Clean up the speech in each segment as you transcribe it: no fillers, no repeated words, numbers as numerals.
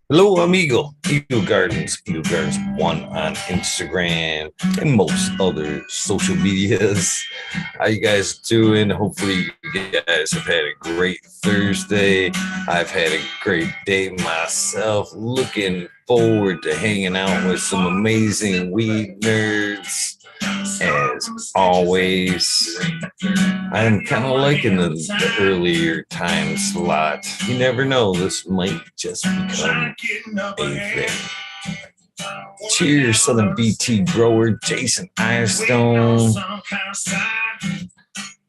Hello, amigo. Eagle Gardens 1 on Instagram and most other social medias. How you guys doing? Hopefully, you guys have had a great Thursday. I've had a great day myself. Looking forward to hanging out with some amazing weed nerds. As always, I'm kind of liking the earlier time slot. You never know, this might just become a thing. Cheers, Southern BT grower Jason Irestone.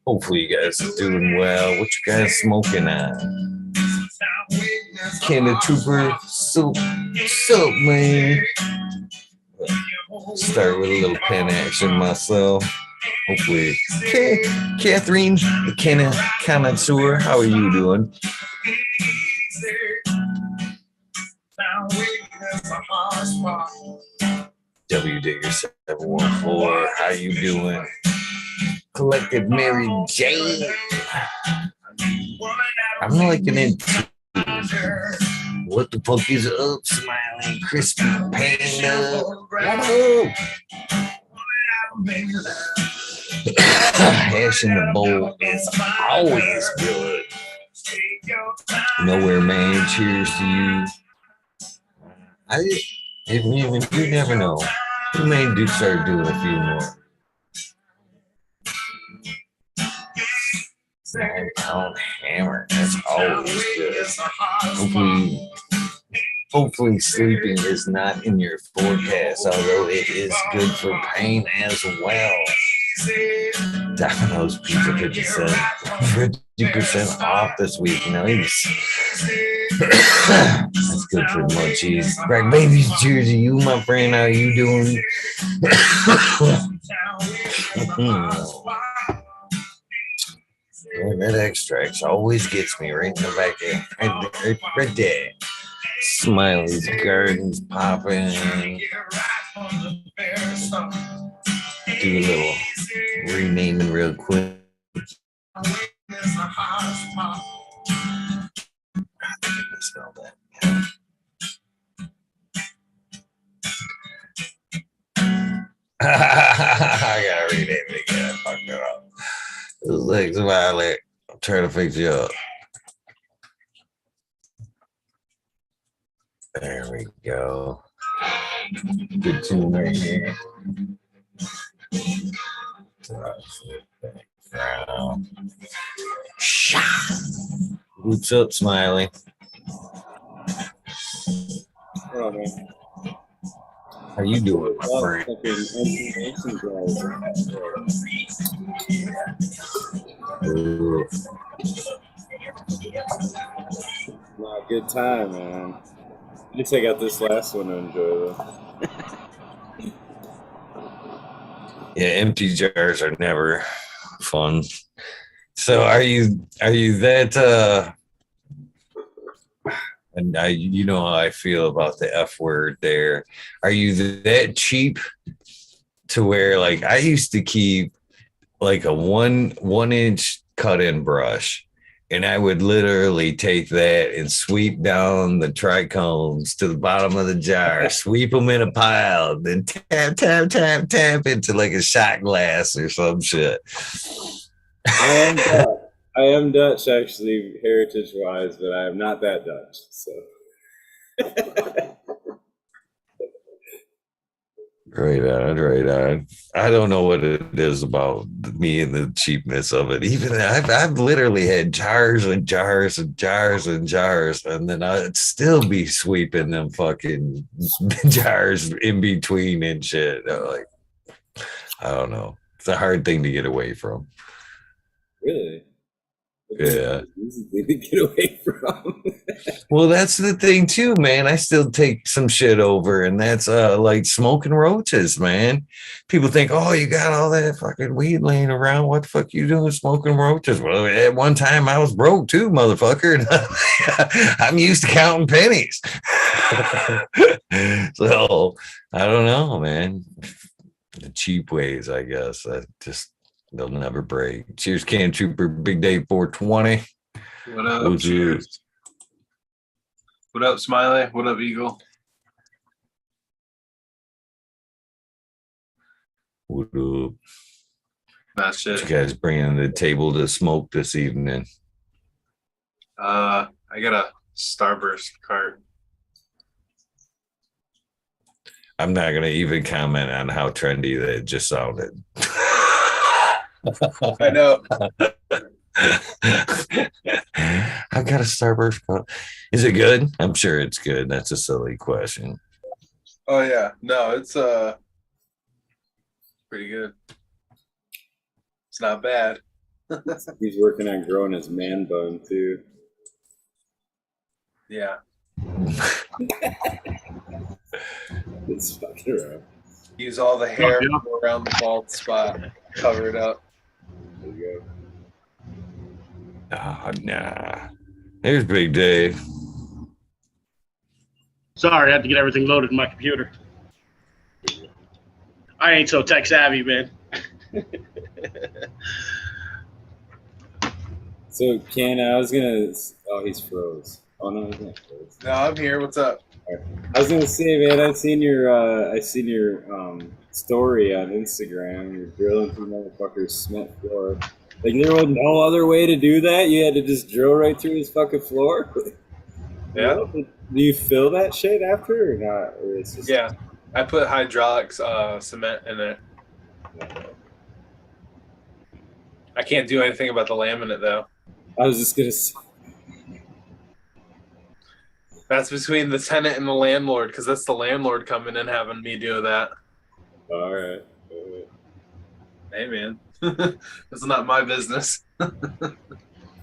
Hopefully, you guys are doing well. What you guys smoking on? Candy Trooper, Silk, man. Start with a little pen action myself. Hopefully, Catherine, the connoisseur, how are you doing? W Digger 714, how you doing? Collective Mary Jane. I'm liking it too. What the fuck is up, smiling crispy panda? Hash in the bowl is always good. Nowhere, man. Cheers to you. You never know. We may start doing a few more. 9-pound hammer. That's always good. Hopefully sleeping is not in your forecast, although it is good for pain as well. Domino's Pizza 50% off this week. Nice. That's good for munchies. Right, babies, cheers to you, my friend. How you doing? That extract always gets me right in the back end. Right there. Smiley's Gardens popping. Do a little renaming real quick. I smell that. I gotta rename it again. I fucked it up. Like Smiley, I'm trying to fix you up. There we go. Good tune right here. What's up, Smiley? Oh, man. How you doing, my friend? Good time, man. At least I got this last one to enjoy, though. Yeah, empty jars are never fun. So are you that and you know how I feel about the F word there. Are you that cheap to where, like, I used to keep like a one inch cut-in brush, and I would literally take that and sweep down the trichomes to the bottom of the jar, sweep them in a pile, then tap into like a shot glass or some shit. I am Dutch, actually, heritage-wise, but I am not that Dutch. So. Right on. I don't know what it is about me and the cheapness of it. Even I've literally had jars and jars and jars and jars, and then I'd still be sweeping them fucking jars in between and shit. Like, I don't know. It's a hard thing to get away from. Really? Yeah. Easy to get away from. Well, that's the thing too, man. I still take some shit over, and that's like smoking roaches, man. People think, oh, you got all that fucking weed laying around. What the fuck you doing smoking roaches? Well, at one time I was broke too, motherfucker. I'm used to counting pennies. So I don't know, man. The cheap ways, I guess. They'll never break. Cheers, Can Trooper, Big Day 420. What up? Cheers. What up, Smiley? What up, Eagle? What up? That shit. What you guys bringing to the table to smoke this evening? I got a Starburst cart. I'm not gonna even comment on how trendy that just sounded. I know. I've got a Starburst cup. Is it good? I'm sure it's good. That's a silly question. Oh yeah. No, it's pretty good. It's not bad. He's working on growing his man bun too. Yeah. It's fucking around. Use all the hair around the bald spot. Cover it up. There you go. Oh, nah. Here's Big Dave. Sorry, I had to get everything loaded in my computer. I ain't so tech savvy, man. So Ken, I was gonna. Oh, he's froze. Oh no, he's not froze. No, I'm here. What's up? I was gonna say, man, I seen your story on Instagram. You're drilling through motherfucker's cement floor. Like there was no other way to do that. You had to just drill right through his fucking floor. Yeah. Do you fill that shit after or not? Or it's just... Yeah. I put hydraulics cement in it. I can't do anything about the laminate though. I was just gonna say. That's between the tenant and the landlord, because that's the landlord coming and having me do that. All right. Hey man, it's not my business.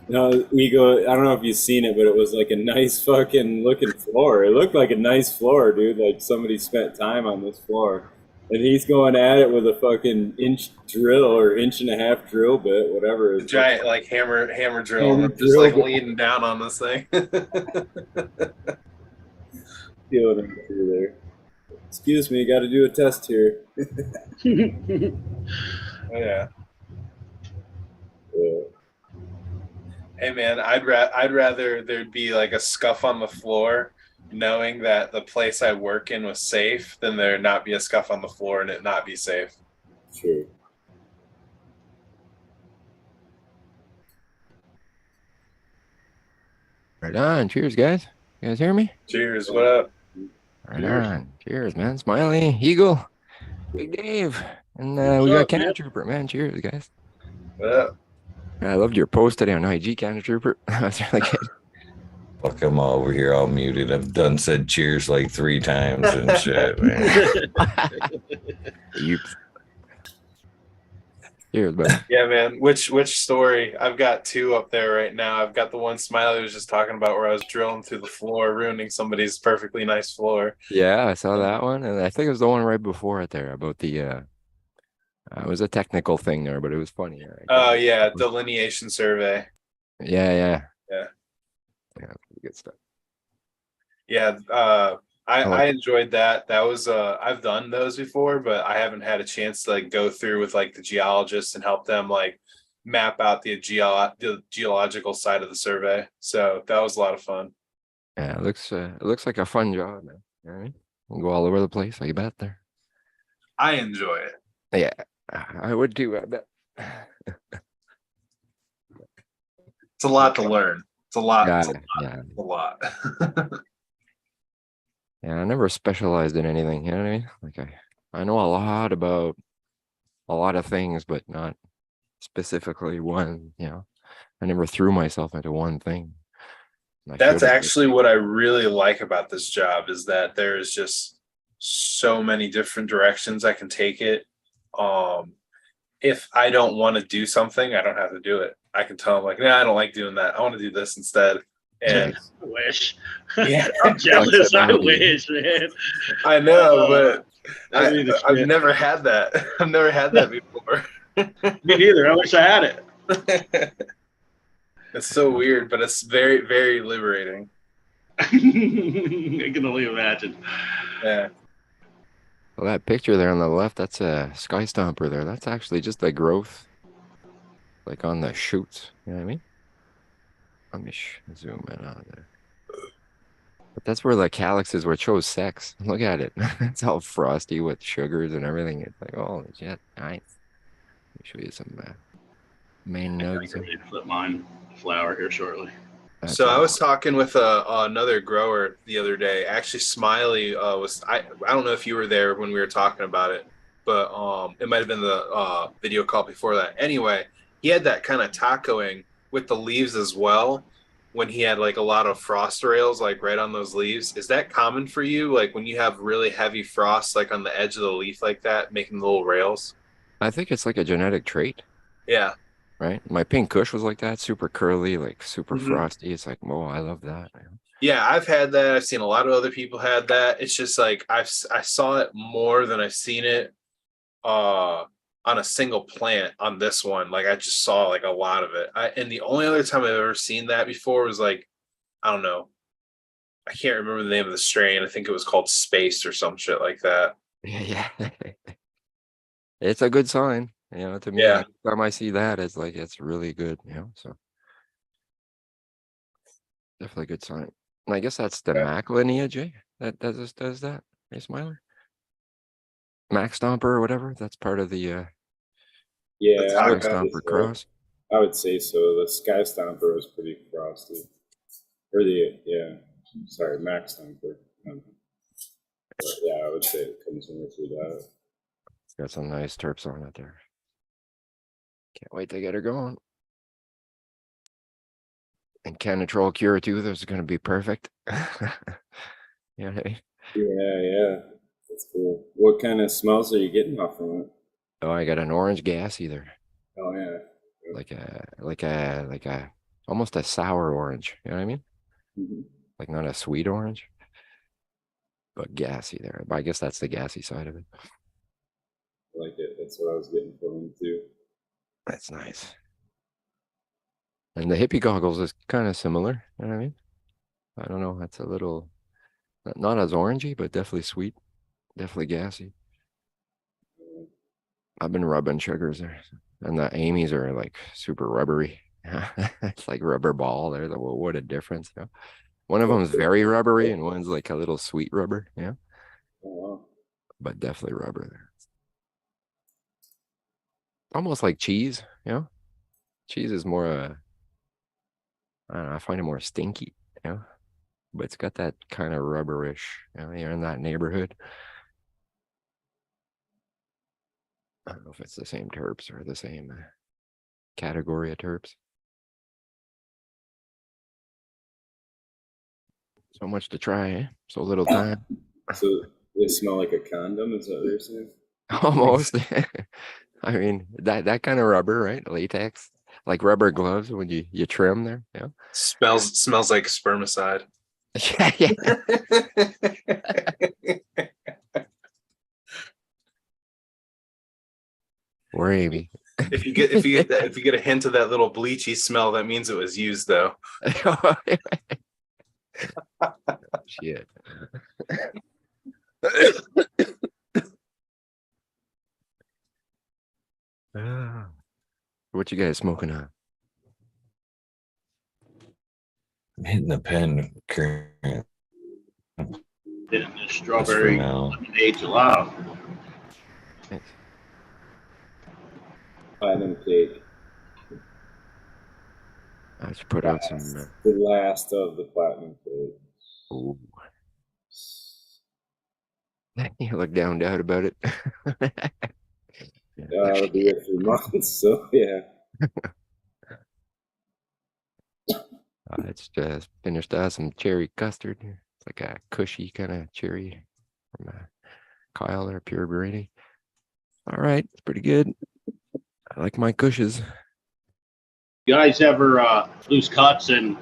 No, we go. I don't know if you've seen it, but it was like a nice fucking looking floor. It looked like a nice floor, dude. Like somebody spent time on this floor, and he's going at it with a fucking inch drill or inch and a half drill bit, whatever. A giant like hammer drill, Hammer just drill like bit. leaning down on this thing. Feeling it through there. Excuse me, got to do a test here. Oh, yeah. Yeah. Hey man, I'd rather there'd be like a scuff on the floor, knowing that the place I work in was safe, than there not be a scuff on the floor and it not be safe. True. Right on. Cheers, guys. You guys hear me? Cheers. What up? Right Cheers. on. Cheers, man. Smiley, Eagle, Big Dave. And we got Cannon Trooper, man. Cheers, guys. What up? I loved your post today on IG, Cannon Trooper. That's really good. Fuck, I'm all over here all muted. I've done said cheers like 3 times and shit, man. Cheers, buddy. Yeah, man. Which story? I've got 2 up there right now. I've got the one Smiley was just talking about where I was drilling through the floor, ruining somebody's perfectly nice floor. Yeah, I saw that one. And I think it was the one right before it there about the, it was a technical thing there, but it was funny. Oh, yeah. Delineation survey. Yeah. Yeah. Yeah, good stuff. Yeah. I enjoyed that. That was I've done those before, but I haven't had a chance to like go through with like the geologists and help them like map out the geological side of the survey. So that was a lot of fun. Yeah, it looks like a fun job, man. You know what I mean? We'll go all over the place, like you bet there. I enjoy it. Yeah, I would too, I bet. It's a lot to learn. It's a lot. Yeah, It's a lot. yeah. A lot. Yeah, I never specialized in anything, you know what I mean? Like I know a lot about a lot of things, but not specifically one, you know. I never threw myself into one thing. That's actually what I really like about this job, is that there's just so many different directions I can take it. If I don't want to do something, I don't have to do it. I can tell them like, nah, I don't like doing that. I want to do this instead. And I wish. yeah, I'm jealous. I wish, man. I know, but That'd be the I've shit. never had that. I've never had that before. Me neither. I wish I had it. It's so weird, but it's very, very liberating. I can only imagine. Yeah. Well, that picture there on the left, that's a sky stomper there. That's actually just the growth, like on the shoots. You know what I mean? Let me zoom in on there. But that's where the calyx is where it shows sex. Look at it. It's all frosty with sugars and everything. It's like, oh shit, nice. Let me show you some main I nugs. can ready to flip mine flower here shortly. That's So I all. was talking with another grower the other day. Actually, Smiley I don't know if you were there when we were talking about it, but it might have been the video call before that. Anyway, he had that kind of tacoing with the leaves as well. When he had like a lot of frost rails like right on those leaves, is that common for you? Like when you have really heavy frost like on the edge of the leaf like that, making little rails? I think it's like a genetic trait, Yeah. right? My pink kush was like that, super curly, like super Mhm. frosty. It's like, oh, I love that. Yeah, I've had that. I've seen a lot of other people had that. It's just like I saw it more than I've seen it on a single plant on this one. Like I just saw like a lot of it. And the only other time I've ever seen that before was like, I don't know. I can't remember the name of the strain. I think it was called Space or some shit like that. Yeah, yeah. It's a good sign, to me. Yeah. Anytime I see that, it's like it's really good, so definitely a good sign. And I guess that's the Yeah. Mac lineage, does that. Hey, Smiler? Mac Stomper or whatever. That's part of the Yeah, That's how Mac it goes. Stomper cross. I would say so. The Sky Stomper was pretty frosty. Or sorry, Max Stomper. But yeah, I would say it comes in through that. It's got some nice terps on it there. Can't wait to get her going. And Canatrol Cure too. Those are going to be perfect. Yeah. Yeah, that's cool. What kind of smells are you getting off from it? Oh, I got an orange gas either. Oh yeah. Like a almost a sour orange. You know what I mean? Mm-hmm. Like not a sweet orange, but gassy there. But I guess that's the gassy side of it. I like it. That's what I was getting from it too. That's nice. And the hippie goggles is kind of similar. You know what I mean? I don't know. That's a little not as orangey, but definitely sweet, definitely gassy. I've been rubbing sugars there, and the Amy's are like super rubbery. It's like rubber ball. There's what a difference. One of them is very rubbery, and one's like a little sweet rubber. Yeah, Oh, wow. but definitely rubber there. Almost like cheese. Cheese is more I don't know. I find it more stinky. But it's got that kind of rubberish. You're in that neighborhood. I don't know if it's the same terps or the same category of terps. So much to try, eh? So little time. So they smell like a condom, is that what you're saying? Almost. I mean, that kind of rubber, right? Latex, like rubber gloves when you trim there. Yeah. Smells like spermicide. Yeah. Or Amy. If you get a hint of that little bleachy smell, that means it was used though. Shit. What you guys smoking on? I'm hitting the pen currently Hitting the strawberry now. lemonade gelato. Thanks. Platinum cake. I should put out some. The last of the platinum cake. Ooh. You look down out about it. It'll be a few months, so yeah. It's just finished some cherry custard. It's like a cushy kind of cherry from Kyle or Pure Berrini. All right, it's pretty good. I like my cushes. You guys ever lose cuts and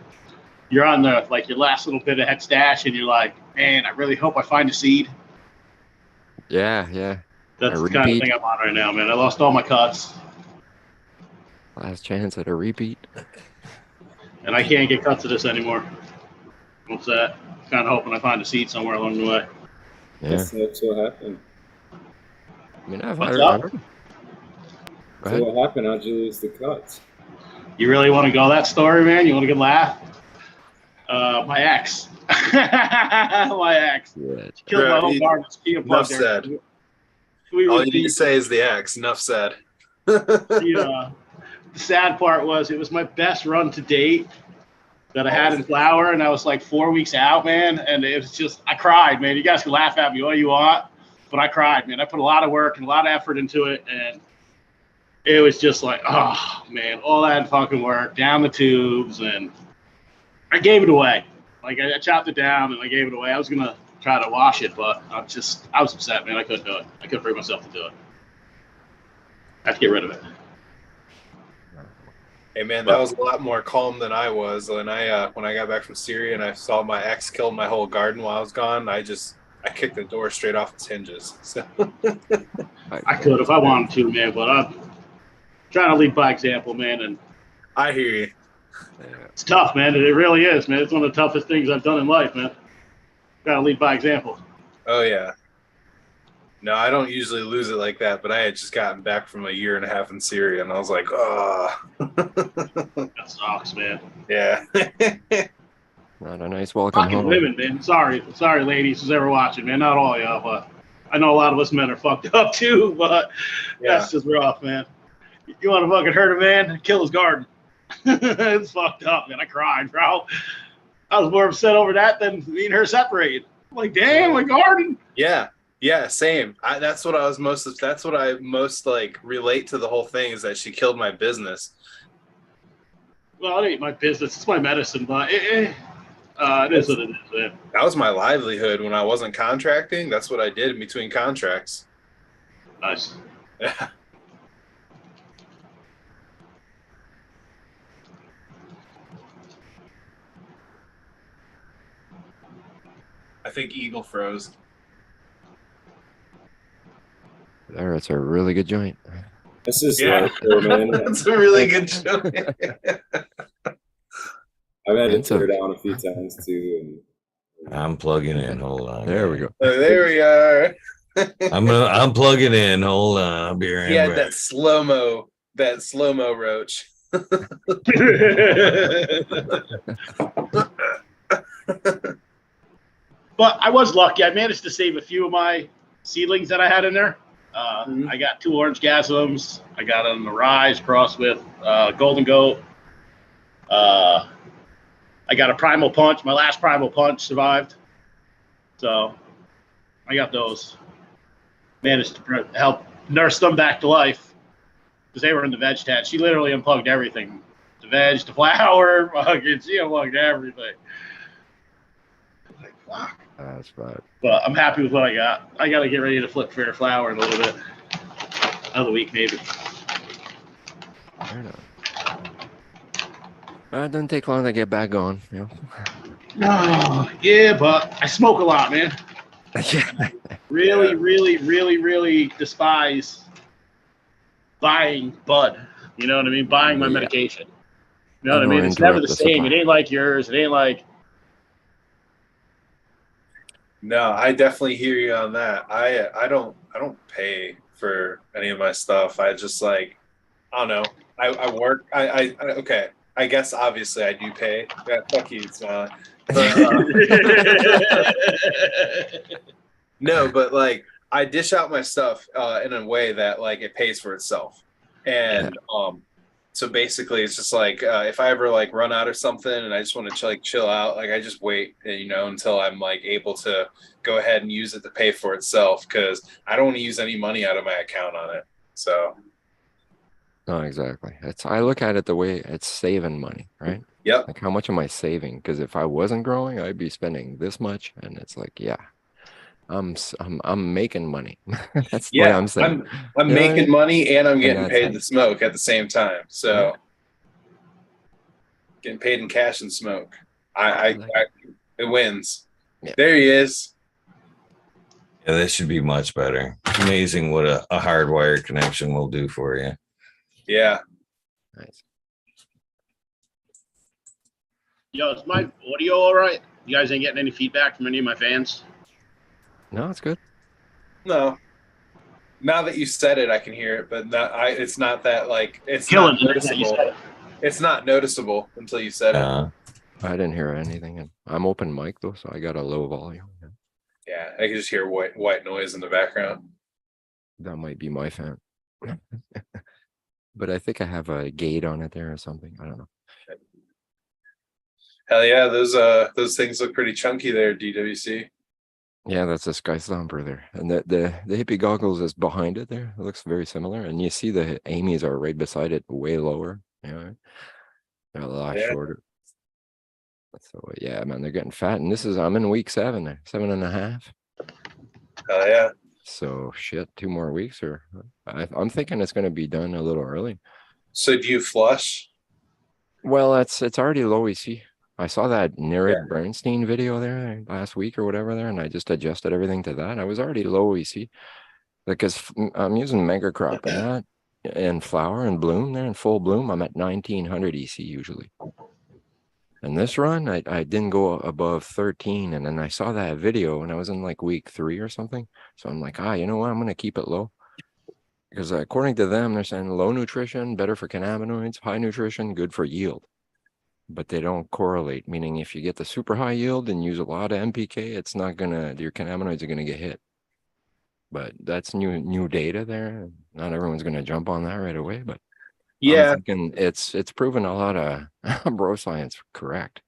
you're on your last little bit of head stash and you're like, man, I really hope I find a seed. Yeah. That's the kind of thing I'm on right now, man. I lost all my cuts. Last chance at a repeat. And I can't get cuts of this anymore. What's that? Kind of hoping I find a seed somewhere along the way. Yeah. That's what happened. I mean, I've What's heard. up? Go So ahead. what happened? How'd you lose the cuts? You really want to go that story, man? You want a good laugh? My ex. My ex. Yeah. She killed my whole garden. She Enough unplugged said. everything. We All would you need be, to say is the X. Enough said. the sad part was it was my best run to date that I had in flower, and I was like 4 weeks out, man. And it was just, I cried, man. You guys can laugh at me all you want, but I cried, man. I put a lot of work and a lot of effort into it, and it was just like, oh, man, all that fucking work down the tubes, and I gave it away. Like, I chopped it down and I gave it away. I was going to try to wash it, but I was upset, man. I couldn't do it. I couldn't bring myself to do it. I had to get rid of it. Hey man, that was a lot more calm than I was when I got back from Syria and I saw my ex kill my whole garden while I was gone. I kicked the door straight off its hinges. So. I could if I wanted to, man, but I'm trying to lead by example, man, and I hear you. it's tough, man. It really is, man. It's one of the toughest things I've done in life, man. Got to lead by example. Oh yeah. No, I don't usually lose it like that, but I had just gotten back from a year and a half in Syria, and I was like, oh. That sucks, man. Yeah. Not a nice welcome Fucking home. women, man. Sorry, ladies, who's ever watching, man. Not all y'all, but I know a lot of us men are fucked up too. But that's just rough, man. You want to fucking hurt a man? Kill his garden. It's fucked up, man. I cried, bro. I was more upset over that than me and her separated. I'm like, damn, my garden. Yeah. Yeah, same. That's what I most like relate to the whole thing is that she killed my business. Well, it ain't my business. It's my medicine, but it is what it is, man. That was my livelihood when I wasn't contracting. That's what I did in between contracts. Nice. Yeah. I think Eagle froze. There, it's a really good joint. This is Yeah. man. That's a really good show. I've had to It's a- tear down a few times too. I'm plugging in. Hold on. There we go. There we are. I'm plugging in. Hold on. I'll be right He had back. that slow-mo roach. But I was lucky. I managed to save a few of my seedlings that I had in there. I got 2 orange gasms. I got on the rise crossed with golden goat. I got a primal punch. My last primal punch survived. So I got those. Managed to help nurse them back to life because they were in the veg tent. She literally unplugged everything. The veg, the flower, fucking, she unplugged everything. Like, fuck. That's fine. But I'm happy with what I got. I got to get ready to flip fair flower in a little bit. Another week, maybe. Fair enough. It doesn't take long to get back on, you know. Oh, yeah, but I smoke a lot, man. Really despise buying bud. You know what I mean? Buying my medication. You know what I mean? It's never the same. It ain't like yours. It ain't like. No, I definitely hear you on that. I don't pay for any of my stuff. I just like, I don't know. I work. Okay. I guess obviously I do pay. Yeah, fuck you, Smiley. But, no, but like I dish out my stuff in a way that like it pays for itself, and so basically it's just like if I ever like run out or something and I just want to chill out, like I just wait, you know, until I'm like able to go ahead and use it to pay for itself because I don't want to use any money out of my account on it. So. No, exactly. I look at it the way it's saving money, right? Yep. Like how much am I saving? Because if I wasn't growing, I'd be spending this much, and it's like, yeah, I'm making money. That's what I'm saying. I'm making money and I'm getting paid to smoke at the same time. So getting paid in cash and smoke. It wins. Yeah. There he is. Yeah, that should be much better. It's amazing what a hardwired connection will do for you. Yeah. Nice. Yo, is my audio all right? You guys ain't getting any feedback from any of my fans? No, it's good. No. Now that you said it, I can hear it, but it's not that like it's Killing not noticeable. It's not noticeable until you said it. I didn't hear anything, and I'm open mic though, so I got a low volume. Yeah, I can just hear white noise in the background. That might be my fan. But I think I have a gate on it there or something. I don't know. Hell yeah, those things look pretty chunky there, DWC. Yeah, that's a Sky Stomper there. And the hippie goggles is behind it there. It looks very similar. And you see the Amy's are right beside it, way lower. Yeah. They're a lot shorter. So yeah, man, they're getting fat. And I'm in week 7 there, 7.5. Hell yeah. So shit, 2 more weeks, or I'm thinking it's going to be done a little early. So do you flush? Well, it's already low EC. I saw that Nerid Bernstein video there last week or whatever there, and I just adjusted everything to that. I was already low EC because I'm using Mega Crop and that and flower and bloom there in full bloom. I'm at 1900 EC usually. And this run, I didn't go above 13. And then I saw that video and I was in like week 3 or something. So I'm like, you know what? I'm going to keep it low. Because according to them, they're saying low nutrition, better for cannabinoids, high nutrition, good for yield. But they don't correlate, meaning if you get the super high yield and use a lot of MPK, it's not your cannabinoids are going to get hit. But that's new data there. Not everyone's going to jump on that right away, but yeah, I'm thinking it's proven a lot of bro science correct.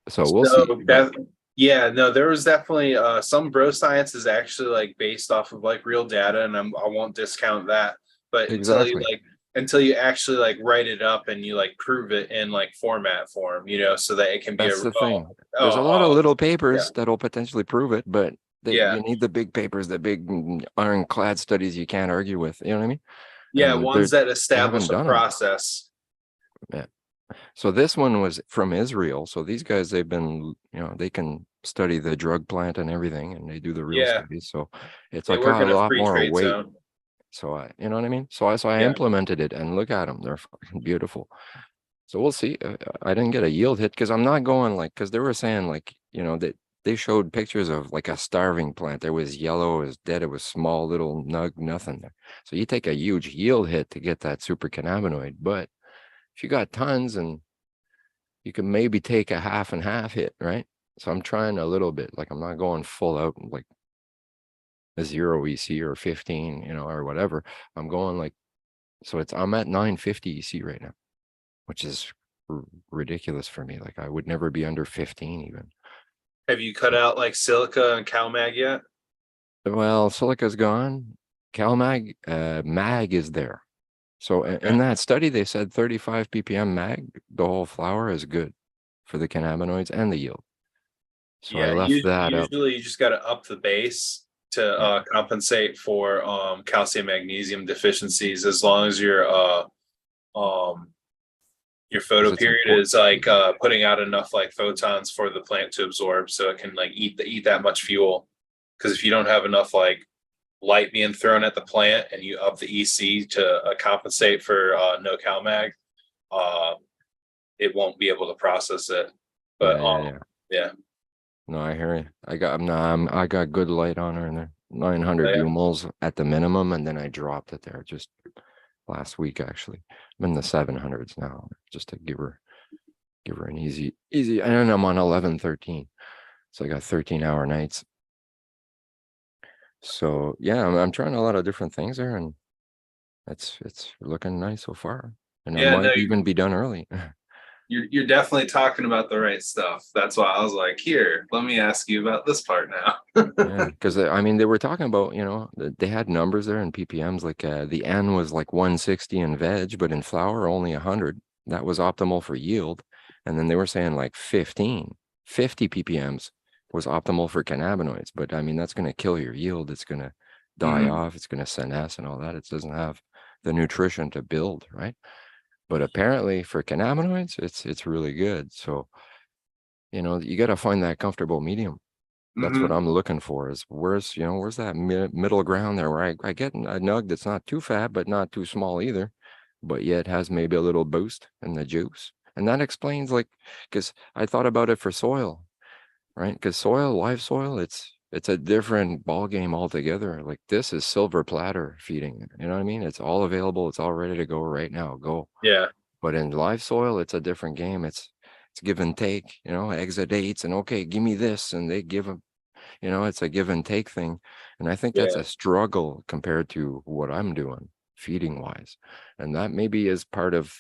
So we'll see. There was definitely some bro science is actually like based off of like real data, and I won't discount that. But until you actually like write it up and you like prove it in like format form, so that it can be the thing. There's a lot of little papers that'll potentially prove it, but you need the big papers, the big ironclad studies you can't argue with. You know what I mean? Yeah, ones that establish a process. Yeah. So this one was from Israel. So these guys, they've been, they can study the drug plant and everything, and they do the real studies. So it's like a lot more weight. Zone. So you know what I mean? So I implemented it, and look at them. They're fucking beautiful. So we'll see. I didn't get a yield hit because I'm not going because they were saying that they showed pictures of like a starving plant. It was yellow, it was dead, it was small, little nug, nothing there. So you take a huge yield hit to get that super cannabinoid. But if you got tons, and you can maybe take a half and half hit, right? So I'm trying a little bit, like I'm not going full out like a 0 EC or 15, or whatever. I'm going I'm at 950 EC right now, which is ridiculous for me. Like I would never be under 15 even. Have you cut out like silica and CalMag yet? Well, silica's gone. CalMag, mag is there. So in that study, they said 35 ppm mag, the whole flower is good for the cannabinoids and the yield. So I left that up. Usually you just got to up the base to compensate for calcium magnesium deficiencies, as long as your photo period is like putting out enough like photons for the plant to absorb, so it can like eat that much fuel. Because if you don't have enough like light being thrown at the plant and you up the EC to compensate for no CalMag, it won't be able to process it. But No, I hear you. I got good light on her in there. 900 lumens at the minimum, and then I dropped it there just last week actually. I'm in the 700s now, just to give her an easy, and I'm on 11-13. So I got 13-hour nights. So yeah, I'm trying a lot of different things there, and it's looking nice so far. And I might even be done early. You're definitely talking about the right stuff. That's why I was like, here, let me ask you about this part now. Yeah, because they were talking about, they had numbers there in ppms, like the N was like 160 in veg, but in flower only 100. That was optimal for yield. And then they were saying like 50 ppms was optimal for cannabinoids, but that's going to kill your yield. It's going to die off. It's going to senesce and all that. It doesn't have the nutrition to build, right? But apparently for cannabinoids, it's really good. So, you got to find that comfortable medium. That's what I'm looking for, is where's that middle ground there where I get a nug that's not too fat, but not too small either, but yet has maybe a little boost in the juice. And that explains, because I thought about it for soil, right? Because live soil, it's a different ball game altogether. Like this is silver platter feeding, you know what I mean? It's all available. It's all ready to go right now. Go. Yeah. But in live soil, it's a different game. it's give and take, exudates, and okay, give me this, and they give them, it's a give and take thing. And I think that's Yeah. a struggle compared to what I'm doing feeding wise. And that maybe is part of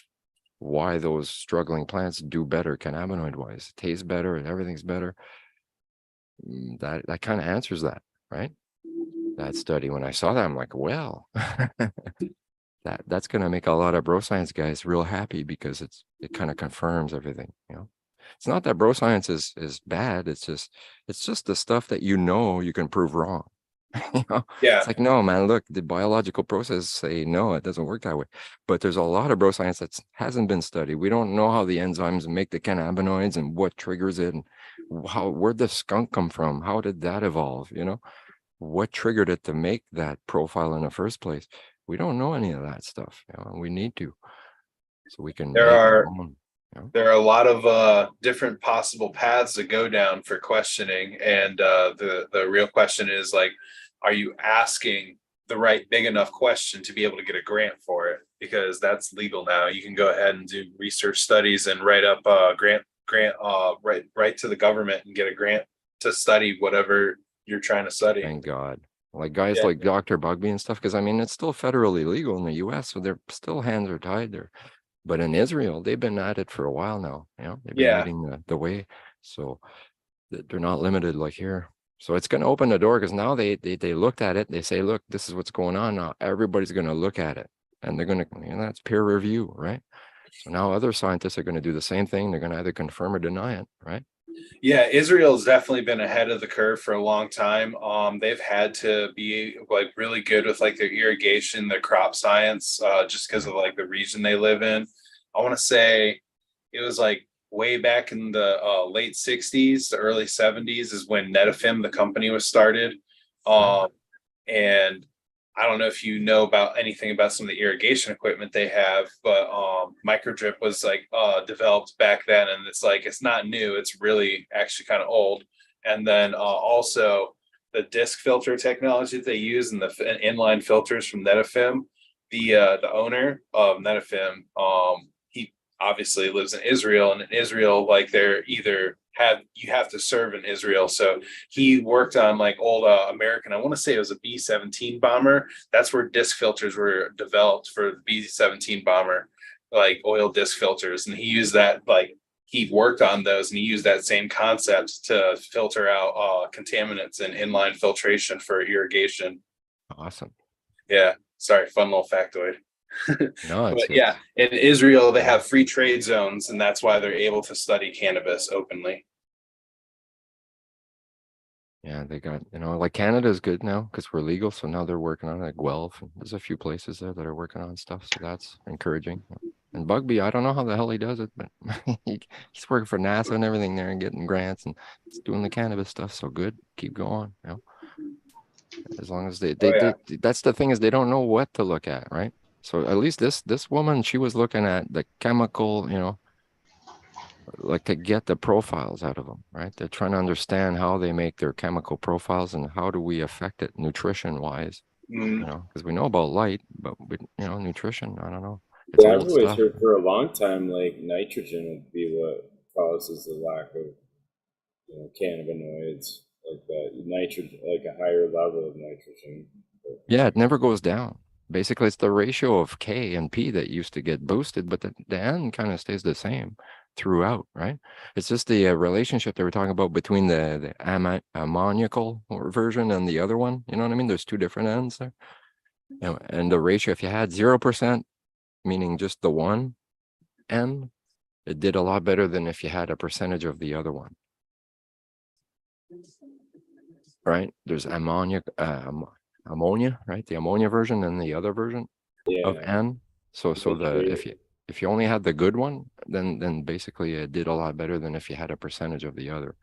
why those struggling plants do better cannabinoid wise, taste better and everything's better. That kind of answers that, right? That study, when I saw that, I'm like, well, that's going to make a lot of bro science guys real happy, because it kind of confirms everything. It's not that bro science is bad. It's just the stuff that you can prove wrong. Yeah. It's like, no, man, look, the biological process say no, it doesn't work that way. But there's a lot of bro science that hasn't been studied. We don't know how the enzymes make the cannabinoids and what triggers it, and where'd the skunk come from? How did that evolve? What triggered it to make that profile in the first place? We don't know any of that stuff, and we need to, so we can There make are our own. there are a lot of different possible paths to go down for questioning, and the real question is, like, are you asking the right big enough question to be able to get a grant for it? Because that's legal now. You can go ahead and do research studies and write up a grant right to the government and get a grant to study whatever you're trying to study. Thank God. Like guys Yeah. like Dr. Bugby and stuff, because I mean, it's still federally legal in the US, so their still hands are tied there. But in Israel, they've been at it for a while now. They've been Yeah. leading the way, so they're not limited like here. So it's going to open the door, because now they looked at it. They say, look, this is what's going on now. Everybody's going to look at it, and they're going to, that's peer review, right? So now other scientists are going to do the same thing. They're going to either confirm or deny it, right? Yeah, Israel's definitely been ahead of the curve for a long time. They've had to be like really good with like their irrigation, their crop science, just because of like the region they live in. I want to say it was like way back in the late 60s, the early 70s is when Netafim, the company, was started. And I don't know if you know about anything about some of the irrigation equipment they have, but microdrip was like developed back then, and it's not new. It's really actually kind of old. And then also the disc filter technology that they use and the inline filters from Netafim. The owner of Netafim, he obviously lives in Israel, and in Israel, like you have to serve in Israel. So he worked on like old American, I want to say it was a B-17 bomber. That's where disc filters were developed for the B-17 bomber, like oil disc filters. And he used that, like he worked on those, and he used that same concept to filter out contaminants and inline filtration for irrigation. Awesome. Yeah. Sorry. Fun little factoid. No, But yeah, in Israel, they have free trade zones, and that's why they're able to study cannabis openly. Yeah, they got, like Canada's good now because we're legal. So now they're working on it, like Guelph. There's a few places there that are working on stuff. So that's encouraging. And Bugby, I don't know how the hell he does it, but he's working for NASA and everything there and getting grants and doing the cannabis stuff. So good. Keep going. As long as they that's the thing, is they don't know what to look at, right? So at least this woman, she was looking at the chemical, like to get the profiles out of them, right? They're trying to understand how they make their chemical profiles and how do we affect it nutrition wise, because we know about light, but nutrition, I don't know. It's I've old always stuff. heard for a long time, like nitrogen would be what causes the lack of cannabinoids, like that nitrogen, like a higher level of nitrogen. Yeah, it never goes down. Basically, it's the ratio of K and P that used to get boosted, but the N kind of stays the same throughout, right? It's just the relationship they were talking about between the ammoniacal version and the other one. You know what I mean? There's two different N's there. And the ratio, if you had 0%, meaning just the one N, it did a lot better than if you had a percentage of the other one. Right? There's ammonia, right? The ammonia version and the other version of N. So if you only had the good one, then basically it did a lot better than if you had a percentage of the other.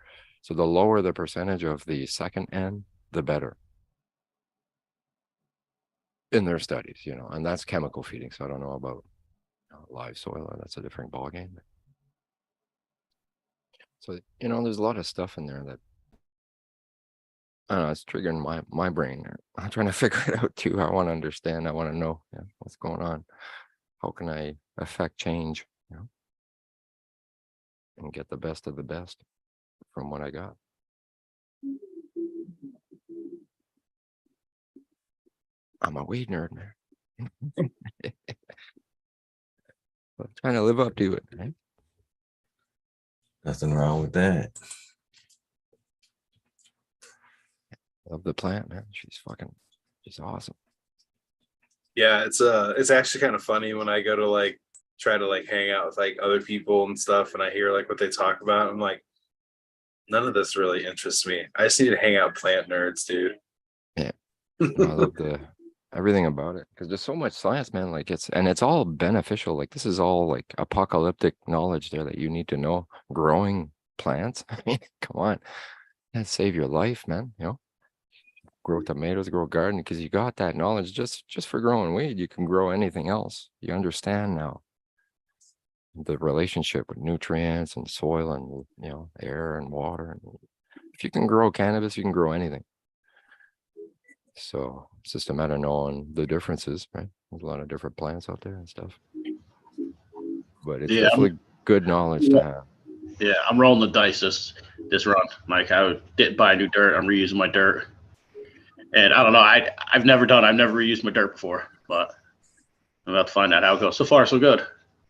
So the lower the percentage of the second N, the better. In their studies, and that's chemical feeding. So I don't know about live soil. That's a different ballgame. So there's a lot of stuff in there that I don't know, it's triggering my brain. I'm trying to figure it out too. I want to understand. I want to know what's going on. How can I affect change? and get the best of the best from what I got. I'm a weed nerd, man. I'm trying to live up to it, right? Nothing wrong with that. Love the plant, man. She's awesome. Yeah, it's actually kind of funny when I go to like try to like hang out with like other people and stuff, and I hear like what they talk about. I'm like, none of this really interests me. I just need to hang out with plant nerds, dude. Yeah. No, I love everything about it because there's so much science, man. Like it's all beneficial. Like this is all like apocalyptic knowledge there that you need to know. Growing plants. I mean, come on, that save your life, man. You know, grow tomatoes, grow a garden because you got that knowledge just for growing weed. You can grow anything else. You understand now the relationship with nutrients and soil and air and water. And if you can grow cannabis, you can grow anything. So it's just a matter of knowing the differences, right? There's a lot of different plants out there and stuff. But it's definitely good knowledge to have. Yeah, I'm rolling the dice this run. Like I didn't buy new dirt. I'm reusing my dirt. And I don't know. I've never reused my dirt before, but I'm about to find out how it goes. So far, so good.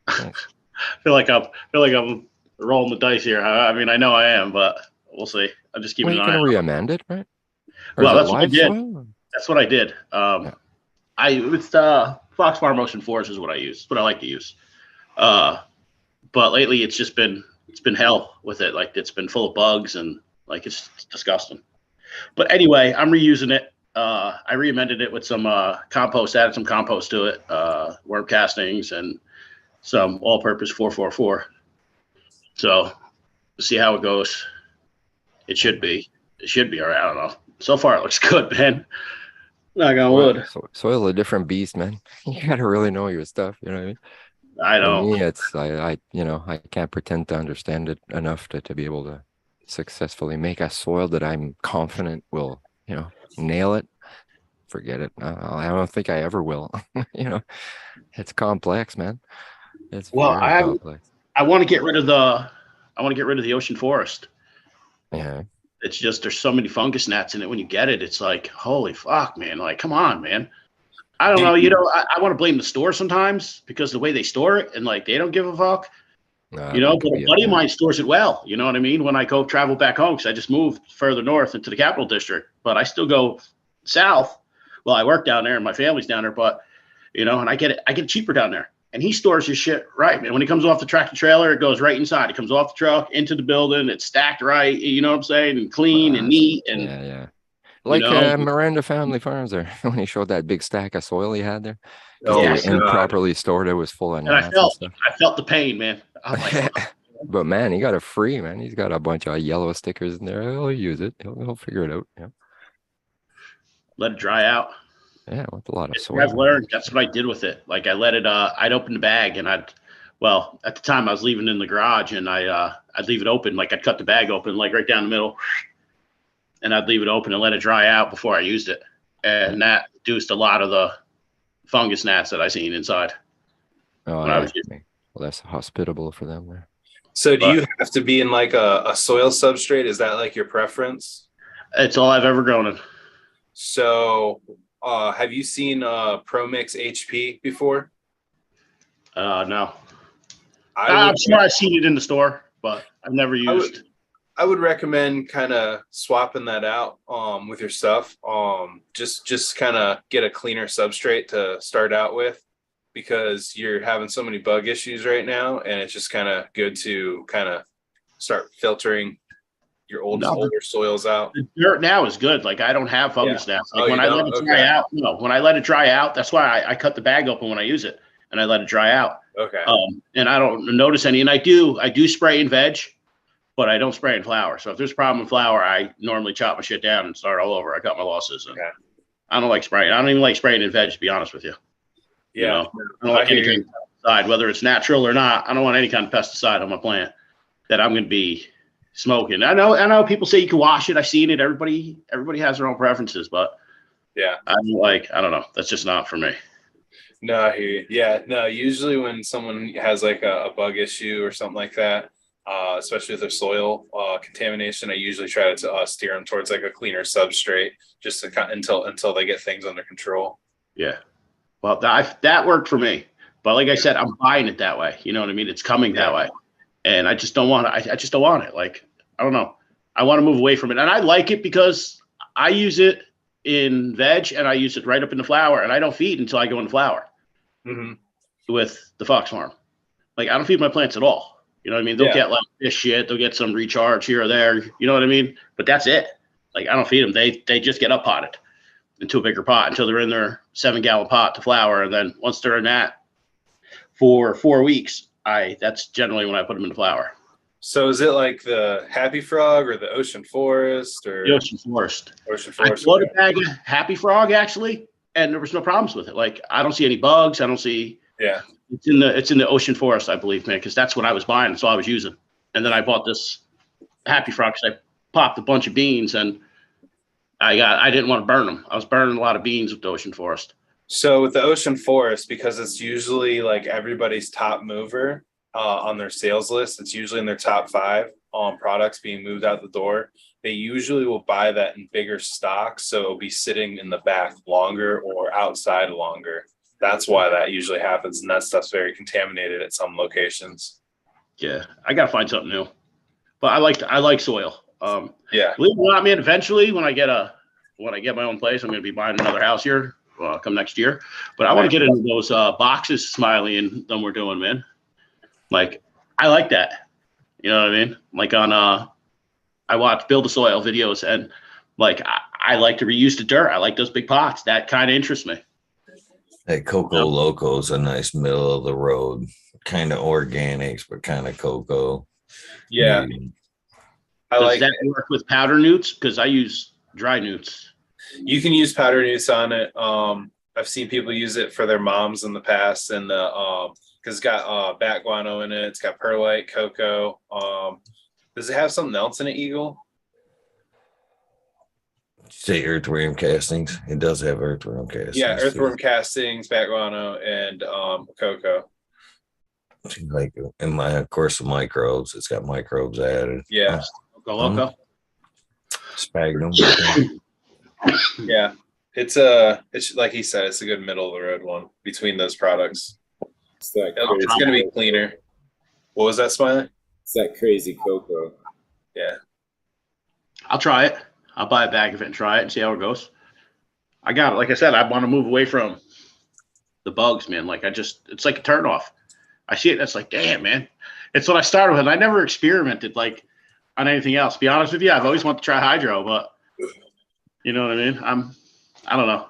Nice. I feel like I'm rolling the dice here. I mean, I know I am, but we'll see. I'm just keeping Well, an eye. You can re-amend it, right? Or Well, is it that's what I live did. soil? That's what I did. Yeah. It's Fox Farm Ocean Forest is what I use. What I like to use. But lately it's been hell with it. Like it's been full of bugs and like it's disgusting. But anyway, I'm reusing it. I re-amended it with some compost, added some compost to it, worm castings and some all-purpose 444. So we'll see how it goes. It should be all right. I don't know. So far it looks good, man. Knock on wood. Soil's a different beast, man. You gotta really know your stuff. You know what I mean? I know. For me, it's I can't pretend to understand it enough to be able to successfully make a soil that I'm confident will nail it. Forget it. I don't think I ever will. It's complex, man. It's very complex. I want to get rid of the ocean forest. Yeah. It's just there's so many fungus gnats in it. When you get it, it's like, holy fuck, man. Like, come on, man. I don't know. I want to blame the store sometimes because the way they store it and like they don't give a fuck. But a buddy of mine stores it well. You know what I mean? When I go travel back home, because I just moved further north into the Capital District, but I still go south. Well, I work down there and my family's down there, but and I get it cheaper down there. And he stores his shit right, man. When it comes off the tractor trailer, it goes right inside. It comes off the truck into the building. It's stacked right, you know what I'm saying, and clean and neat. And yeah. Like Miranda Family Farms there, when he showed that big stack of soil he had there. They improperly stored it. Was full of gnats. I felt the pain, man. I'm like, but man, he got it free, man. He's got a bunch of yellow stickers in there. He'll use it. He'll figure it out. Yeah. Let it dry out. Yeah, with a lot of soil. I've learned. That's what I did with it. Like I let it. I'd open the bag and at the time I was leaving in the garage and I'd leave it open. Like I'd cut the bag open, like right down the middle, and I'd leave it open and let it dry out before I used it. And that reduced a lot of the fungus gnats that I seen inside. Oh, well, that's hospitable for them there. So do you have to be in like a soil substrate? Is that like your preference? It's all I've ever grown in. So have you seen ProMix HP before? No. I'm sure I've seen it in the store, but I've never used. I would recommend kind of swapping that out with your stuff. Just kind of get a cleaner substrate to start out with because you're having so many bug issues right now, and it's just kind of good to kind of start filtering your older soils out. The dirt now is good. Like I don't have fungus gnats. Like when I let it dry out, when I let it dry out, that's why I cut the bag open when I use it and I let it dry out. Okay. And I don't notice any. And I do spray in veg, but I don't spray in flower. So if there's a problem in flower, I normally chop my shit down and start all over. I cut my losses. And I don't like spraying. I don't even like spraying in veg, to be honest with you. Yeah. I don't like any kind of pesticide, whether it's natural or not. I don't want any kind of pesticide on my plant that I'm going to be smoking. I know people say you can wash it. I've seen it. Everybody has their own preferences, but I don't know. That's just not for me. No, I hear you. Yeah, no, usually when someone has like a bug issue or something like that, especially with their soil contamination. I usually try to steer them towards like a cleaner substrate, just to until they get things under control. Yeah. Well, that worked for me. But like I said, I'm buying it that way. You know what I mean? It's coming that way. And I just don't want it. I just don't want it. Like, I don't know. I want to move away from it. And I like it because I use it in veg and I use it right up in the flower. And I don't feed until I go in the flower with the Fox Farm. Like, I don't feed my plants at all. You know what I mean? They'll get like this shit. They'll get some recharge here or there. You know what I mean? But that's it. Like, I don't feed them. They just get up potted into a bigger pot until they're in their 7-gallon pot to flower. And then once they're in that for 4 weeks, that's generally when I put them in the flower. So is it like the Happy Frog or the Ocean Forest or the Ocean Forest? Ocean Forest. I bought a bag of Happy Frog actually, and there was no problems with it. Like, I don't see any bugs. I don't see. Yeah. It's in the Ocean Forest, I believe, man, because that's what I was buying. That's all I was using. And then I bought this Happy Frog because I popped a bunch of beans and I didn't want to burn them. I was burning a lot of beans with the Ocean Forest. So with the Ocean Forest, because it's usually like everybody's top mover on their sales list, it's usually in their top 5 products being moved out the door. They usually will buy that in bigger stocks, so it'll be sitting in the back longer or outside longer. That's why that usually happens, and that stuff's very contaminated at some locations. Yeah, I gotta find something new. But I like soil. Believe it or not, man, eventually when I get my own place, I'm gonna be buying another house here come next year. But I want to get into those boxes, Smiley, and them we're doing, man. Like, I like that. You know what I mean? Like on I watch Build the Soil videos, and like I like to reuse the dirt. I like those big pots. That kind of interests me. That Coco Loco is a nice middle of the road, kind of organics, but kind of cocoa. Yeah. Does that work with powder newts? Because I use dry newts. You can use powder newts on it. I've seen people use it for their moms in the past, and because it's got bat guano in it. It's got perlite, cocoa. Does it have something else in it, Eagle? Say earthworm castings. It does have earthworm castings. Yeah, earthworm castings, bat guano, and cocoa. Like in my, of course, the microbes. It's got microbes added. Yeah. Loco. Sphagnum. Yeah. It's like he said, it's a good middle of the road one between those products. It's going to be cleaner. What was that, Smiley? It's that crazy cocoa. Yeah. I'll try it. I'll buy a bag of it and try it and see how it goes. I got it. Like I said, I want to move away from the bugs, man. Like it's like a turnoff. I see it. That's like, damn, man. It's what I started with. I never experimented like on anything else. To be honest with you, I've always wanted to try hydro, but you know what I mean? I don't know.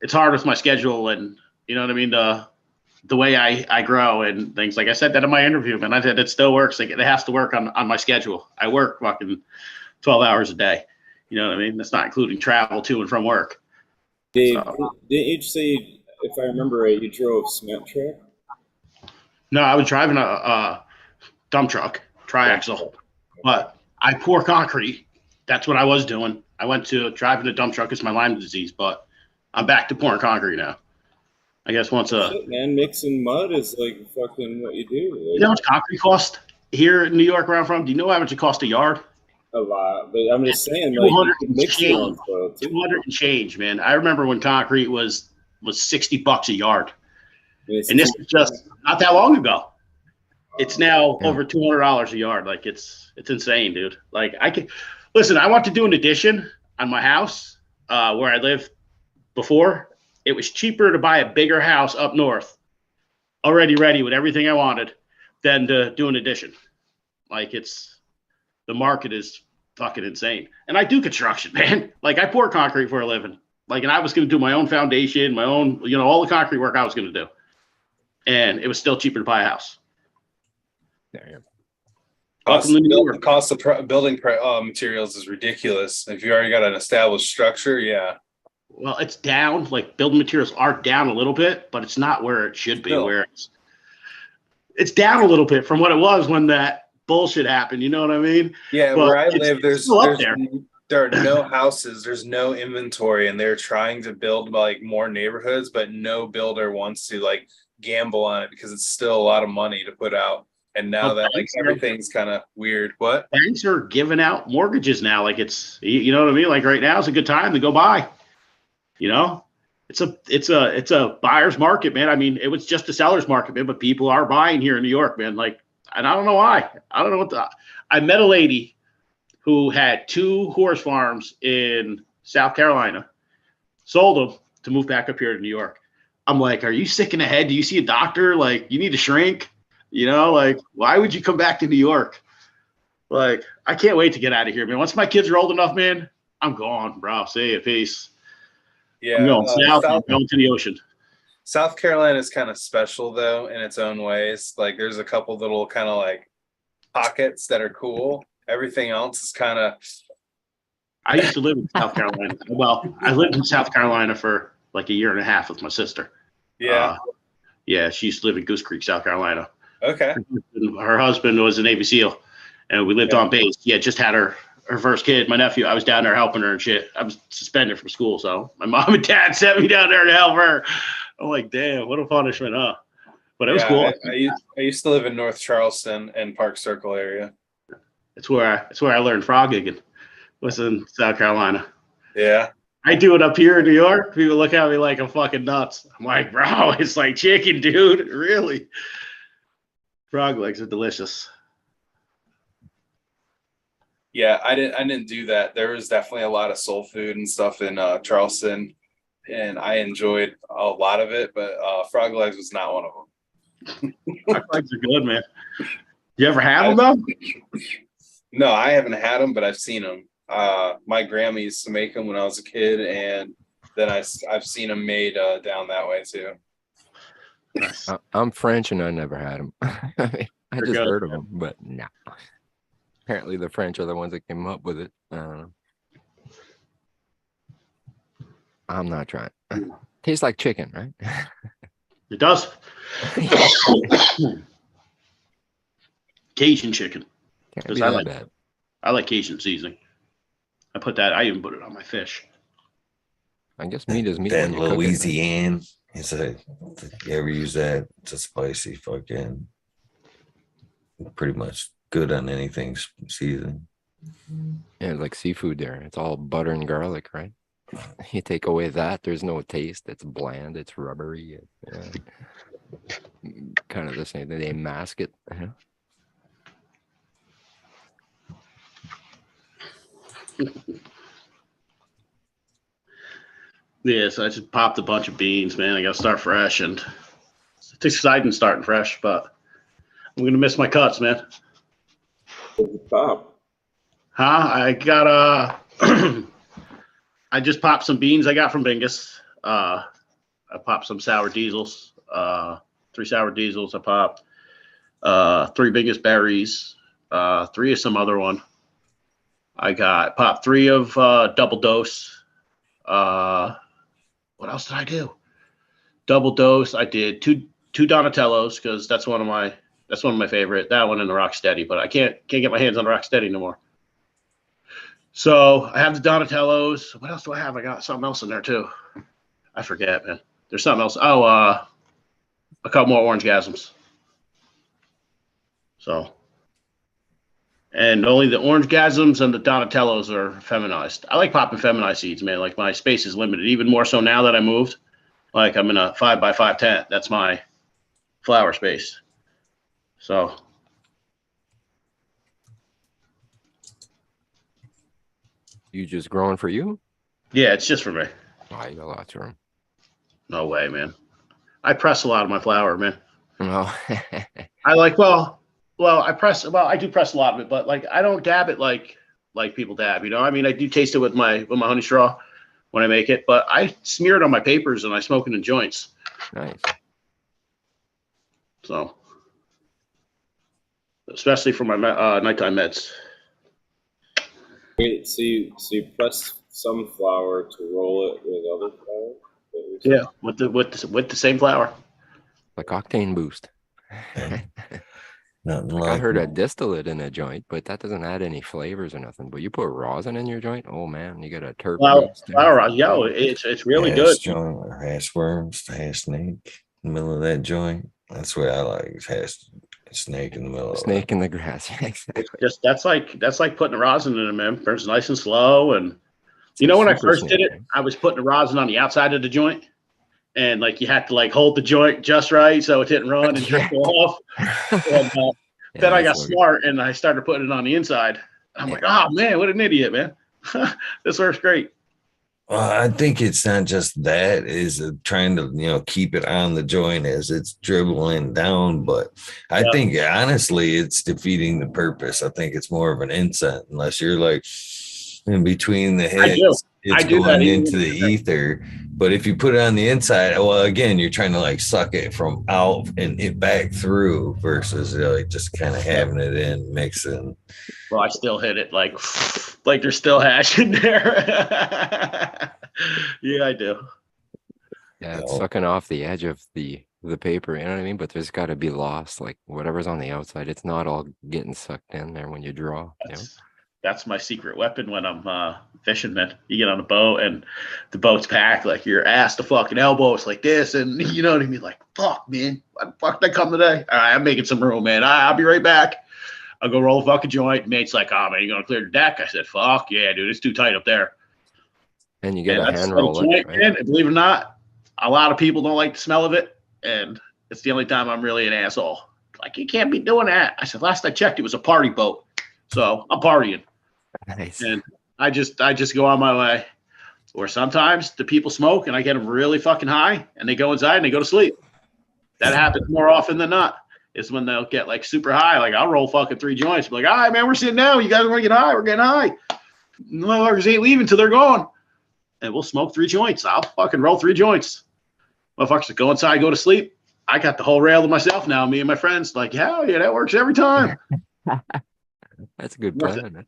It's hard with my schedule and you know what I mean? The way I grow and things. Like I said that in my interview, man. I said it still works. Like it has to work on my schedule. I work fucking 12 hours a day. You know what I mean? That's not including travel to and from work. Dave, didn't you say, if I remember right, you drove cement truck? No, I was driving a dump truck, triaxle, but I pour concrete. That's what I was doing. I went to driving a dump truck. It's my Lyme disease, but I'm back to pouring concrete now. I guess once Shit, man, mixing mud is like fucking what you do. Like, you know how much concrete cost here in New York where I'm from? Do you know how much it costs a yard? a lot, but I'm just saying, like, 200 you can mix your own soil too. 200 and change, man. I remember when concrete was $60 a yard. It's And this is just not that long ago. It's now over $200 a yard. Like it's insane, dude. Like I want to do an addition on my house where I lived before. It was cheaper to buy a bigger house up north, already ready with everything I wanted, than to do an addition. Like the market is fucking insane. And I do construction, man. Like I pour concrete for a living. Like, and I was going to do my own foundation, my own, all the concrete work I was going to do. And it was still cheaper to buy a house. Damn. The cost of building materials is ridiculous. If you already got an established structure, yeah. Well, it's down. Like building materials are down a little bit, but it's not where it should be. No. Where it's down a little bit from what it was when that bullshit happened. You know what I mean? Yeah, but where I live, there are no houses, there's no inventory, and they're trying to build like more neighborhoods, but no builder wants to like gamble on it because it's still a lot of money to put out And now Well, that like everything's kind of weird. What? Banks are giving out mortgages now. Like you know what I mean? Like right now is a good time to go buy. You know, it's a buyer's market, man. I mean, it was just a seller's market, man, but people are buying here in New York, man. Like, and I don't know why. I don't know I met a lady who had 2 horse farms in South Carolina, sold them to move back up here to New York. I'm like, are you sick in the head? Do you see a doctor? Like, you need to shrink? You know, like, why would you come back to New York? Like, I can't wait to get out of here, man. Once my kids are old enough, man, I'm gone, bro. See you. Peace. Yeah. I'm going south. I'm going to the ocean. South Carolina is kind of special, though, in its own ways. Like, there's a couple little kind of like pockets that are cool. Everything else is kind of. I used to live in South Carolina. Well, I lived in South Carolina for like a year and a half with my sister. Yeah. Yeah, she used to live in Goose Creek, South Carolina. Okay. Her husband was a Navy SEAL, and we lived on base. Yeah, just had her first kid, my nephew. I was down there helping her and shit. I was suspended from school, so my mom and dad sent me down there to help her. I'm like, damn, what a punishment, huh? But it was cool. I used to live in North Charleston and Park Circle area. It's where I learned frog gigging. Was in South Carolina. Yeah. I do it up here in New York. People look at me like I'm fucking nuts. I'm like, bro, it's like chicken, dude. Really? Frog legs are delicious. Yeah, I didn't do that. There was definitely a lot of soul food and stuff in Charleston, and I enjoyed a lot of it, but frog legs was not one of them. Frog legs are good, man. You ever have them though? No, I haven't had them, but I've seen them. My grandma used to make them when I was a kid, and then I've seen them made down that way too. Nice. I'm French and I never had them. I just heard of them, but no. Apparently the French are the ones that came up with it. I'm not trying. Tastes like chicken, right? It does. Cajun chicken. Can't be that bad. I like Cajun seasoning. I even put it on my fish. I guess meat is meat. That when you cook Louisiana, it's a, you ever use that? It's a spicy fucking, pretty much good on anything seasoned. Yeah, like seafood there. It's all butter and garlic, right? You take away that, there's no taste. It's bland. It's rubbery. Kind of the same thing. They mask it. Yeah, so I just popped a bunch of beans, man. I got to start fresh, and it's exciting starting fresh, but I'm gonna miss my cuts, man. Pop. Huh? I got I just popped some beans I got from Bingus. I popped some sour diesels, 3 sour diesels. I popped 3 Bingus berries, 3 of some other one. I popped 3 of double dose. What else did I do? Double dose. I did two Donatellos because that's one of my favorite. That one and the Rocksteady, but I can't get my hands on the Rocksteady no more. So I have the Donatellos. What else do I have? I got something else in there too. I forget, man. There's something else. Oh, a couple more orange gasms. So, and only the orange gasms and the Donatellos are feminized. I like popping feminized seeds, man. Like my space is limited, even more so now that I moved. Like I'm in a 5x5 tent. That's my flower space. So. You just growing for you? Yeah, it's just for me. Oh, you got lots of room. No way, man. I press a lot of my flower, man. No. I like, I do press a lot of it, but like I don't dab it like people dab, you know? I mean, I do taste it with my honey straw when I make it, but I smear it on my papers and I smoke it in joints. Nice. So, especially for my nighttime meds. Wait, so you press some flour to roll it with other flour? Yeah, with the same flour. Like octane boost. Nothing Like I like heard a distillate in a joint, but that doesn't add any flavors or nothing. But you put rosin in your joint, oh man, you got a terp. Flour, yo, it's really hash good. joint or hash worms, the hash snake in the middle of that joint. That's what I like. Hash Snake in the middle. Snake in the grass. Exactly. Just that's like putting the rosin in it, man. Burns nice and slow. And It's you a know, when I super first snake, did it, man. I was putting the rosin on the outside of the joint, and like you had to like hold the joint just right so it didn't run and Yeah. trickle off. And Yeah, then I got that's no good. smart and I started putting it on the inside. I'm Yeah. like, oh man, what an idiot, man. This works great. I think it's not just that is trying to, keep it on the joint as it's dribbling down. But I Yeah. think honestly, it's defeating the purpose. I think it's more of an insult unless you're like in between the I do. hits, it's I do that going even into the ether. But if you put it on the inside, well, again, you're trying to like suck it from out and it back through versus like just kind of having it in, mixing. Well, I still hit it like there's still hash in there. Yeah, I do. Yeah, it's No. sucking off the edge of the paper, you know what I mean? But there's got to be loss, like whatever's on the outside. It's not all getting sucked in there when you draw. You know? That's my secret weapon when I'm fishing, man. You get on a boat and the boat's packed, like your ass to fucking elbow. It's like this, and you know what I mean? Like, fuck, man. Why the fuck did I come today? All right, I'm making some room, man. I'll be right back. I'll go roll a fucking joint. Mate's like, oh, man, you going to clear the deck? I said, fuck, yeah, dude. It's too tight up there. And you get And a that's hand like a roller, joint, right? man. And believe it or not, a lot of people don't like the smell of it. And it's the only time I'm really an asshole. Like, you can't be doing that. I said, last I checked, it was a party boat. So I'm partying. Nice. And I just go on my way. Or sometimes the people smoke and I get them really fucking high and they go inside and they go to sleep. That happens more often than not. Is when they'll get like super high. Like I'll roll fucking 3 joints. Be like, all right, man, we're sitting down. You guys want to get high? We're getting high. Motherfuckers ain't leaving till they're gone. And we'll smoke 3 joints. I'll fucking roll 3 joints. Motherfuckers go inside, go to sleep. I got the whole rail to myself now. Me and my friends like, hell yeah, that works every time. That's a good Worth plan, man.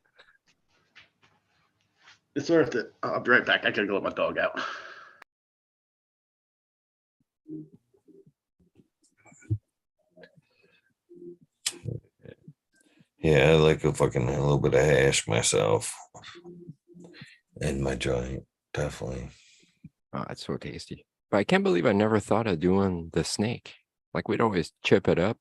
It's worth it. I'll be right back. I gotta go let my dog out. Yeah, I like a little bit of hash myself in my joint, definitely. Oh, it's so tasty. But I can't believe I never thought of doing the snake. Like we'd always chip it up.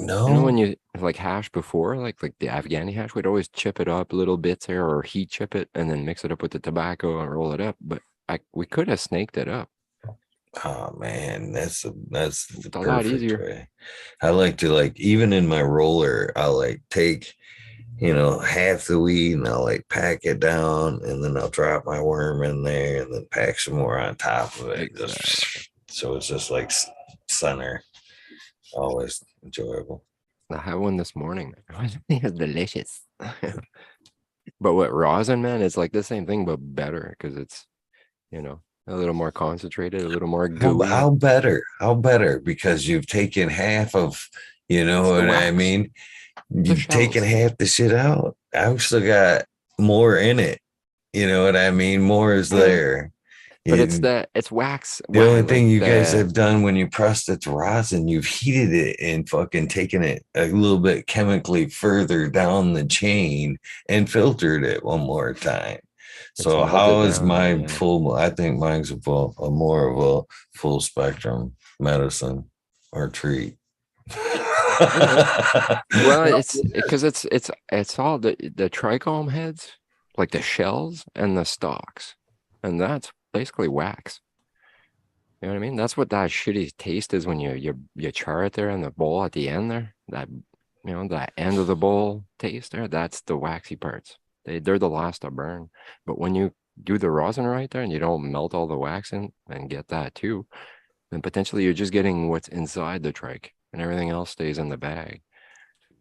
No, You know, when you like hash before, like the Afghani hash, we'd always chip it up little bits there or heat chip it and then mix it up with the tobacco and roll it up. But we could have snaked it up. oh man, that's the It's a lot perfect easier. way. I like to even in my roller, I'll take half the weed and I'll pack it down and then I'll drop my worm in there and then pack some more on top of it. Exactly. So it's just like center. Always enjoyable. I had one this morning. It was delicious. But what rosin, man, it's like the same thing, but better because it's, a little more concentrated, a little more gooey. How better? How better? Because you've taken half of, what I wax. mean? You've taken shells. half the shit out. I've still got more in it. You know what I mean? More is there. But it's wax. The only like thing you guys have done when you pressed it to rosin, you've heated it and fucking taken it a little bit chemically further down the chain and filtered it one more time. So how is mine full? I think mine's a more of a full spectrum medicine or treat. Well, it's because it's all the trichome heads, like the shells and the stalks, and that's basically wax. You know what I mean? That's what that shitty taste is when you char it there in the bowl at the end there. That that end of the bowl taste there. That's the waxy parts. They're the last to burn. But when you do the rosin right there and you don't melt all the wax in and get that too, then potentially you're just getting what's inside the trich and everything else stays in the bag.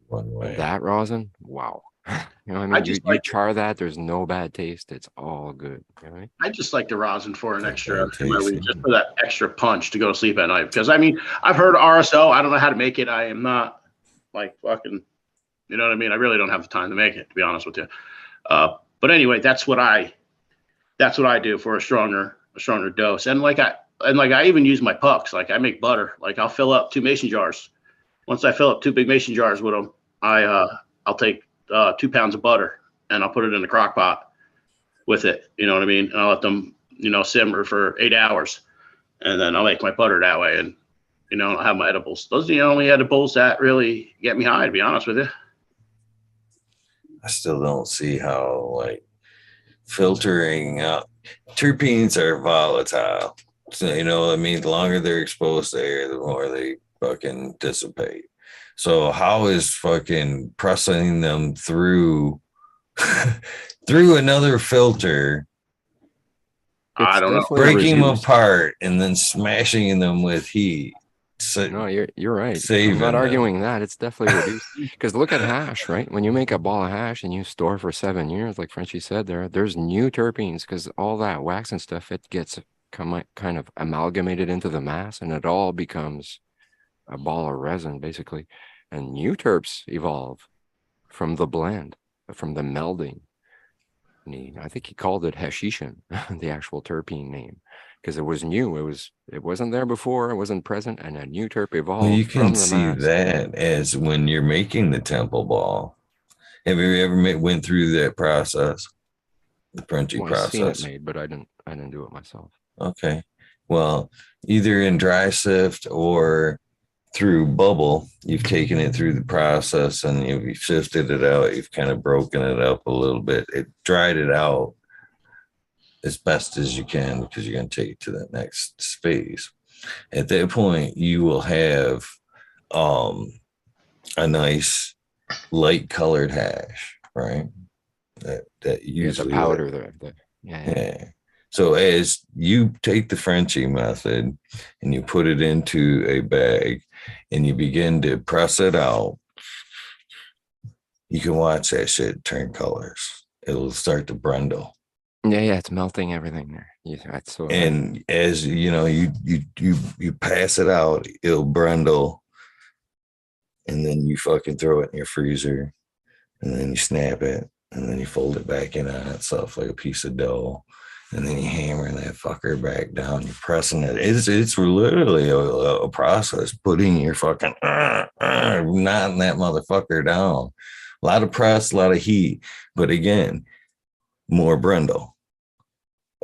One way. That rosin, wow. You know what I mean? You char that, there's no bad taste. It's all good. You know what I mean? I just like the rosin for an extra, tasty. just for that extra punch to go to sleep at night. Because I mean, I've heard RSO. I don't know how to make it. I am not like fucking, you know what I mean? I really don't have the time to make it, to be honest with you. But anyway, that's what I do for a stronger dose. And I even use my pucks. Like I make butter. Like I'll fill up 2 mason jars. Once I fill up 2 big mason jars with them, I'll take 2 pounds of butter and I'll put it in the crock pot with it. You know what I mean? And I'll let them, simmer for 8 hours, and then I'll make my butter that way. And I don't have my edibles. Those are the only edibles that really get me high, to be honest with you. I still don't see how like filtering out terpenes are volatile. So you know what I mean? The longer they're exposed to air, the more they fucking dissipate. So how is fucking pressing them through through another filter, I don't know. breaking them apart and then smashing them with heat? So No, you're right. saving I'm not them. arguing that. It's definitely reduced. Because look at hash, right? When you make a ball of hash and you store for 7 years, like Frenchie said, there's new terpenes because all that wax and stuff, it gets kind of amalgamated into the mass and it all becomes a ball of resin, basically. And new terps evolve from the blend, from the melding. And I think he called it hashishin, the actual terpene name, because it was new. It wasn't there before. It wasn't present, and a new terp evolved. Well, you from can the see mass. that as when you're making the temple ball. Have you ever went through that process, the Frenchie Well, I've seen process? it made, but I didn't do it myself. Okay. Well, either in dry sift or through bubble, you've taken it through the process and you've sifted it out. You've kind of broken it up a little bit. It dried it out as best as you can because you're going to take it to the next phase. At that point, you will have a nice light colored hash, right? That usually the powder there. yeah. So as you take the Frenchie method and you put it into a bag and you begin to press it out, you can watch that shit turn colors. It'll start to brindle. Yeah, it's melting everything there. And as you know, you pass it out, it'll brindle, and then you fucking throw it in your freezer, and then you snap it, and then you fold it back in on itself like a piece of dough. And then you hammer that fucker back down. You're pressing it. It's literally a process. Putting your fucking knotting that motherfucker down. A lot of press, a lot of heat. But again, more brindle.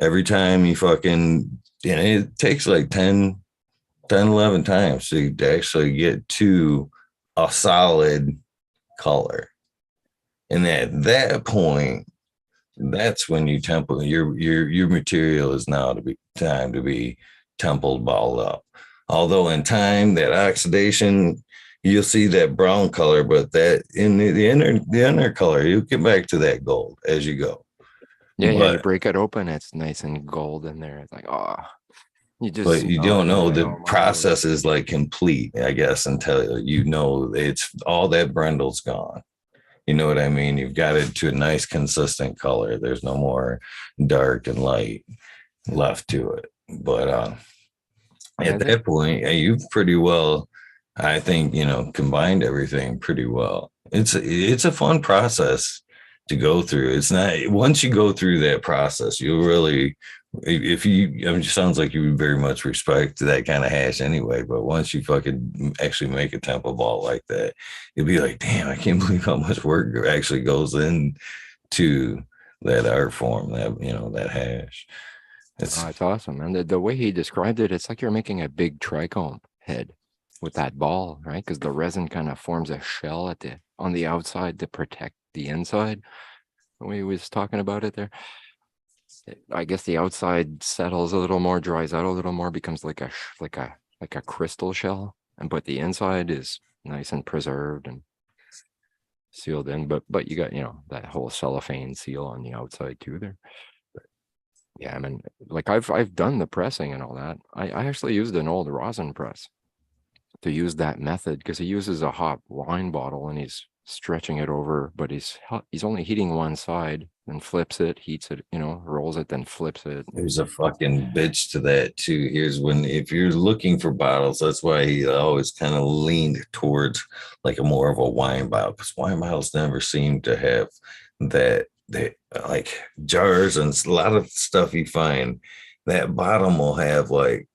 Every time you fucking, it takes like 10, 11 times to actually get to a solid color. And at that point, that's when you temple your material is now time to be templed, balled up. Although in time, that oxidation, you'll see that brown color, but that in the inner color, you'll get back to that gold as you go. Yeah, you break it open, it's nice and gold in there. It's like, but you don't know the process is like complete, I guess, until you know it's all that brindle's gone. You know what I mean? You've got it to a nice consistent color. There's no more dark and light left to it. But at that point, you've pretty well, I think, combined everything pretty well. It's a fun process to go through. It's not, once you go through that process, you'll really, it sounds like you very much respect that kind of hash anyway, but once you fucking actually make a temple ball like that, you'll be like, damn, I can't believe how much work actually goes into that art form, that hash. It's awesome. And the way he described it, it's like you're making a big trichome head with that ball, right? Because the resin kind of forms a shell on the outside to protect the inside. The way he was talking about it there. I guess the outside settles a little more, dries out a little more, becomes like a crystal shell, but the inside is nice and preserved and sealed in. But you got that whole cellophane seal on the outside too there. But yeah, I mean, like I've done the pressing and all that. I actually used an old rosin press to use that method because he uses a hot wine bottle and he's stretching it over, but he's only heating one side and flips it, heats it, rolls it, then flips it. There's a fucking bitch to that too. If you're looking for bottles, that's why he always kind of leaned towards like a more of a wine bottle, because wine bottles never seem to have that like jars and a lot of stuff you find, that bottom will have like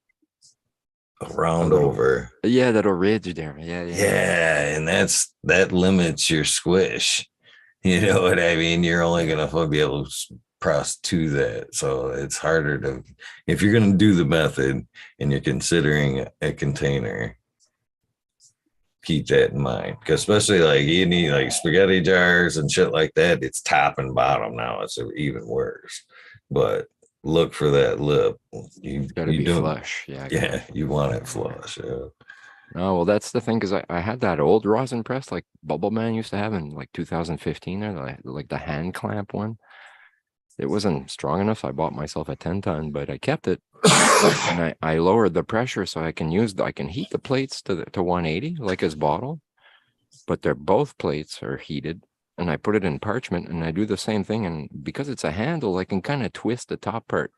a round over. Yeah, that ridge there. Yeah, and that limits your squish. You know what I mean? You're only gonna be able to press to that. So it's harder if you're gonna do the method and you're considering a container, keep that in mind, because especially like you need like spaghetti jars and shit like that. It's top and bottom now. It's even worse. But look for that lip. Gotta You be don't. flush. Yeah. Yeah, you want it flush. Yeah. Oh, well, that's the thing, because I had that old rosin press like Bubble Man used to have in like 2015 there, like the hand clamp one. It wasn't strong enough, so I bought myself a 10-ton, but I kept it. And I lowered the pressure so I can heat the plates to 180 like his bottle, but they're both plates are heated, and I put it in parchment and I do the same thing. And because it's a handle, I can kind of twist the top part.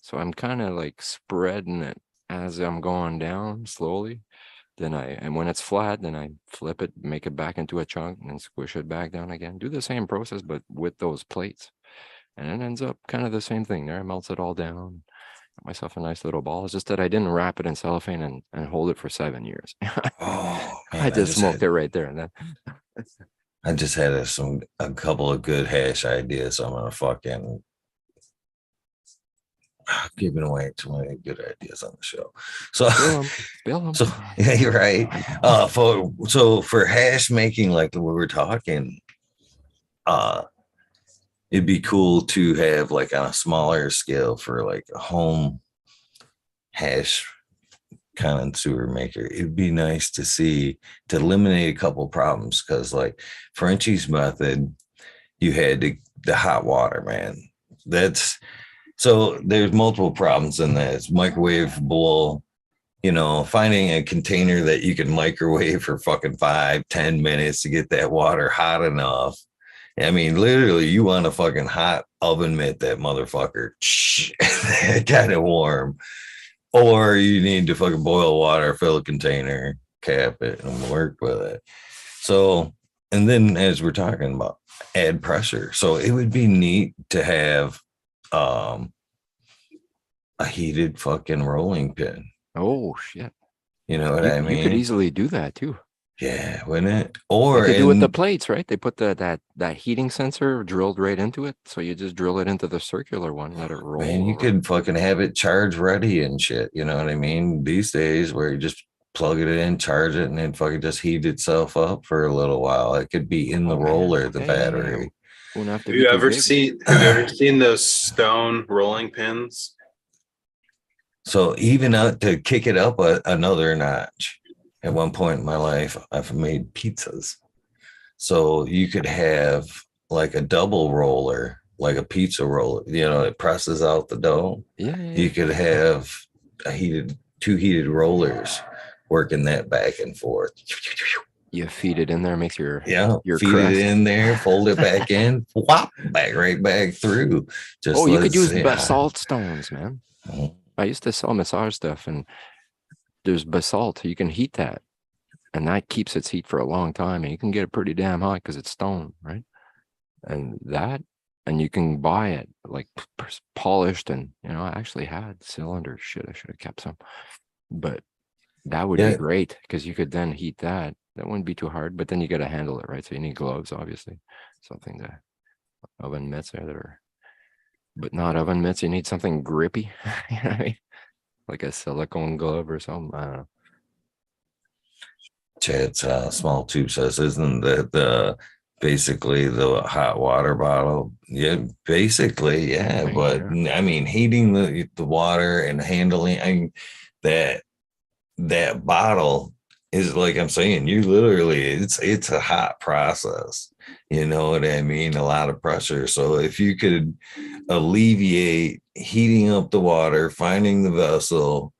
So I'm kind of like spreading it as I'm going down slowly. And when it's flat, then I flip it, make it back into a chunk, and then squish it back down again. Do the same process, but with those plates. And it ends up kind of the same thing there. I melts it all down. Got myself a nice little ball. It's just that I didn't wrap it in cellophane and hold it for 7 years. Oh man, I just smoked it right there and then. I just had a couple of good hash ideas. So I'm gonna fucking giving away too many good ideas on the show. So, Spill 'em. So yeah, you're right. For hash making, like we were talking, it'd be cool to have like on a smaller scale for like a home hash connoisseur maker. It'd be nice to see to eliminate a couple problems, because like Frenchie's method, you had the hot water, man. That's so there's multiple problems in that. It's microwavable, finding a container that you can microwave for fucking 5-10 minutes to get that water hot enough. I mean, literally, you want a fucking hot oven mitt that motherfucker kind of warm, or you need to fucking boil water, fill a container, cap it, and work with it. So, and then as we're talking about, add pressure. So it would be neat to have a heated fucking rolling pin. Oh shit! You know what I mean? You could easily do that too. Yeah, wouldn't it? Or they could do with the plates, right? They put that heating sensor drilled right into it, so you just drill it into the circular one, let it roll. Man, you could fucking have it charge ready and shit. You know what I mean? These days, where you just plug it in, charge it, and then fucking just heat itself up for a little while. It could be in the roller, the battery. Have you ever seen those stone rolling pins? So even to kick it up another notch, at one point in my life, I've made pizzas. So you could have like a double roller, like a pizza roller, it presses out the dough. Yeah. You could have two heated rollers working that back and forth. You feed it in there, makes your feed crust. It in there, fold it back in, whop, right back through. You could use basalt stones, man. Mm-hmm. I used to sell massage stuff, and there's basalt. You can heat that, and that keeps its heat for a long time, and you can get it pretty damn hot because it's stone, right? And you can buy it like polished, and I actually had cylinders. Shit, I should have kept some, but that would be great because you could then heat that. That wouldn't be too hard, but then you got to handle it, right? So you need gloves, obviously, something to oven mitts there, but not oven mitts. You need something grippy, you know what I mean? Like a silicone glove or something. I don't know. Chad's small tube says, isn't that basically the hot water bottle? Yeah, basically, yeah. But I mean, heating the water and handling that bottle is, like I'm saying, you literally, it's a hot process. You know what I mean? A lot of pressure. So if you could alleviate heating up the water, finding the vessel,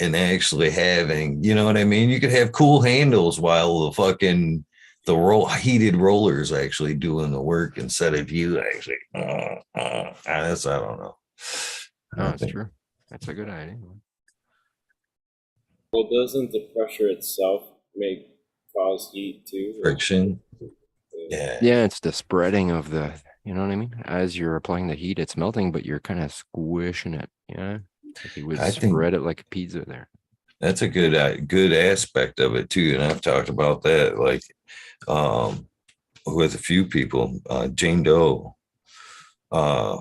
and actually having, you know what I mean? You could have cool handles while the heated rollers actually doing the work instead of you actually. I don't know. No, that's true. That's a good idea. Well, doesn't the pressure itself cause heat too? Friction. Yeah. Yeah, it's the spreading of the, you know what I mean? As you're applying the heat, it's melting, but you're kind of squishing it. Yeah. Like you would spread it like a pizza there. That's a good aspect of it too. And I've talked about that like with a few people. Jane Doe, the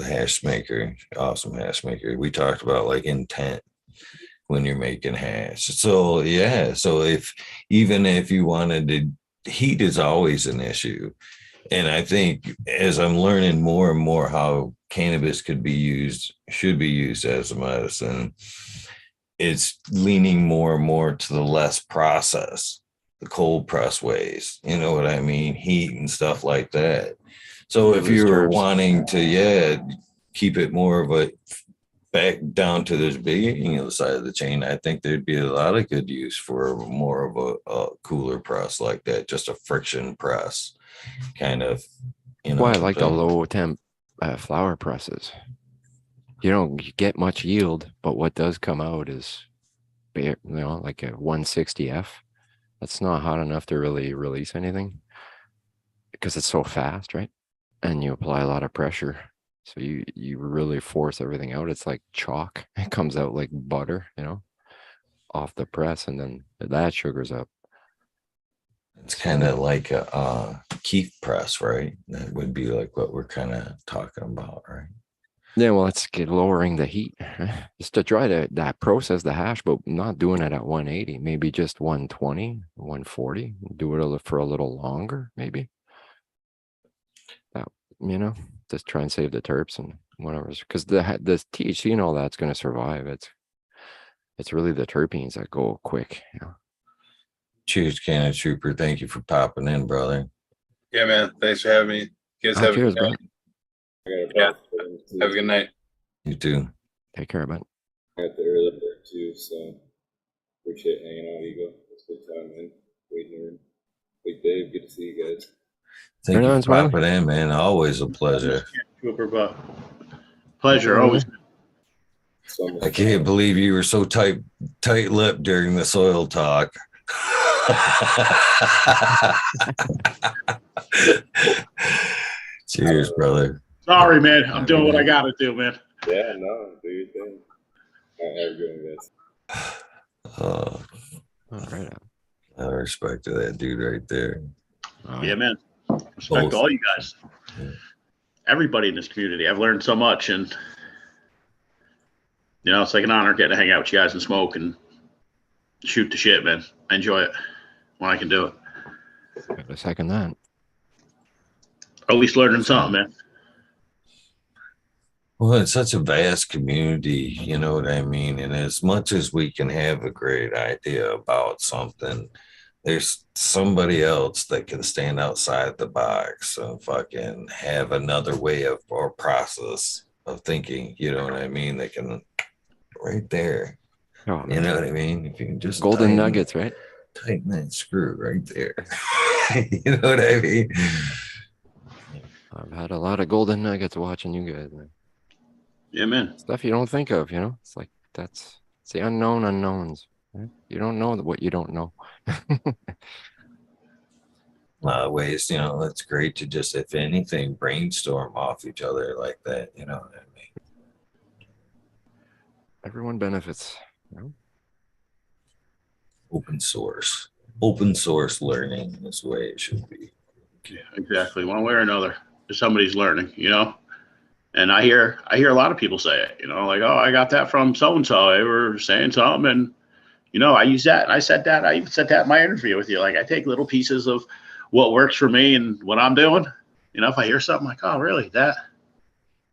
hash maker, awesome hash maker. We talked about like intent. when you're making hash. So yeah, so even if you wanted to, heat is always an issue. And I think as I'm learning more and more how cannabis should be used as a medicine, it's leaning more and more to the less process, the cold press ways. You know what I mean? Heat and stuff like that. So if you were wanting to, keep it more of a back down to the beginning of the side of the chain, I think there'd be a lot of good use for more of a cooler press like that, just a friction press kind of, Why I like the low temp flower presses. You don't get much yield, but what does come out is, like a 160F. That's not hot enough to really release anything because it's so fast, right? And you apply a lot of pressure. So you really force everything out. It's like chalk. It comes out like butter, off the press, and then that sugars up. It's kind of like a keef press, right? That would be like what we're kind of talking about, right? Yeah, well, it's lowering the heat just to try that process the hash, but not doing it at 180, maybe just 120, 140, do it for a little longer, maybe. That, just try and save the terps and whatever, because the THC and all that's going to survive. It's really the terpenes that go quick. Cheers, Cannon Trooper. Thank you for popping in, brother. Yeah, man. Thanks for having me. You guys have cheers, a good night. Yeah. Have a good night. You too. Take care, man. I got the early bird too, so appreciate hanging out, Eagle. It's a good time, man. Waiting. Big Dave, good to see you guys. Thank you for popping in, man. Always a pleasure. Trooper, but pleasure, always. I can't believe you were so tight-lipped during the soil talk. Cheers, brother. Sorry, man. I'm doing what I gotta do, man. Yeah, no, do your thing. All right, have a good one, guys. All right. I respect that dude right there. Yeah, man. Respect to all you guys. Yeah. Everybody in this community. I've learned so much, and it's like an honor getting to hang out with you guys and smoke and shoot the shit, man. I enjoy it when I can do it. I second that. Or at least learning something, man. Well, it's such a vast community, you know what I mean? And as much as we can have a great idea about something, there's somebody else that can stand outside the box and fucking have another way of or process of thinking, you know what I mean? They can right there. Oh, you know what I mean? If you can just golden nuggets, right? Tighten that screw right there. You know what I mean? I've had a lot of golden nuggets watching you guys, man. Yeah, man. Stuff you don't think of, It's like it's the unknown unknowns. Right? You don't know what you don't know. A lot of ways, it's great to just, if anything, brainstorm off each other like that, you know what I mean? Everyone benefits, Open source learning is the way it should be. Yeah, exactly. One way or another, somebody's learning, And I hear a lot of people say it, like, oh, I got that from so-and-so. They were saying something, and, I use that. And I said that. I even said that in my interview with you. Like, I take little pieces of what works for me and what I'm doing. If I hear something like, oh, really, that,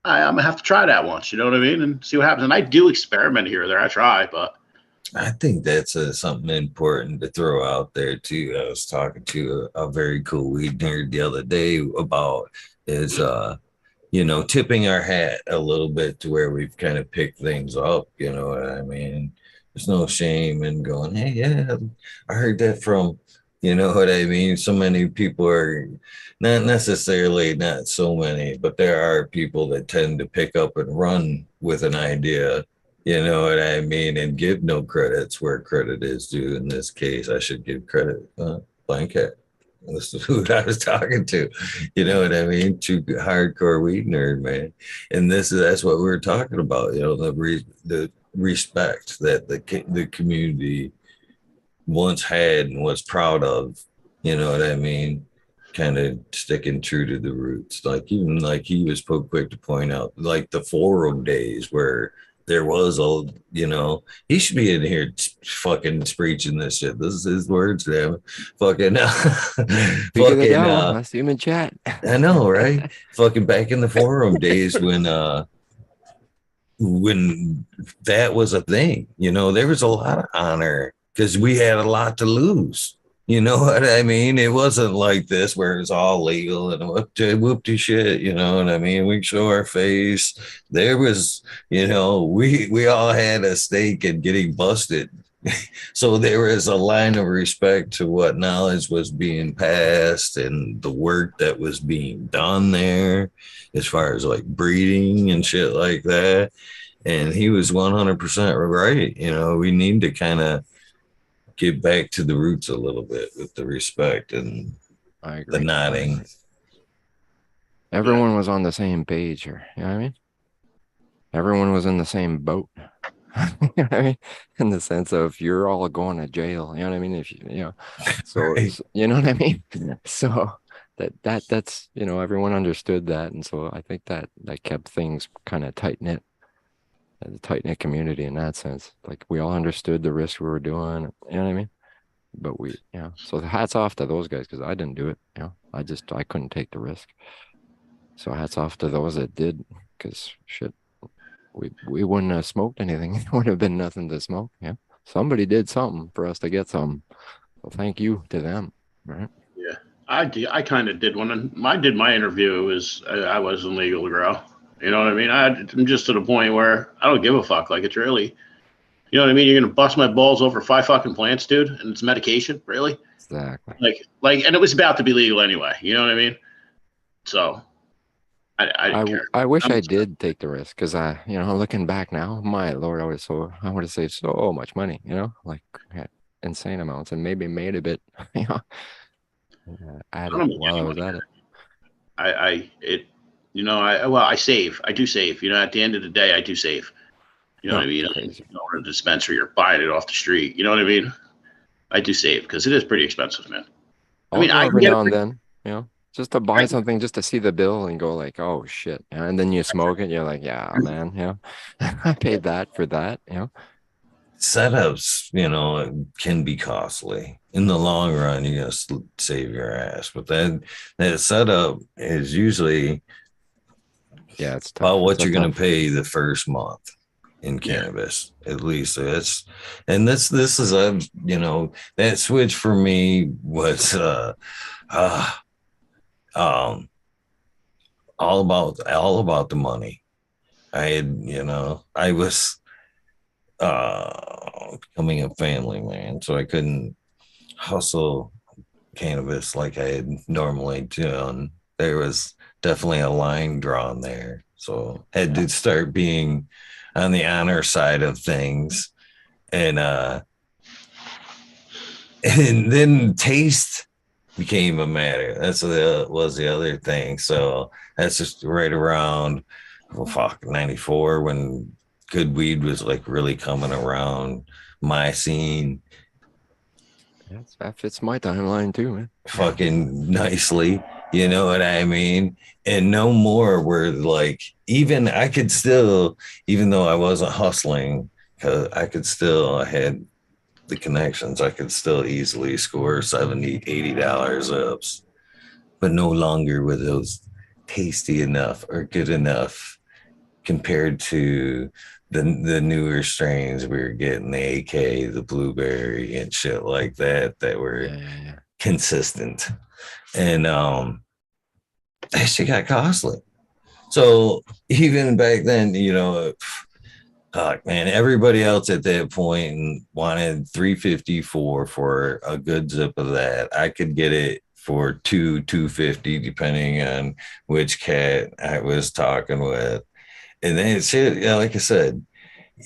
I'm going to have to try that once, you know what I mean? And see what happens. And I do experiment here or there. I try, but. I think that's something important to throw out there, too. I was talking to a very cool weed nerd the other day about is, tipping our hat a little bit to where we've kind of picked things up, you know what I mean? There's no shame in going, hey, yeah, I heard that from, you know what I mean? So many people are not necessarily, not so many, but there are people that tend to pick up and run with an idea, you know what I mean? And give no credits where credit is due. In this case, I should give credit, blanket. This is who I was talking to, you know what I mean? True hardcore weed nerd, man. And that's what we were talking about, the respect that the community once had and was proud of, you know what I mean? Kind of sticking true to the roots. Like, even like he was quick to point out, like the forum days where there was old, he should be in here fucking preaching this shit. This is his words, damn it. Fucking, Speak of the fucking, devil. I see him in chat. I know, right? Fucking back in the forum days when that was a thing, there was a lot of honor because we had a lot to lose. You know what I mean? It wasn't like this where it's all legal and whoop-de shit. You know what I mean? We show our face. There was, we all had a stake in getting busted. So there was a line of respect to what knowledge was being passed and the work that was being done there as far as like breeding and shit like that. And he was 100% right. We need to kind of get back to the roots a little bit with the respect and I agree. the nodding. Everyone was on the same page here. You know what I mean? Everyone was in the same boat. You know what I mean? In the sense of you're all going to jail. You know what I mean? If so Right. you know what I mean? So that's everyone understood that, and so I think that kept things kind of tight knit. The tight knit community in that sense. Like we all understood the risk we were doing. You know what I mean? But so the hats off to those guys because I didn't do it. I couldn't take the risk. So hats off to those that did because shit. We wouldn't have smoked anything. It would have been nothing to smoke. Yeah. Somebody did something for us to get something. So thank you to them. Right. Yeah. I kind of did one. I did my interview. I wasn't legal to grow. You know what I mean? I'm just to the point where I don't give a fuck. Like it's really, you know what I mean? You're going to bust my balls over 5 fucking plants, dude. And it's medication. Really? Exactly. And it was about to be legal anyway. You know what I mean? So I didn't care. I wish I did take the risk because looking back now, my Lord, I would have saved so much money, like insane amounts and maybe made a bit, added while I was at it. I save. I do save. At the end of the day, I do save. You know what I mean? Crazy. You don't a dispensary, you're buying it off the street. You know what I mean? I do save because it is pretty expensive, man. I can get now and then, just to buy something, just to see the bill and go like, oh shit, and then you smoke it, you're like, yeah, man, I paid that for that, Setups, can be costly. In the long run, you just save your ass. But that setup is usually it's tough. about what you're going to pay the first month in cannabis, at least. This is that switch for me was all about the money. I was becoming a family man, so I couldn't hustle cannabis like I had normally done. There was definitely a line drawn there, so had to start being on the honor side of things, and then taste became a matter. That's was the other thing. So that's just right around 94 when good weed was like really coming around my scene. That fits my timeline too, man. Fucking nicely, you know what I mean? And no more were like, even I could still, even though I wasn't hustling, because I had the connections, I could still easily score $70-$80 ups, but no longer were those tasty enough or good enough compared to the newer strains we were getting, the AK, the blueberry and shit like that were consistent. And that shit got costly. So even back then, man, everybody else at that point wanted $354 for a good zip of that. I could get it for $250 depending on which cat I was talking with. And then shit, like I said,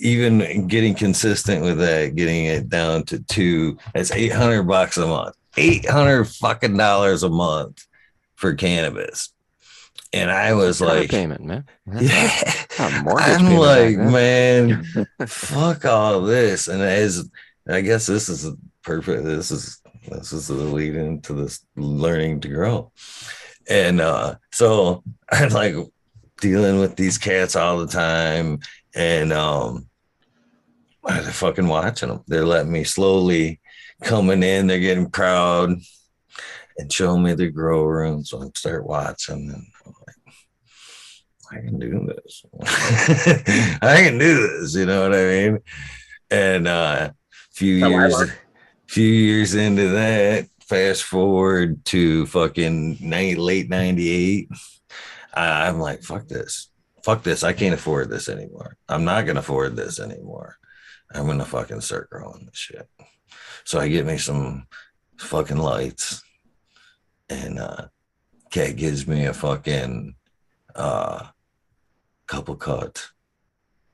even getting consistent with that, getting it down to $2, that's $800 a month. $800 fucking dollars a month for cannabis. And I was like, payment, man. I'm like, man, fuck all this. And I guess this is perfect. This is the lead into this learning to grow. And so I'm like dealing with these cats all the time. And they're fucking watching them. They're letting me slowly coming in. They're getting proud and showing me the grow room. So I start watching, and I'm like, I can do this. I can do this. You know what I mean? And few years into that, fast forward to fucking late 98, I'm like, fuck this. Fuck this. I can't afford this anymore. I'm not going to afford this anymore. I'm going to fucking start growing this shit. So I get me some fucking lights, and Cat gives me a fucking couple cuts,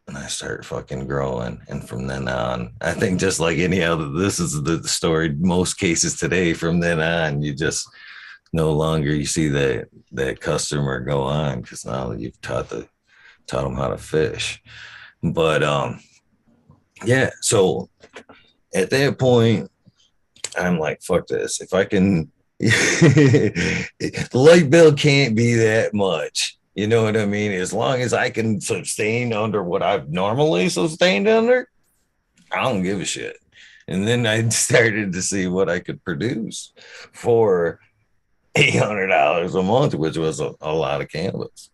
and I start fucking growing. And from then on, I think just like any other, this is the story, most cases today, from then on, you just no longer, you see that customer go on, because now you've taught them how to fish. But yeah, so at that point, I'm like, fuck this. If I can, the light bill can't be that much. You know what I mean? As long as I can sustain under what I've normally sustained under, I don't give a shit. And then I started to see what I could produce for $800 a month, which was a lot of cannabis.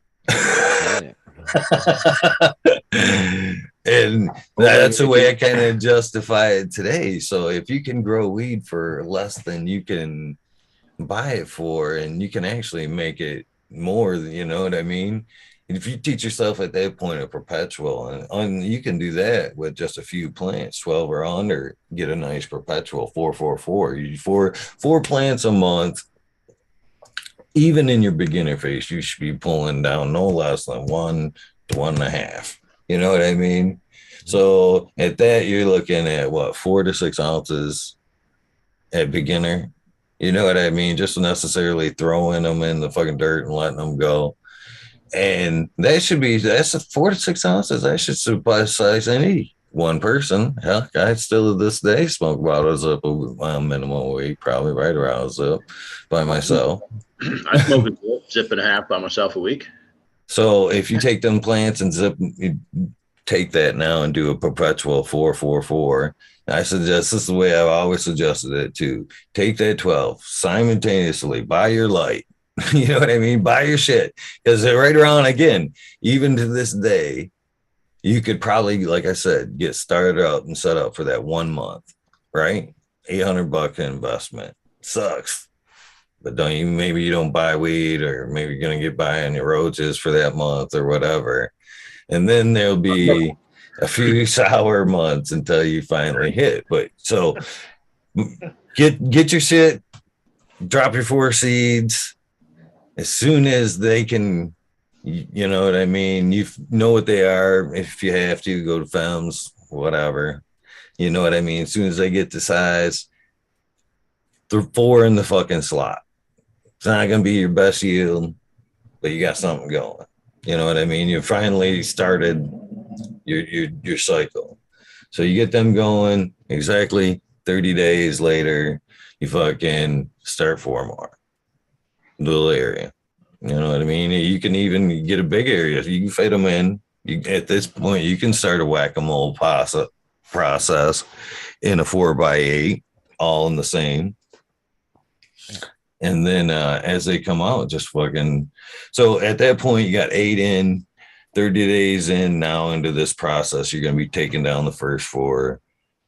And that's the way I kind of justify it today. So if you can grow weed for less than you can buy it for, and you can actually make it more, you know what I mean? If you teach yourself at that point a perpetual, and you can do that with just a few plants, 12 or under, get a nice perpetual 444. Four plants a month. Even in your beginner phase, you should be pulling down no less than 1 to 1.5. You know what I mean? So at that, you're looking at what, 4 to 6 ounces at beginner. You know what I mean? Just necessarily throwing them in the fucking dirt and letting them go. And that's 4 to 6 ounces. That should suffice any one person. Hell, I still to this day smoke bottles up a minimum weight, probably right around a zip by myself. I smoke a zip and a half by myself a week. So if you take them plants and take that now and do a perpetual 444, I suggest, this is the way I've always suggested it too. Take that 12 simultaneously, buy your light. You know what I mean? Buy your shit. Because right around, again, even to this day, you could probably, like I said, get started up and set up for that 1 month, right? $800 investment. Sucks. But maybe you don't buy weed, or maybe you're going to get by on your roaches for that month or whatever. And then there'll be a few sour months until you finally hit. But so get your shit, drop your 4 seeds as soon as they can, you know what I mean? You know what they are. If you have to, go to Fems, whatever. You know what I mean? As soon as they get the size, they're 4 in the fucking slot. It's not going to be your best yield, but you got something going. You know what I mean? You finally started your cycle. So you get them going, exactly 30 days later, you fucking start 4 more. Little area. You know what I mean? You can even get a big area. You can fit them in. At this point, you can start a whack-a-mole process in a 4x8, all in the same. And then as they come out, just fucking. So at that point, you got 8 in, 30 days in now into this process. You're going to be taking down the first 4.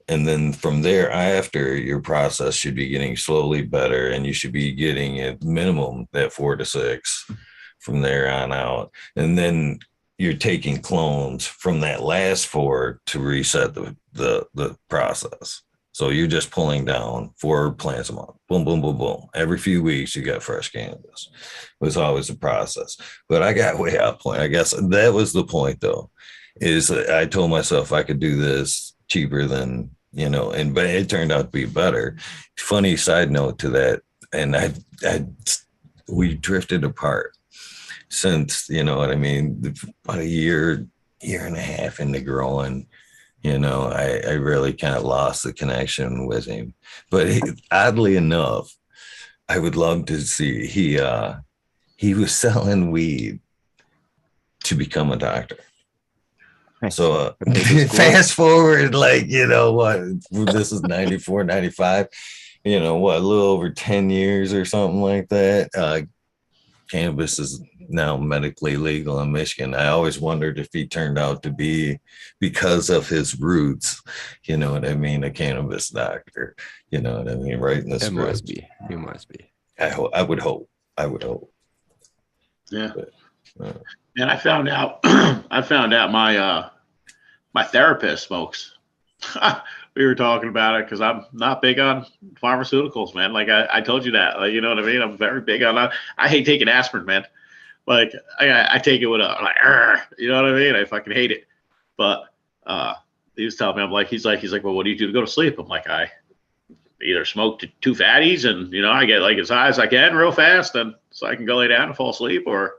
And then from there, after, your process should be getting slowly better, and you should be getting at minimum that 4 to 6 from there on out. And then you're taking clones from that last 4 to reset the process. So you're just pulling down 4 plants a month. Boom, boom, boom, boom. Every few weeks, you got fresh cannabis. It was always a process. But I got way out point. I guess that was the point, though, is I told myself I could do this cheaper than, but it turned out to be better. Funny side note to that. And we drifted apart since, you know what I mean, about a year and a half into growing. I really kind of lost the connection with him. But oddly enough, I would love to see he was selling weed to become a doctor. So Potatoes fast forward, like, you know what, this is 94, 95, you know what, a little over 10 years or something like that. Cannabis is now medically legal in Michigan. I always wondered if he turned out to be, because of his roots, you know what I mean, a cannabis doctor, you know what I mean, right in the It script. must be. You must be. I would hope. Yeah. But, And I found out I found out my therapist smokes. We were talking about it because I'm not big on pharmaceuticals, man. Like I told you that. Like, you know what I mean? I'm very big on that. I hate taking aspirin, man. Like I take it with a like, you know what I mean? I fucking hate it. But he was telling me, I'm like, he's like, well, what do you do to go to sleep? I'm like, I either smoke two fatties and, you know, I get like as high as I can real fast and so I can go lay down and fall asleep, or,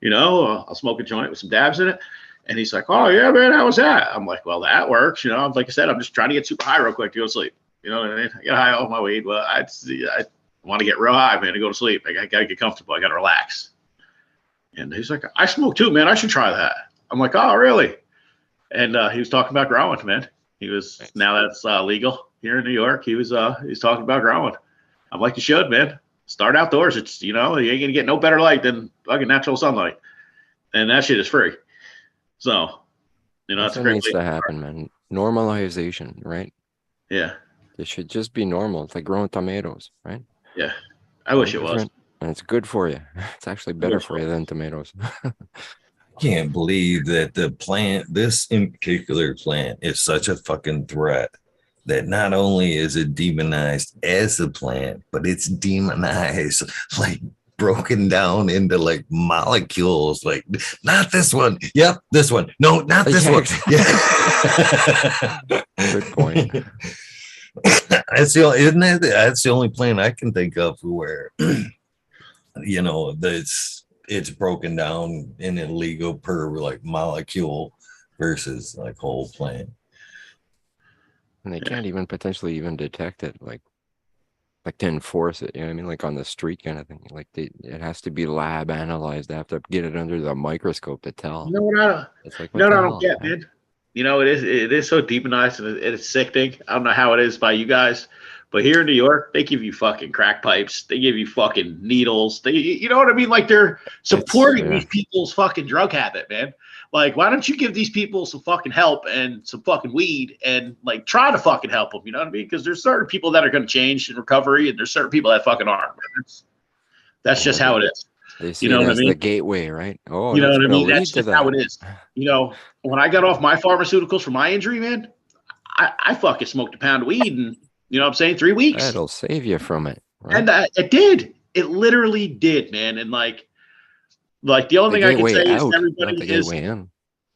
you know, I'll smoke a joint with some dabs in it. And he's like, oh yeah, man, how was that? I'm like, well, that works. You know, like I said, I'm just trying to get super high real quick to go to sleep. You know what I mean? I get high off my weed, but I want to get real high, man, to go to sleep. I got to get comfortable. I got to relax. And he's like, I smoke too, man. I should try that. I'm like, oh, really? And he was talking about growing, man. He was, now that's legal here in New York. He's talking about growing. I'm like, you should, man. Start outdoors. It's, you know, you ain't gonna get no better light than fucking natural sunlight, and that shit is free. So, you know, That's that's a what great needs way to happen, man. Normalization, right? Yeah, It should just be normal. It's like growing tomatoes, right? yeah. I wish it was. Different, and it's good for you. It's actually better for you than tomatoes. can't believe that the plant, this in particular plant, is such a fucking threat that not only is it demonized as a plant, but it's demonized, like broken down into like molecules. Like, not this one. Yep, this one. No, not this one. Yeah. Good point. That's the only, isn't it? That's the only plant I can think of where, you know, it's broken down in illegal per like molecule versus like whole plant. And they can't even potentially even detect it, like to enforce it. You know what I mean? Like on the street kind of thing. Like it has to be lab analyzed. They have to get it under the microscope to tell. You know what? It's like, I don't get, man. You know, it is so demonized and it's sickening. I don't know how it is by you guys, but here in New York, they give you fucking crack pipes. They give you fucking needles. You know what I mean? Like they're supporting these people's fucking drug habit, man. Like, why don't you give these people some fucking help and some fucking weed and like try to fucking help them? You know what I mean? Because there's certain people that are going to change in recovery, and there's certain people that fucking aren't. That's just how it is. They see you know it what as I mean? The gateway, right? Oh, you know what I mean? lead That's to just how it is. You know, when I got off my pharmaceuticals for my injury, man, I fucking smoked a pound of weed in, you know what I'm saying, 3 weeks. That'll save you from it. Right? And it did. It literally did, man. And like the only thing I can say is everybody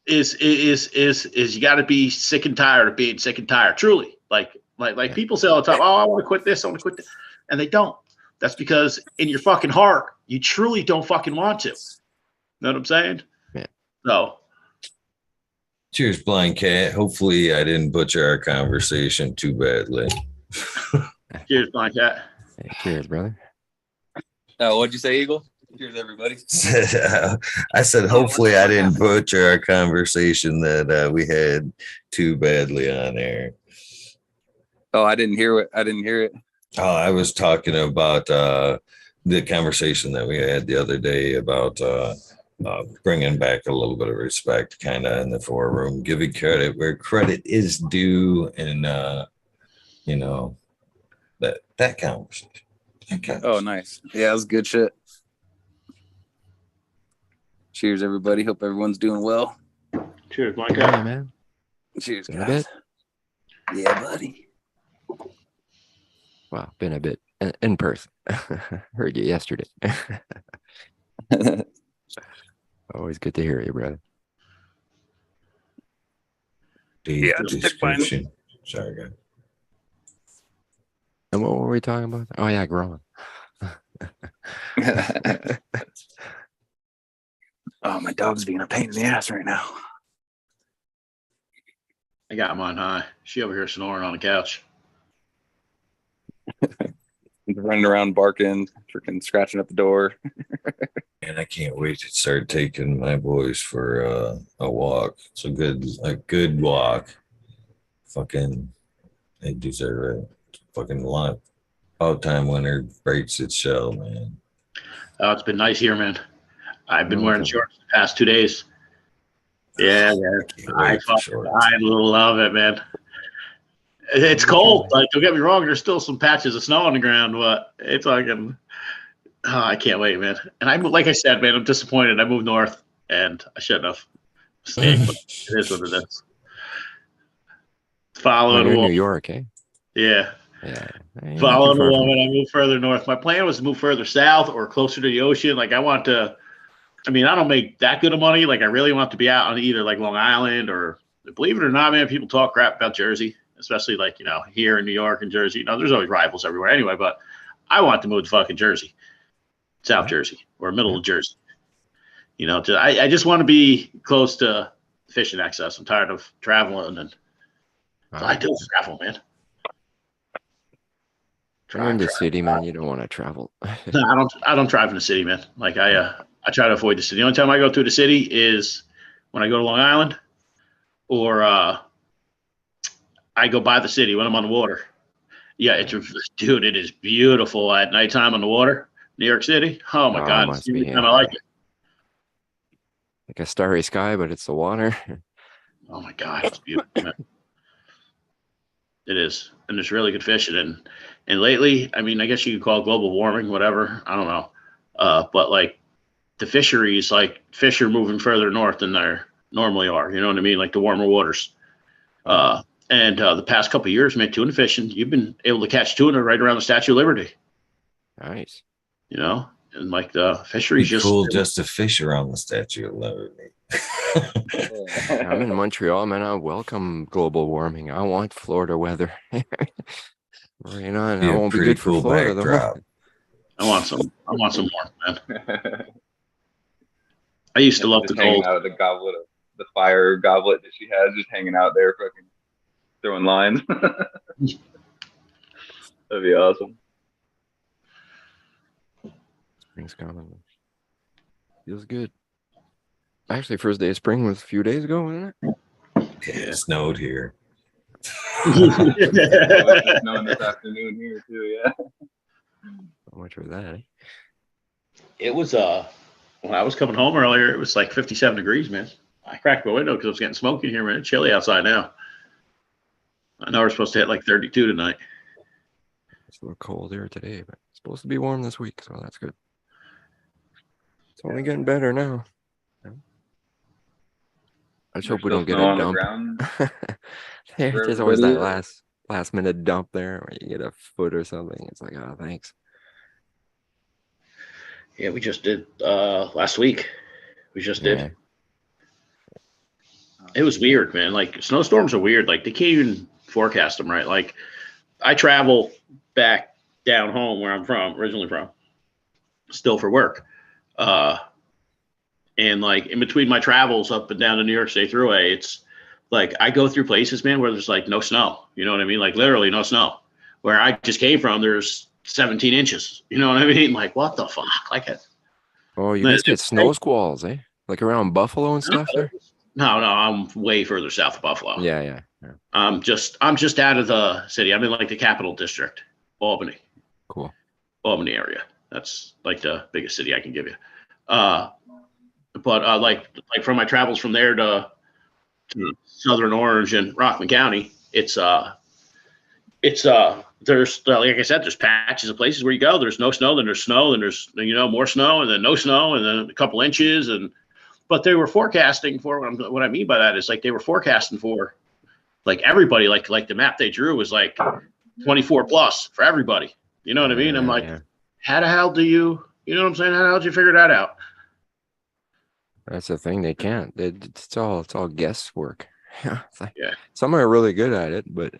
is you got to be sick and tired of being sick and tired. Truly, like people say all the time, oh, I want to quit this, I want to quit this, and they don't. That's because in your fucking heart, you truly don't fucking want to. Know what I'm saying? Yeah. So. Cheers, Blind Cat. Hopefully I didn't butcher our conversation too badly. Cheers, Blind Cat. Hey, cheers, brother. What'd you say, Eagle? Cheers, everybody. I said, hopefully I didn't butcher our conversation that we had too badly on air. Oh, I didn't hear it. Oh, I was talking about the conversation that we had the other day about bringing back a little bit of respect, kind of in the forum, giving credit where credit is due, and you know, that conversation. Oh, nice. Yeah, that was good shit. Cheers, everybody. Hope everyone's doing well. Cheers, Mike. Yeah, man. Cheers, Been a guys. bit? Yeah, buddy. Well, been a bit in person. Heard you yesterday. Always good to hear you, brother. Yeah, just fine. Sorry, guys. And what were we talking about? Oh yeah, growing. Oh, my dog's being a pain in the ass right now. I got mine high. She over here snoring on the couch. running around barking, freaking scratching at the door. And I can't wait to start taking my boys for a walk. It's a good walk. Fucking, they deserve it. Fucking lot. About time winter breaks its shell, man. Oh, it's been nice here, man. I've been wearing Okay. shorts the past 2 days. Yeah, man. Can't I wait for shorts. love it, man. It's cold. Like, don't get me wrong. There's still some patches of snow on the ground, but it's like, I can't wait, man. And like I said, man, I'm disappointed. I moved north, and I shouldn't have stayed. But it is what it is. Oh, Following you're a in New woman. York, eh? Yeah. Yeah. Ain't not too Following a far from- woman, I moved further north. My plan was to move further south or closer to the ocean. Like, I don't make that good of money. Like, I really want to be out on either like Long Island or, believe it or not, man, people talk crap about Jersey, especially like, here in New York and Jersey. There's always rivals everywhere anyway, but I want to move to fucking Jersey, South Jersey or middle of Jersey. I just want to be close to fishing access. I'm tired of traveling, and I do travel, man. You're in the city, man. You don't want to travel. No, I don't drive in the city, man. Like I try to avoid the city. The only time I go through the city is when I go to Long Island, or I go by the city when I'm on the water. Yeah, dude, it is beautiful at nighttime on the water, New York City. Oh my God, it's must the be, only time I like it. Like a starry sky, but it's the water. Oh my God, it's beautiful, man. It is, and there's really good fishing. And lately, I mean, I guess you could call it global warming, whatever. I don't know, but like the fisheries, like fish are moving further north than they normally are. You know what I mean? Like the warmer waters. And the past couple of years, man, tuna fishing, you've been able to catch tuna right around the Statue of Liberty. Nice. And like the fisheries It's cool just to fish around the Statue of Liberty. I'm in Montreal, man. I welcome global warming. I want Florida weather. Right on. Be I a won't be pretty good for cool Florida backdrop. though. I want some more, man. I used to love the Just hanging cold. out of the goblet of the fire goblet that she has, just hanging out there, fucking throwing lines. That'd be awesome. Spring's coming. Feels good. Actually, first day of spring was a few days ago, wasn't it? Yeah, it snowed here. It's snowing this afternoon here too, yeah. How much was that, eh? It was when I was coming home earlier, it was like 57 degrees, man. I cracked my window because it was getting smoky here, man. It's chilly outside now. I know we're supposed to hit like 32 tonight. It's a little cold here today, but it's supposed to be warm this week, so that's good. It's only getting better now. I just hope we don't get a on the dump. ground. There's always that last minute dump there where you get a foot or something. It's like, oh, thanks. Yeah, we just did last week. We just did. Yeah. It was weird, man. Like snowstorms are weird. Like they can't even forecast them, right? Like I travel back down home where I'm originally from, still for work. And like in between my travels up and down the New York State Thruway, it's like I go through places, man, where there's like no snow. You know what I mean? Like literally no snow. Where I just came from, there's 17 inches. You know what I mean? Like what the fuck? Like it. Oh, you guys get snow squalls, eh? Like around Buffalo and stuff there? No, I'm way further south of Buffalo. Yeah. I'm just out of the city. I'm in like the capital district, Albany. Cool. Albany area. That's like the biggest city I can give you. But like from my travels from there to Southern Orange and Rockland County, it's there's like I said, there's patches of places where you go. There's no snow, then there's snow, then there's more snow, and then no snow, and then a couple inches. But they were forecasting for what I mean by that is like they were forecasting for like everybody, like the map they drew was like 24 plus for everybody. You know what I mean? I'm like, how the hell do you know what I'm saying? How the hell did you figure that out? That's the thing. They can't. It's all guesswork. It's like, Yeah. Some are really good at it, but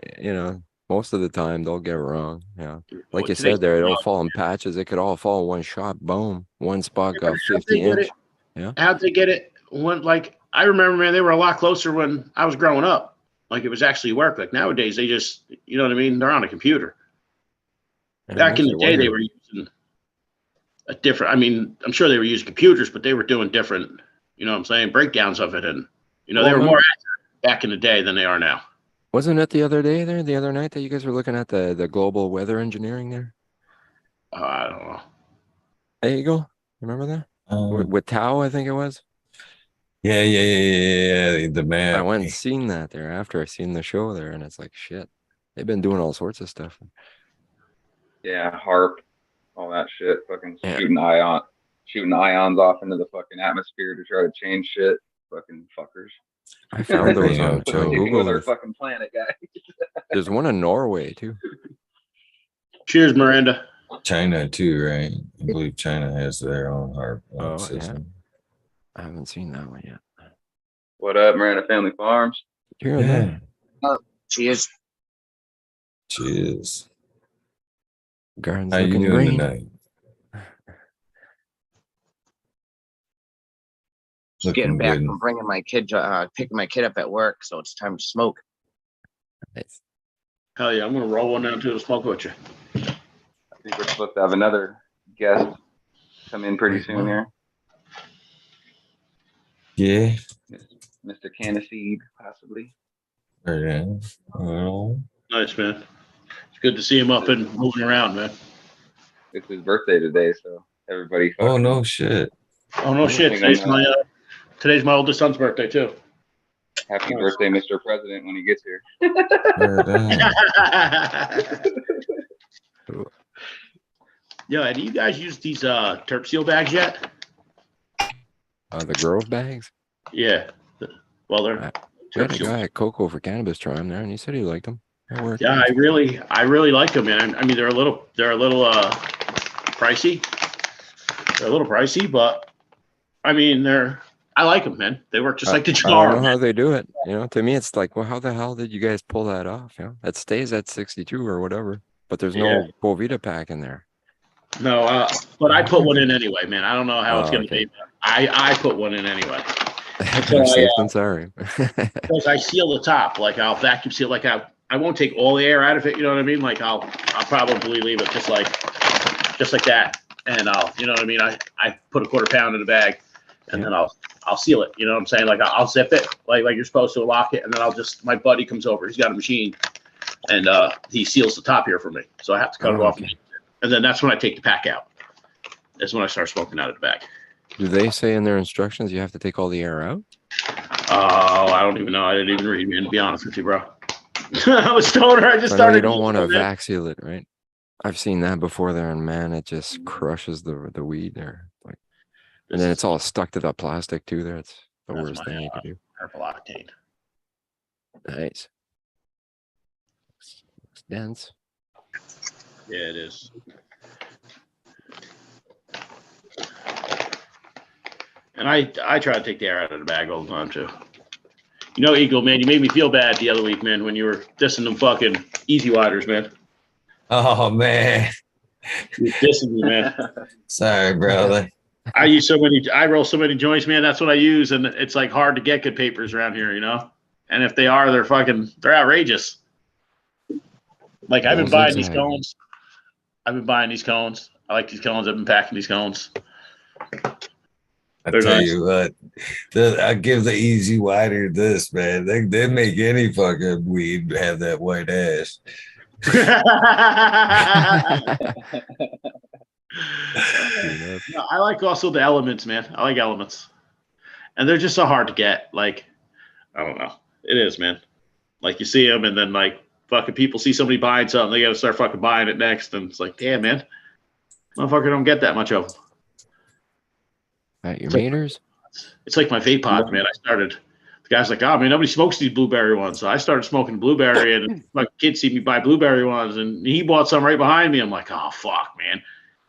most of the time they'll get it wrong. Yeah. Like you said there, it'll fall in patches. It could all fall in one shot. Boom. One spot got 50 inch. Yeah. How'd they get it? I remember, man, they were a lot closer when I was growing up. Like it was actually work. Like nowadays, they just, you know what I mean? They're on a computer. Back in the day, they were using a different. I mean, I'm sure they were using computers, but they were doing different. You know what I'm saying? Breakdowns of it, and they were more accurate back in the day than they are now. Wasn't it the other night that you guys were looking at the global weather engineering there? I don't know. There you go. Remember that? With Tao, I think it was. Yeah. The man. I went and seen that there after I seen the show there, and it's like shit. They've been doing all sorts of stuff. Yeah, HARP, all that shit, fucking shooting ions off into the fucking atmosphere to try to change shit. Fucking fuckers. I found those on Google. With our fucking planet, guys. There's one in Norway too. Cheers, Miranda. China too, right? I believe China has their own HARP system. I haven't seen that one yet. What up, Miranda Family Farms? Yeah. Cheers. Cheers. Garden's How you looking doing green tonight? Just getting back from bringing my kid, picking my kid up at work, so it's time to smoke. Nice. Hell yeah, I'm gonna roll one down to smoke with you. I think we're supposed to have another guest come in pretty soon here. Yeah. Mr. Caniseed, possibly. Yeah. Well, nice, man. It's good to see him up and moving around, man. It's his birthday today, so everybody. Oh no shit. Oh no shit. Today's my oldest son's birthday too. Happy birthday, Mr. President, when he gets here. Yeah, do you guys use these Terp Seal bags yet? The Grove bags? Yeah. Well, they're we had a guy at Coco for Cannabis try them there, and he said he liked them. Yeah, I really like them, man. I mean, they're a little pricey. They're a little pricey, but I mean, I like them, man. They work just like the jar. I don't know how they do it. To me, it's like, well, how the hell did you guys pull that off? It stays at 62 or whatever, but there's no Bovita pack in there. No, but I put one in anyway, man. I don't know how it's going to be. But I put one in anyway. Safe than sorry. Because I seal the top, like I'll vacuum seal, like I won't take all the air out of it. You know what I mean? Like I'll probably leave it just like that, and you know what I mean? I put a quarter pound in the bag, and then I'll seal it. You know what I'm saying? Like I'll zip it, like you're supposed to, lock it, and then my buddy comes over. He's got a machine, and he seals the top here for me. So I have to cut it off, and then that's when I take the pack out. That's when I start smoking out of the bag. Do they say in their instructions you have to take all the air out? Oh, I don't even know. I didn't even read, man, to be honest with you, bro. I was stoner. I just started. You don't want to vac seal it, right? I've seen that before there, and man, it just crushes the weed there. And then it's all stuck to the plastic too. There, it's the worst thing you can do. Purple octane. Nice. Looks dense. Yeah, it is. And I try to take the air out of the bag all the time too. Eagle, man, you made me feel bad the other week, man, when you were dissing them fucking Easy Widers, man. Oh man. You're dissing me, man. Sorry, brother. I roll so many joints, man. That's what I use, and it's like hard to get good papers around here, And if they are, they're outrageous. Like I've been buying these cones. I like these cones. I've been packing these cones. I tell you what, I give the Easy Wider this, man. They make any fucking weed have that white ash. No, I like also the Elements, man. I like Elements, and they're just so hard to get. Like, I don't know, it is, man. Like you see them, and then like fucking people see somebody buying something, they got to start fucking buying it next, and it's like, damn, man, motherfucker don't get that much of them. At your meters? It's like my vape pods, man. The guy's like, oh man, nobody smokes these blueberry ones. So I started smoking blueberry, and my kids see me buy blueberry ones, and he bought some right behind me. I'm like, oh fuck, man.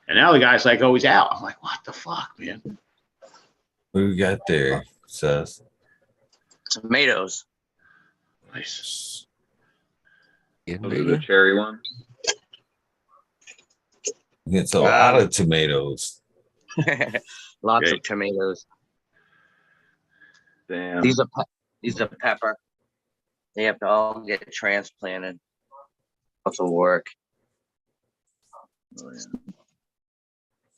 And now the guy's like, oh, he's out. I'm like, what the fuck, man? What we got there, Seth? Tomatoes. Nice. Those are the cherry ones. It's a lot of tomatoes. Lots of tomatoes. Damn. These are pepper. They have to all get transplanted. Lots of work. Oh, yeah.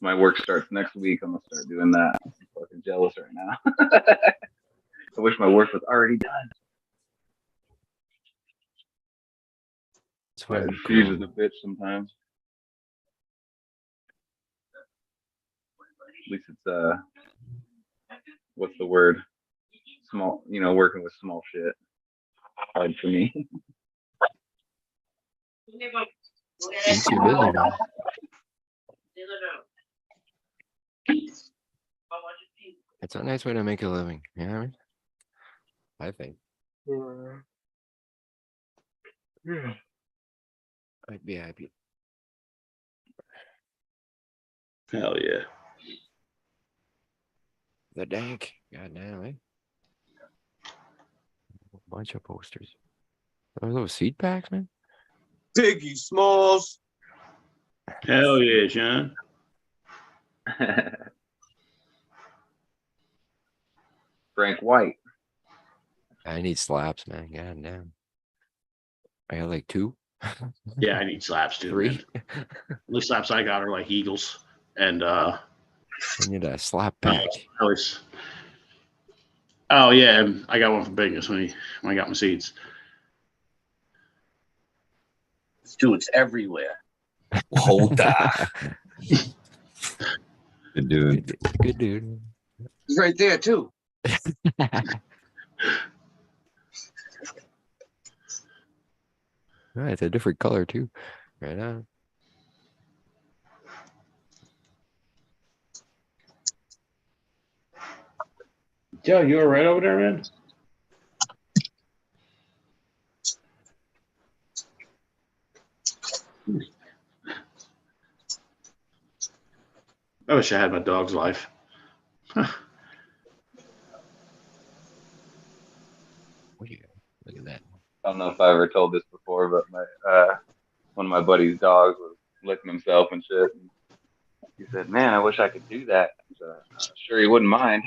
My work starts next week. I'm gonna start doing that. I'm fucking jealous right now. I wish my work was already done. That's She's a bitch sometimes. At least it's what's the word? Small, working with small shit. Hard for me. It's your busy, man. It's a nice way to make a living. You know what I mean? I think. I'd be happy. Hell yeah. The dank. Goddamn, eh? A bunch of posters. Are those seed packs, man? Biggie Smalls. Hell yeah, John. Frank White. I need slaps, man. God damn. I got like 2. Yeah, I need slaps too. 3. The slaps I got are like Eagles. And I need a slap pack. Oh yeah, I got one from Biggins when I got my seeds. Dude, it's everywhere. Hold that. Good dude. Good dude. It's right there too. Oh, it's a different color too. Right on. Joe, you all right over there, man? I wish I had my dog's life. Look at that. I don't know if I ever told this before, but my one of my buddy's dogs was licking himself and shit. And he said, "Man, I wish I could do that." So, sure, he wouldn't mind.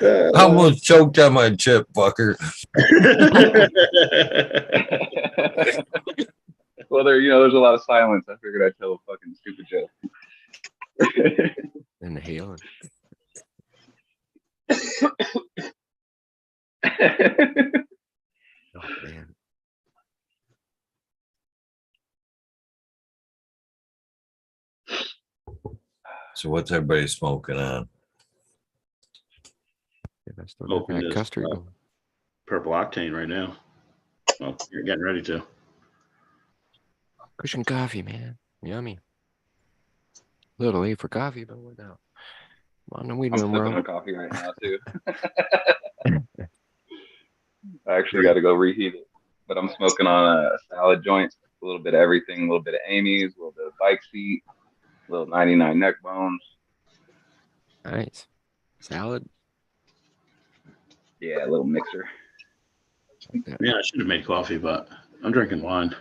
I almost choked on my chip, fucker. Well, there's a lot of silence. I figured I'd tell a fucking stupid joke. Inhaling. Oh man. So what's everybody smoking on? Yeah, that's the custard. Purple octane right now. Well, you're getting ready to. Cushion coffee, man. Yummy. A little late for coffee, but what now? On the weed I'm room, sipping bro. on coffee right now too. I actually got to go reheat it, but I'm smoking on a salad joint, a little bit of everything, a little bit of Amy's, a little bit of bike seat, a little 99 neck bones. Nice. Salad. Yeah, a little mixer. Yeah, I should have made coffee, but I'm drinking wine.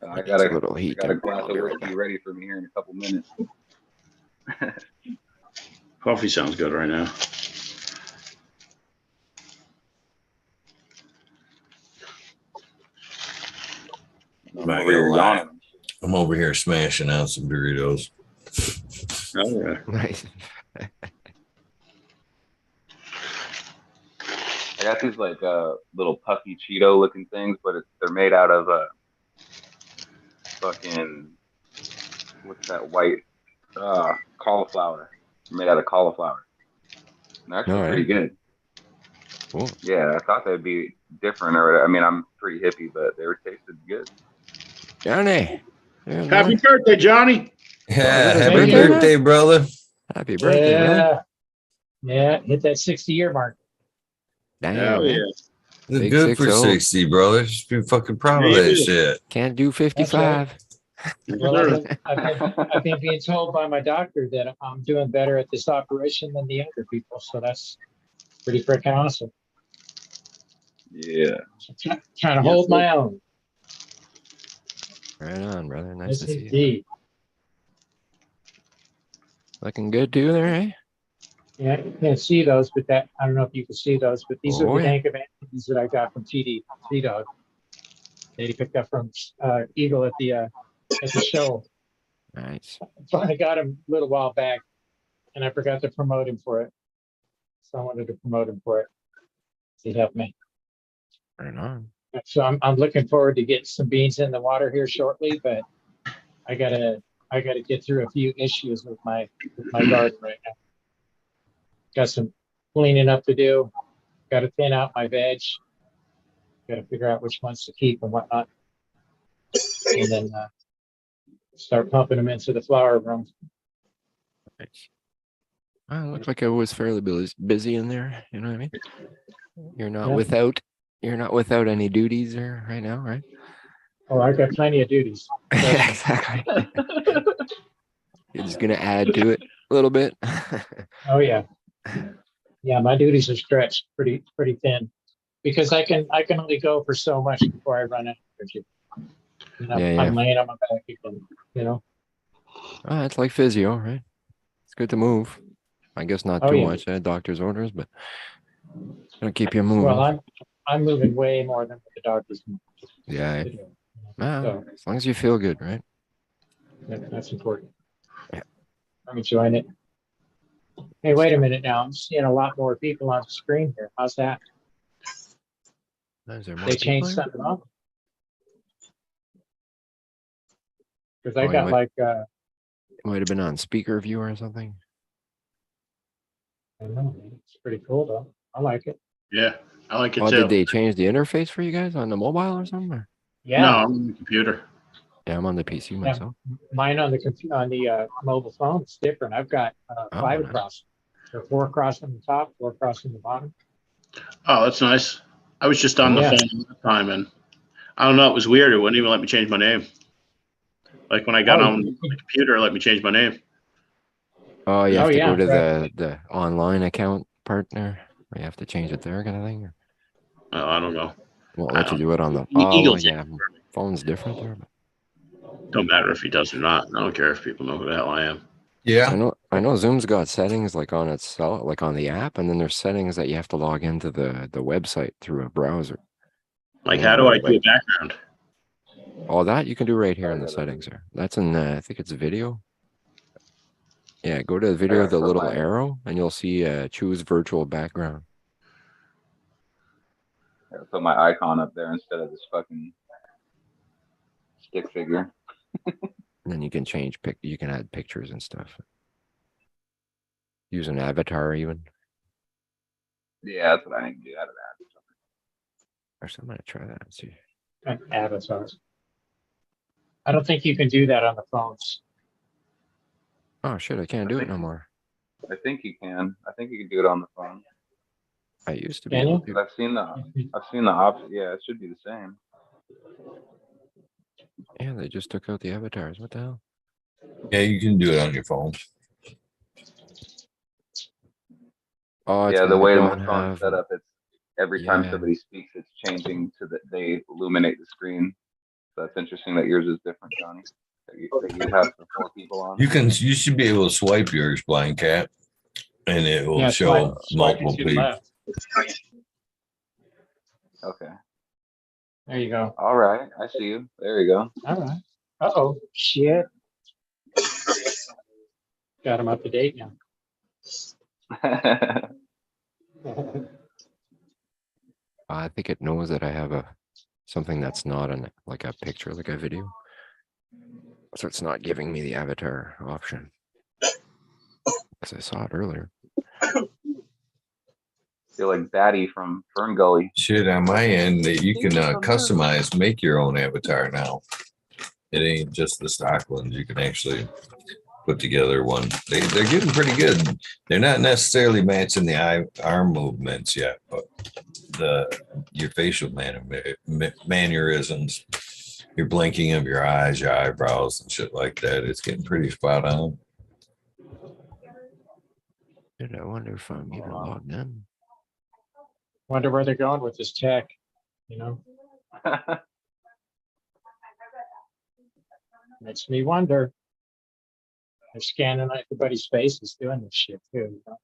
I got a glass of I'll be right whiskey back. ready for me here in a couple minutes. Coffee sounds good right now. I'm over here smashing out some Doritos. Oh yeah, nice. I got these like little puffy Cheeto looking things, but they're made out of fucking what's that white cauliflower? They're made out of cauliflower. And they're actually pretty good. Cool. Yeah, I thought they'd be different, or I mean, I'm pretty hippie, but they were tasted good. Johnny. Happy birthday, Johnny. Yeah, happy birthday, brother. Happy birthday, brother. Yeah, hit that 60-year mark. Damn, hell man. yeah. You're good for 60, brother. Just be fucking proud of that shit. Can't do 55. Well, I've been being told by my doctor that I'm doing better at this operation than the younger people, so that's pretty freaking awesome. Yeah. So trying to hold my own. Right on, brother. Nice to see you. Indeed. Looking good too there, eh? Yeah, you can't see those, but that I don't know if you can see those, but these are Oh, the yeah. dank amantides that I got from TD Three Dog. They picked up from Eagle at the show. Nice. I got him a little while back, and I forgot to promote him for it. So I wanted to promote him for it. He helped me. Right on. So I'm looking forward to getting some beans in the water here shortly, but I gotta get through a few issues with my garden right now. Got some cleaning up to do. Got to thin out my veg. Got to figure out which ones to keep and whatnot, and then start pumping them into the flower room. Nice. It looked like I was fairly busy in there. You know what I mean? You're not without any duties there right now, right? Oh, I got plenty of duties. Exactly. You're just gonna add to it a little bit. Oh yeah, yeah. My duties are stretched pretty thin because I can only go for so much before I run out of energy. You know, Yeah. I'm laying on my back again. You know. It's like physio, right? It's good to move. I guess not Oh, too yeah. much. Doctor's orders, but it'll keep you moving. Well, I'm moving way more than what the doctors do. Yeah. So, as long as you feel good, right? that's important. Yeah. I'm enjoying it. Hey, wait a minute now. I'm seeing a lot more people on the screen here. How's that? Is there more They people changed here? something up? Because I Oh, got like it might have been on speaker view or something. I don't know. It's pretty cool though. I like it. Yeah, I like it Oh, too. did they change the interface for you guys on the mobile or something? Or? Yeah. No, I'm on the computer. Yeah, I'm on the PC myself. Mine on the mobile phone, it's different. I've got 5 across. Or 4 across on the top, 4 across on the bottom. Oh, that's nice. I was just on the phone last time, and I don't know. It was weird. It wouldn't even let me change my name. Like when I got on the computer, it let me change my name. Oh, you have to go to the online account partner, or you have to change it there, kind of thing. Or? Oh, I don't know. Won't let you do it on the. Eagles. Yeah, phone's different there. But... Don't matter if he does or not. I don't care if people know who the hell I am. Yeah. I know Zoom's got settings like on itself, like on the app, and then there's settings that you have to log into the website through a browser. Like, how do I do a background? All that you can do right here in the settings there. That's in I think it's video. Yeah, go to the video, the little arrow, and you'll see choose virtual background. I put my icon up there instead of this fucking stick figure. And then you can change you can add pictures and stuff. Use an avatar even. Yeah, that's what I need to do out of that. Actually, I'm gonna try that and see. Avatars. I don't think you can do that on the phones. Oh shit, I can't do it no more. I think you can. I think you can do it on the phone. I used to be able to. I've seen the option. Yeah, it should be the same. Yeah, they just took out the avatars. What the hell? Yeah, you can do it on your phone. Oh, yeah, the way my phone's set up, it's every time somebody speaks, it's changing to that they illuminate the screen. So that's interesting that yours is different, Johnny. That you have the 4 people on. You should be able to swipe yours, Blind Cat, and it will show multiple people. Okay. There you go. All right, I see you. There you go. All right. Uh-oh, shit. Got him up to date now. I think it knows that I have something that's not like a picture, like a video. So it's not giving me the avatar option. As I saw it earlier. Feel like Batty from Fern Gully. Shit, on my end, that you can customize, make your own avatar now. It ain't just the stock ones. You can actually put together one. They're getting pretty good. They're not necessarily matching the arm movements yet, but your facial mannerisms, your blinking of your eyes, your eyebrows, and shit like that. It's getting pretty spot on. I wonder if I'm even logged in. Wonder where they're going with this tech, you know? Makes me wonder. They're scanning everybody's faces doing this shit too. You know?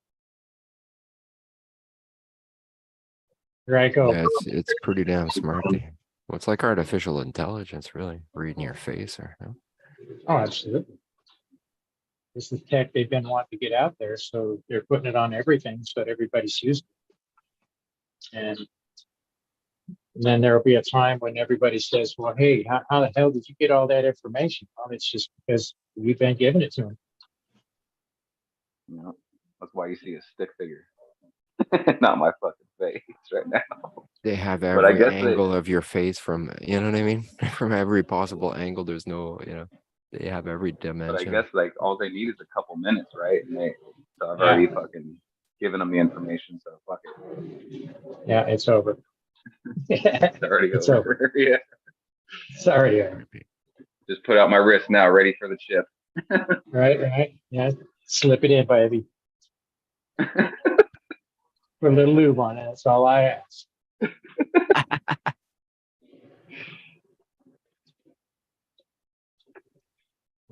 Here I go. Yeah, it's pretty damn smart. Well, it's like artificial intelligence, really, reading your face or. You know? Oh, absolutely. This is tech they've been wanting to get out there, so they're putting it on everything so that everybody's used it. And then there'll be a time when everybody says, well, hey, how the hell did you get all that information? Well, it's just because we've been giving it to them. You know, that's why you see a stick figure, not my fucking face right now. They have But I every guess angle of your face from, you know what I mean? From every possible angle. There's no, you know, they have every dimension. But I guess like all they need is a couple minutes, right? And so I've already fucking given them the information, so fuck it. Yeah, it's over. It's already It's over. Yeah. Sorry. Just put out my wrist now, ready for the chip. Right. Yeah, slip it in, baby. Put a little lube on it. That's all I ask.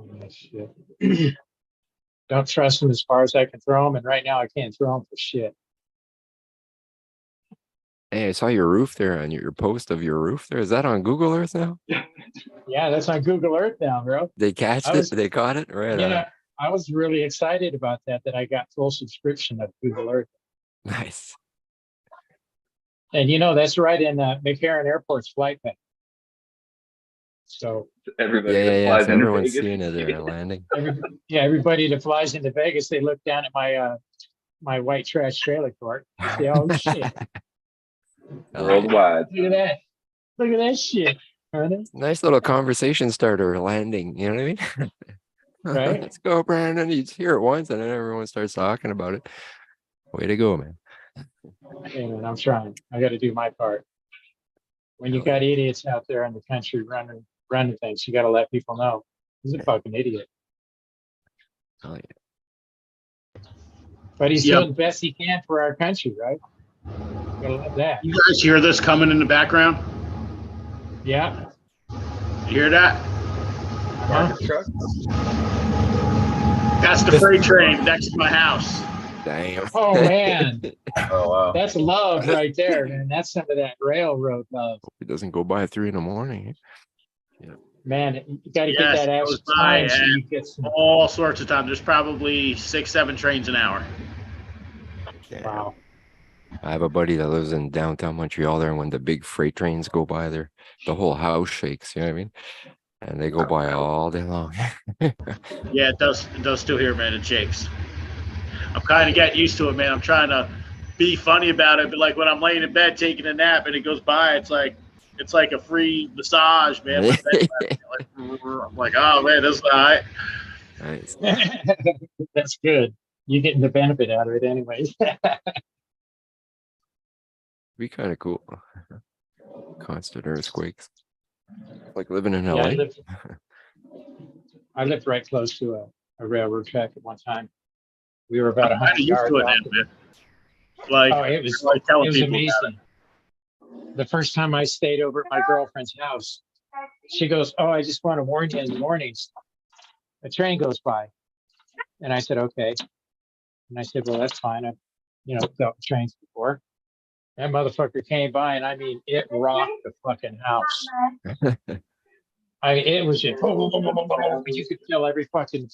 Oh, shit. Don't trust them as far as I can throw them, and right now I can't throw them for shit. Hey, I saw your roof there on your post of your roof there. Is that on Google Earth now? Yeah, that's on Google Earth now, bro. They catched it? They caught it? Right. Yeah, I was really excited about that I got full subscription of Google Earth. Nice. And that's right in McCarran Airport's flight path. So everybody everyone's seeing it there landing. Everybody that flies into Vegas, they look down at my white trash trailer court. Say, oh shit. Worldwide. Look at that shit. Nice little conversation starter landing. You know what I mean? Right. Let's go, Brandon. You hear it once, and then everyone starts talking about it. Way to go, man. Hey, man, I'm trying. I got to do my part. When you got idiots out there in the country running things, you got to let people know he's a fucking idiot. Oh yeah. But he's doing the best he can for our country, right? Gotta love that. You guys hear this coming in the background? Yeah. You hear that? Huh? That's the freight train next to my house. Damn. Oh man. Oh wow. That's love right there, man. That's some of that railroad love. It doesn't go by 3 a.m. Yeah. Man, you got to get that extra time so you get some. All sorts of time. There's probably 6-7 trains an hour. Damn. Wow. I have a buddy that lives in downtown Montreal there, and when the big freight trains go by there, the whole house shakes, you know what I mean? And they go by all day long. Yeah, it does still here, man. It shakes. I'm kind of getting used to it, man. I'm trying to be funny about it, but like when I'm laying in bed taking a nap and it goes by, it's like a free massage, man. I'm like, oh man, this is all right. Nice. That's good. You're getting the benefit out of it anyways. Be kind of cool. Constant earthquakes. Like living in LA. Yeah, I lived right close to a railroad track at one time. We were about 100 yards off. It was amazing. The first time I stayed over at my girlfriend's house, she goes, "Oh, I just want to warn you in the mornings, a train goes by." And I said, "Okay." And I said, "Well, that's fine. I've, dealt with trains before." That motherfucker came by, and I mean, it rocked the fucking house. It was just, you could feel every fucking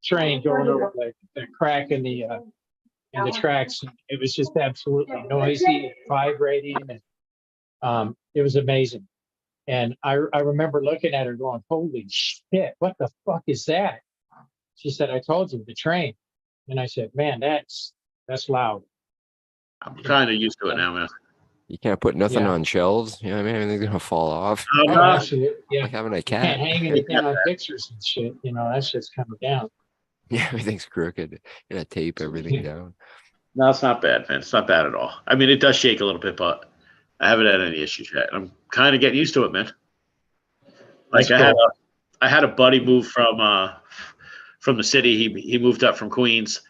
train going over the crack in the tracks. It was just absolutely noisy, vibrating, and it was amazing. And I remember looking at her going, "Holy shit, what the fuck is that?" She said, "I told you, the train." And I said, "Man, that's loud." I'm kind of used to it now, man. You can't put nothing on shelves. You know what I mean? Everything's going to fall off. Oh, absolutely. Yeah. Like having a cat. You can't hang anything on pictures and shit. That shit's coming down. Yeah, everything's crooked. You gotta tape everything down. No, it's not bad, man. It's not bad at all. I mean, it does shake a little bit, but I haven't had any issues yet. I'm kind of getting used to it, man. Like I had a buddy move from the city. He moved up from Queens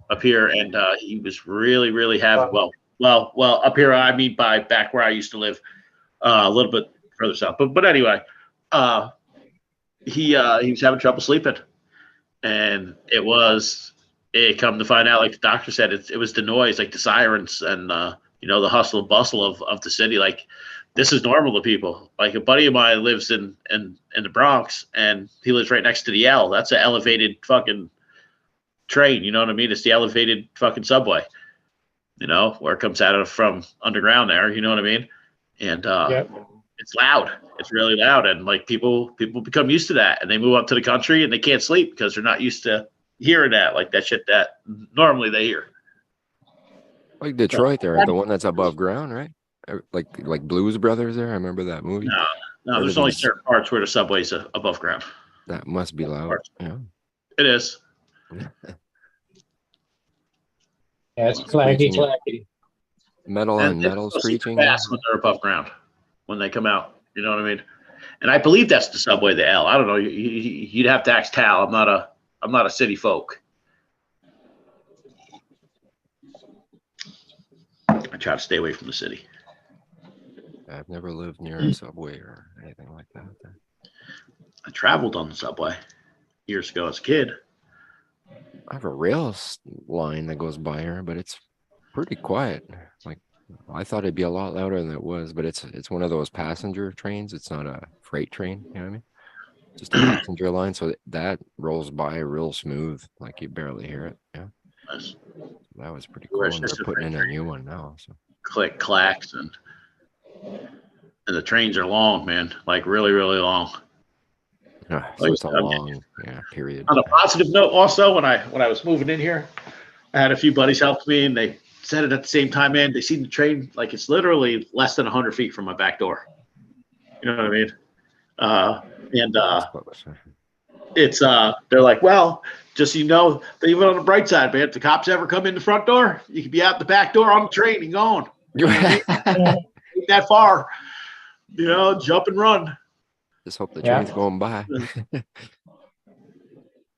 up here, and he was really, really happy. Well, up here, I mean, by back where I used to live, a little bit further south. But anyway, he was having trouble sleeping, and it come to find out, like the doctor said, it was the noise, like the sirens and the hustle and bustle of the city. Like, this is normal to people. Like, a buddy of mine lives in the Bronx, and he lives right next to the L. That's an elevated fucking train. You know what I mean? It's the elevated fucking subway. Where it comes out of from underground there. You know what I mean? And it's loud. It's really loud, and like people become used to that, and they move up to the country and they can't sleep because they're not used to hearing that, like that shit that normally they hear. Like Detroit, there, the one that's above ground, right? Like Blues Brothers there. I remember that movie. No, there's only certain parts where the subway's above ground. That must be loud. Yeah, it is. Yeah, it's clacky. Metal on metal screeching. Fast when they're above ground, when they come out. You know what I mean? And I believe that's the subway, the L. I don't know. You'd have to ask Tal. I'm not a city folk. I try to stay away from the city. I've never lived near a subway or anything like that. I traveled on the subway years ago as a kid. I have a rail line that goes by here, but it's pretty quiet. Like, I thought it'd be a lot louder than it was, but it's one of those passenger trains. It's not a freight train. You know what I mean? Just a passenger line, so that rolls by real smooth, like you barely hear it. Yeah, nice. That was pretty cool. And they're putting in a new one now. So click clacks and the trains are long, man. Like really, really long. Yeah, so it's a long period. On a positive note, also when I was moving in here, I had a few buddies help me, and they said it at the same time, man. They seen the train, like it's literally less than 100 feet from my back door. You know what I mean? It's they're like, well, just so you know, even on the bright side, man, if the cops ever come in the front door, you can be out the back door on the train and going. You know what I mean? Ain't that far, jump and run. Just hope the train's going by.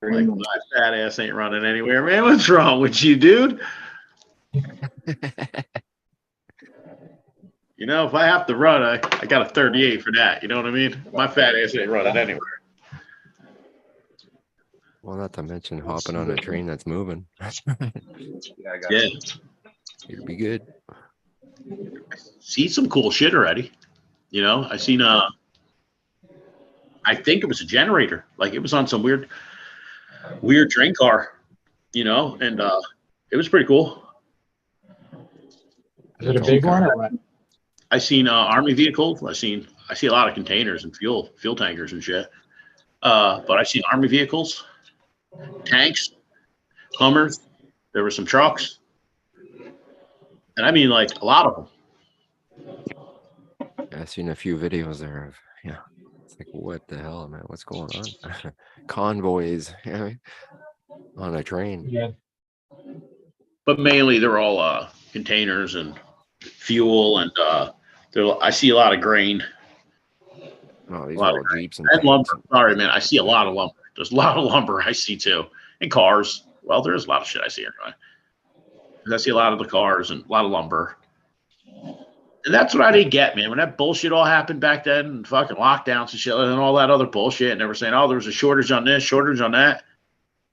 Like, my fat ass ain't running anywhere, man. What's wrong with you, dude? If I have to run, I got a 38 for that. You know what I mean? My fat ass ain't running anywhere. Well, not to mention hopping on a train that's moving. Yeah. It'd be good. See some cool shit already. I seen I think it was a generator. Like it was on some weird train car, and it was pretty cool. Is it a big one or what? I seen army vehicles. I see a lot of containers and fuel tankers and shit. But I seen army vehicles, tanks, Hummers. There were some trucks, and I mean like a lot of them. I've seen a few videos there of It's like, what the hell, man? What's going on? Convoys, on a train. Yeah. But mainly they're all containers and fuel, and I see a lot of grain. Oh, these are all Jeeps and lumber. Sorry, man. I see a lot of lumber. There's a lot of lumber I see too, and cars. Well, there's a lot of shit I see anyway. I see a lot of the cars and a lot of lumber. And that's what I didn't get, man. When that bullshit all happened back then, and fucking lockdowns and shit, and all that other bullshit, and they were saying, oh, there was a shortage on this, shortage on that.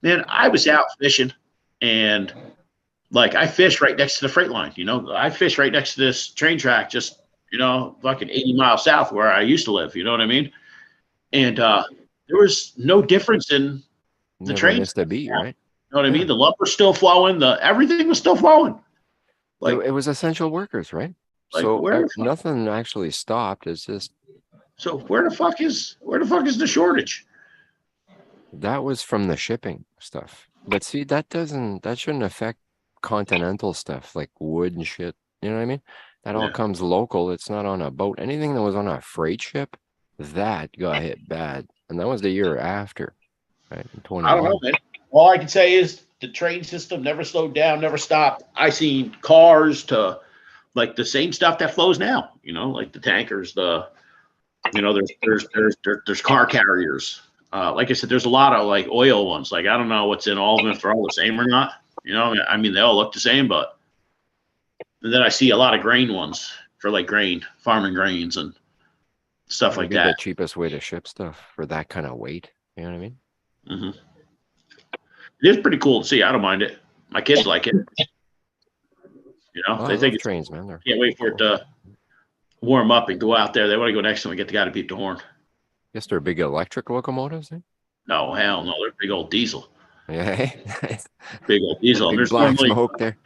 Man, I was out fishing, and like I fished right next to the freight line. I fished right next to this train track, just fucking 80 miles south where I used to live. You know what I mean? And there was no difference in the train. Missed a beat, right? You know what I mean? The lumber's still flowing. Everything was still flowing. Like it was essential workers, right? Like, so nothing actually stopped. It's just. So where the fuck is the shortage? That was from the shipping stuff. But see, that shouldn't affect continental stuff like wood and shit. You know what I mean? That all comes local. It's not on a boat. Anything that was on a freight ship, that got hit bad. And that was the year after, right? In 2021. I don't know, man. All I can say is the train system never slowed down, never stopped. I seen cars to like the same stuff that flows now, like the tankers, there's car carriers. Like I said, there's a lot of like oil ones. Like, I don't know what's in all of them, if they're all the same or not. I mean, they all look the same, but then I see a lot of grain ones for like farming grains and stuff like that. The cheapest way to ship stuff for that kind of weight. You know what I mean? Mm-hmm. It is pretty cool to see. I don't mind it. My kids like it. You know, Oh, they I think love it's trains, man. They're can't wait for it to warm up and go out there. They want to go next to them and get the guy to beat the horn. Guess they're big electric locomotives, eh? No, hell no, they're big old diesel. Yeah, Big old diesel. And big there's black normally smoke there.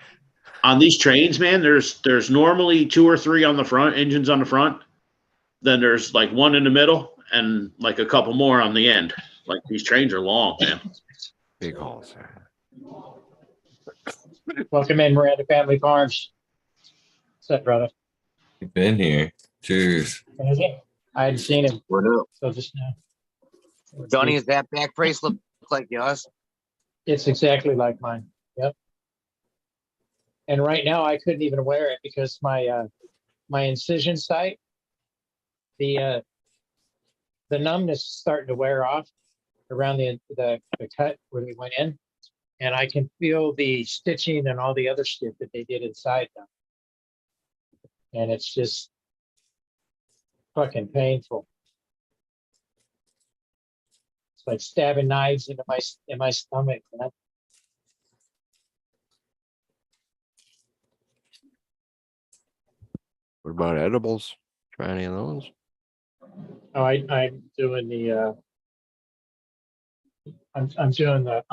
on these trains, man, there's normally 2 or 3 on the front, engines on the front. Then there's like one in the middle and like a couple more on the end. Like these trains are long, man. Big hauls. Welcome in, Miranda Family Farms. What's up, brother? You've been here. Cheers. I hadn't seen him. What up? So just now. Johnny, is that back bracelet look like yours? It's exactly like mine. Yep. And right now I couldn't even wear it because my my incision site, the numbness is starting to wear off around the cut where they went in. And I can feel the stitching and all the other shit that they did inside now. And it's just fucking painful. It's like stabbing knives into my stomach. You know? What about edibles? Try any of those? Oh, I'm doing the I'm doing the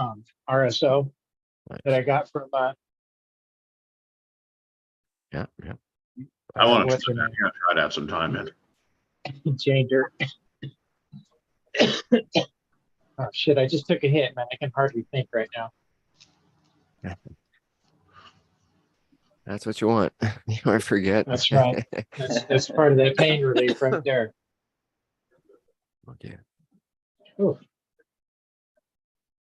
RSO that I got from yeah. I want to what's her name? try that sometime, man. Jane Dirt. Oh shit! I just took a hit, man. I can hardly think right now. That's what you want. You might forget. That's right. That's part of that pain relief right there. Okay. Ooh.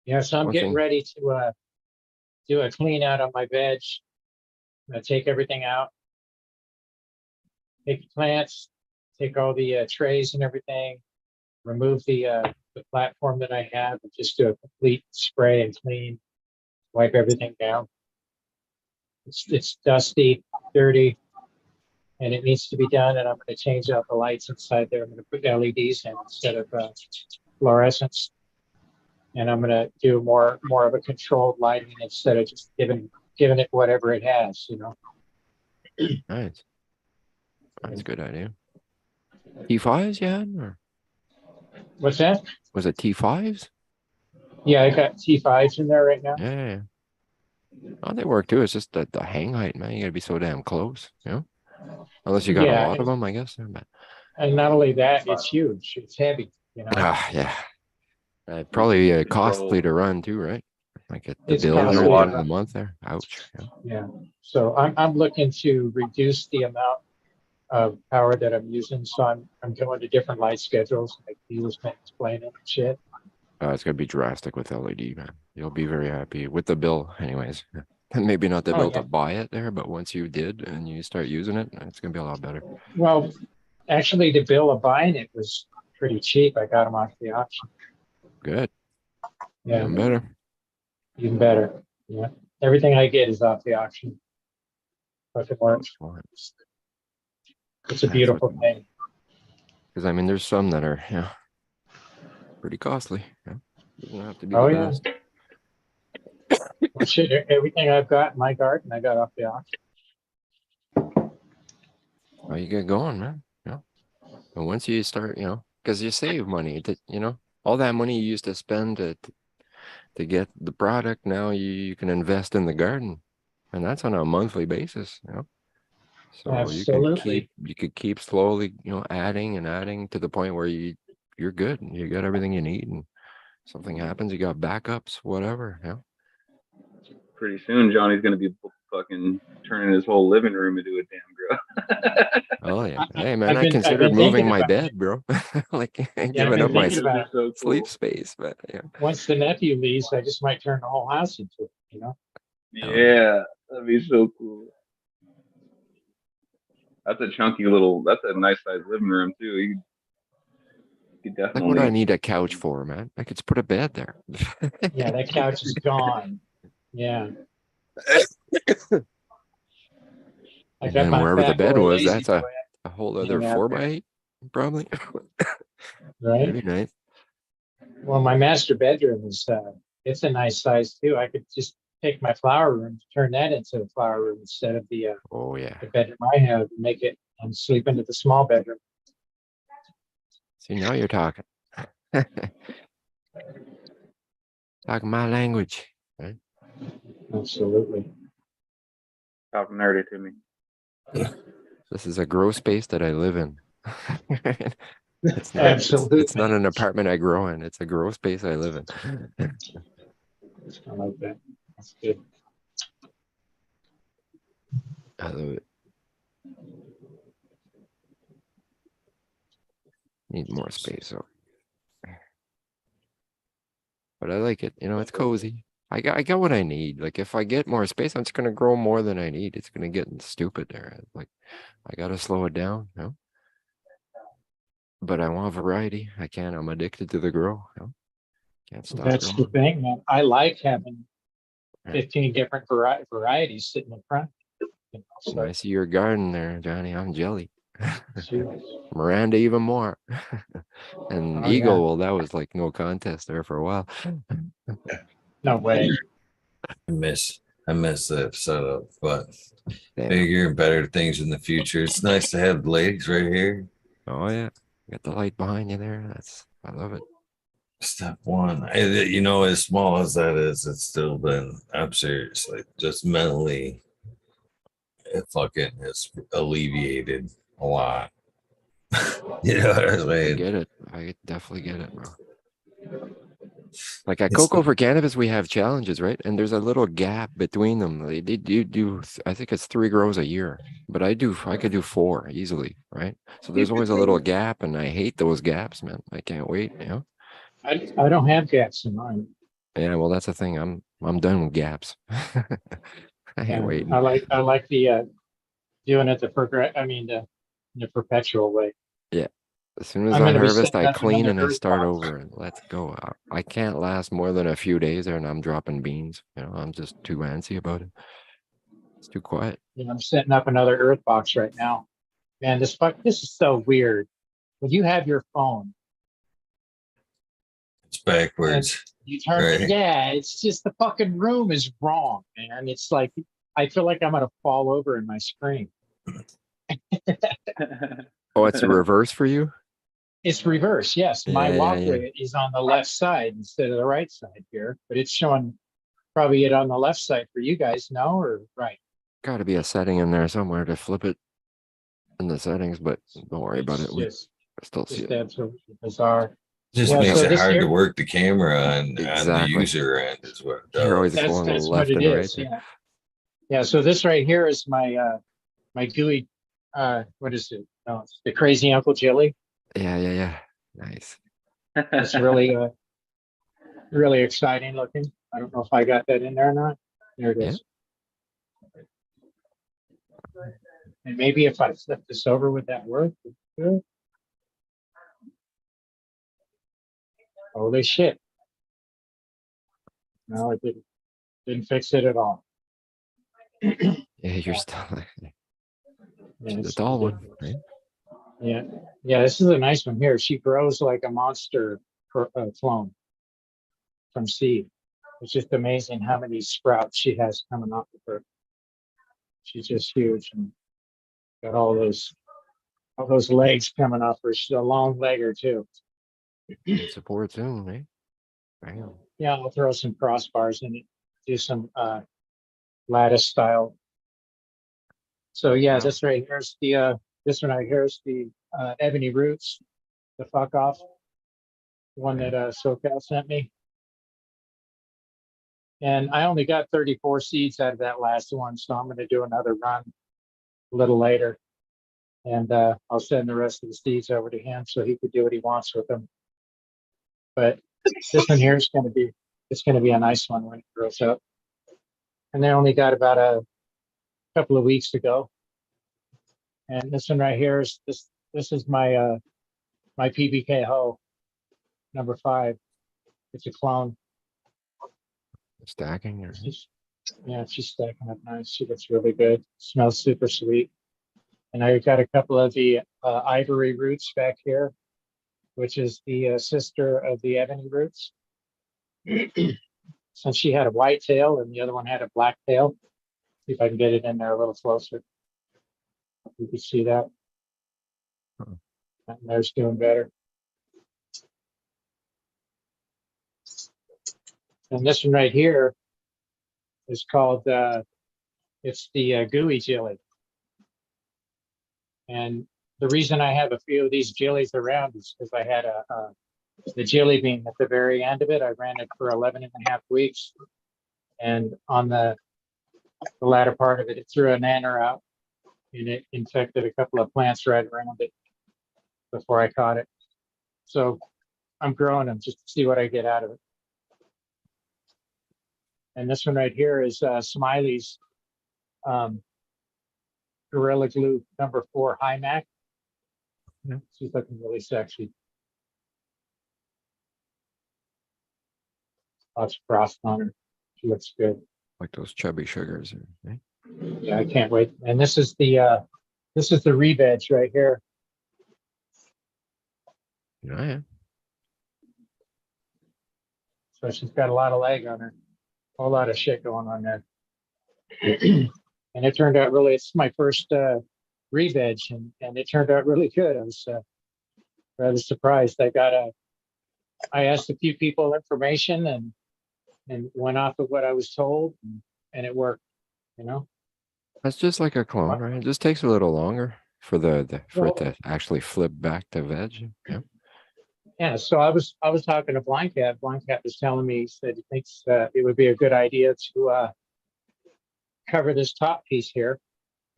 Yeah, so I'm getting ready to do a clean out on my veg. I'm gonna take everything out, take the plants, take all the trays and everything, remove the platform that I have, and just do a complete spray and clean, wipe everything down. It's dusty, dirty, and it needs to be done. And I'm going to change out the lights inside there. I'm going to put LEDs in instead of fluorescents, and I'm going to do more of a controlled lighting instead of just giving it whatever it has. You know. Nice. That's a good idea. T5s you had? Or? What's that? Was it T5s? Yeah, I got T5s in there right now. Yeah. Oh, they work too. It's just the hang height, man. You gotta be so damn close, you know? Unless you got a lot of them, I guess. But... And not only that, it's huge. It's heavy, you know. Yeah. Probably costly to run too, right? Like at the bill at the end of the month there. Ouch. Yeah. So I'm looking to reduce the amount of power that I'm using. So I'm going to different light schedules, like Neil's been explaining and shit. It's gonna be drastic with LED, man. You'll be very happy with the bill, anyways. Maybe not the bill to buy it there, but once you did and you start using it, it's gonna be a lot better. Well, actually, the bill of buying it was pretty cheap. I got them off the auction. Good. Yeah. Even better. Even better. Yeah. Everything I get is off the auction. If it works. It's a beautiful thing. Because I mean, there's some that are, pretty costly. Doesn't have to be the best. Well, shit, everything I've got in my garden, I got off the auction. Well, you get going, man. But once you start, because you save money, all that money you used to spend to get the product, now you can invest in the garden, and that's on a monthly basis, So absolutely. you could keep slowly, adding and adding to the point where you're good. You got everything you need, and something happens, you got backups, whatever. Pretty soon, Johnny's gonna be fucking turning his whole living room into a damn grow. Oh yeah, hey man, I considered moving my bed, bro. Like giving up my sleep space, but Once the nephew leaves, I just might turn the whole house into it. Yeah, that'd be so cool. That's a nice sized living room too. You could definitely. Like what I need a couch for, man. I could just put a bed there. Yeah, that couch is gone. Yeah. And then wherever the bed was, that's a whole other 4x8, probably. Right. Very nice. Well, my master bedroom is it's a nice size too. I could just take my flower room, turn that into a flower room instead of the Oh yeah. the bedroom I have, make it and sleep into the small bedroom. See, now you're talking. Talking my language, right? Absolutely. Talk nerdy to me. This is a grow space that I live in. It's not. Absolutely. It's not an apartment I grow in. It's a grow space I live in. I like that. That's good. I love it. Need more space, so. But I like it. You know, it's cozy. I got what I need. Like if I get more space, I'm just gonna grow more than I need. It's gonna get stupid there. Like I gotta slow it down, you know. But I want variety. I can't. I'm addicted to the grow. You know? Can't stop That's the growing. thing, man. I like having 15 different varieties sitting in front. You know, so I see your garden there, Johnny. I'm jelly. cheers. Miranda even more. And Oh, Eagle, yeah. well, that was like no contest there for a while. No way. I miss that setup, but Damn. bigger and better things in the future. It's nice to have the ladies right here. Oh yeah, got the light behind you there. I love it. Step one. You know, as small as that is, it's still been, I'm serious, like just mentally, it fucking has alleviated a lot. You know what I'm I saying? get it. I definitely get it, bro. Like at It's Cocoa for Cannabis, we have challenges, right? And there's a little gap between them. They do, I think it's 3 grows a year, but I could do 4 easily, right? So there's always a little gap, and I hate those gaps, man. I can't wait, you know? I don't have gaps in mine. Yeah, well, that's the thing. I'm done with gaps. I ain't waiting. I like the doing it the perpetual way. Yeah. As soon as I'm I gonna be harvest, setting I up clean another and I earth start box. over and let's go. I can't last more than a few days there and I'm dropping beans. You know, I'm just too antsy about it. It's too quiet. You know, I'm setting up another earth box right now. Man, this is so weird. When you have your phone It's backwards. you turn Right. yeah, it's just the fucking room is wrong, man. It's like I feel like I'm gonna fall over in my screen. Oh, it's a reverse for you? It's reverse, yes. My Yeah, walkway is on the left side instead of the right side here, but it's showing probably it on the left side for you guys, no, or right? Got to be a setting in there somewhere to flip it in the settings, but don't worry about it. We still see Just it. absolutely bizarre. Just Yeah, makes so it this hard here- to work the camera on the Exactly. user end is what it You're always does. going That's left what it and right is. there. Yeah. Yeah. So this right here is my my gooey what is it? No, it's the crazy Uncle Jilly. Yeah. Nice. It's really really exciting looking. I don't know if I got that in there or not. There it is. And maybe if I flip this over, would that work? Holy shit. No, it didn't fix it at all. Yeah, you're still the tall one, right? Yeah, this is a nice one here. She grows like a monster clone from seed. It's just amazing how many sprouts she has coming off of her. She's just huge and got all those legs coming off her. She's a long legger too. Support soon, right? Bam. Yeah, I'll throw some crossbars in it, do some lattice style. So yeah, this right here's the this one right here is the ebony roots, the fuck off one that SoCal sent me. And I only got 34 seeds out of that last one, so I'm going to do another run a little later. And I'll send the rest of the seeds over to him so he could do what he wants with them. But this one here is going to be a nice one when it grows up. And I only got about a couple of weeks to go. And this one right here is this is my my PBK hoe number 5. It's a clone. Stacking or yeah, she's stacking up nice. She looks really good. Smells super sweet. And I got a couple of the ivory roots back here, which is the sister of the ebony roots. since she had a white tail and the other one had a black tail. See if I can get it in there a little closer. You can see that. That mare's doing better. And this one right here is called, it's the gooey jelly. And the reason I have a few of these jellies around is because I had the jelly bean at the very end of it. I ran it for 11.5 weeks. And on the latter part of it, it threw a nanner out and it infected a couple of plants right around it before I caught it. So I'm growing them just to see what I get out of it. And this one right here is Smiley's Gorilla Glue #4 High Mac. Yeah, she's looking really sexy. Lots of frost on her. She looks good. Like those chubby sugars. Right? Yeah, I can't wait. And this is the re-veg right here. Oh, yeah. So she's got a lot of leg on her. A whole lot of shit going on there. And it turned out really, it's my first re-veg, and it turned out really good. I was rather surprised. I asked a few people information and went off of what I was told, and it worked, you know? That's just like a clone, right? It just takes a little longer for it to actually flip back to veg. Yeah. Yeah, so I was talking to Blind Cat. Blind Cat was telling me, he said he thinks it would be a good idea to cover this top piece here.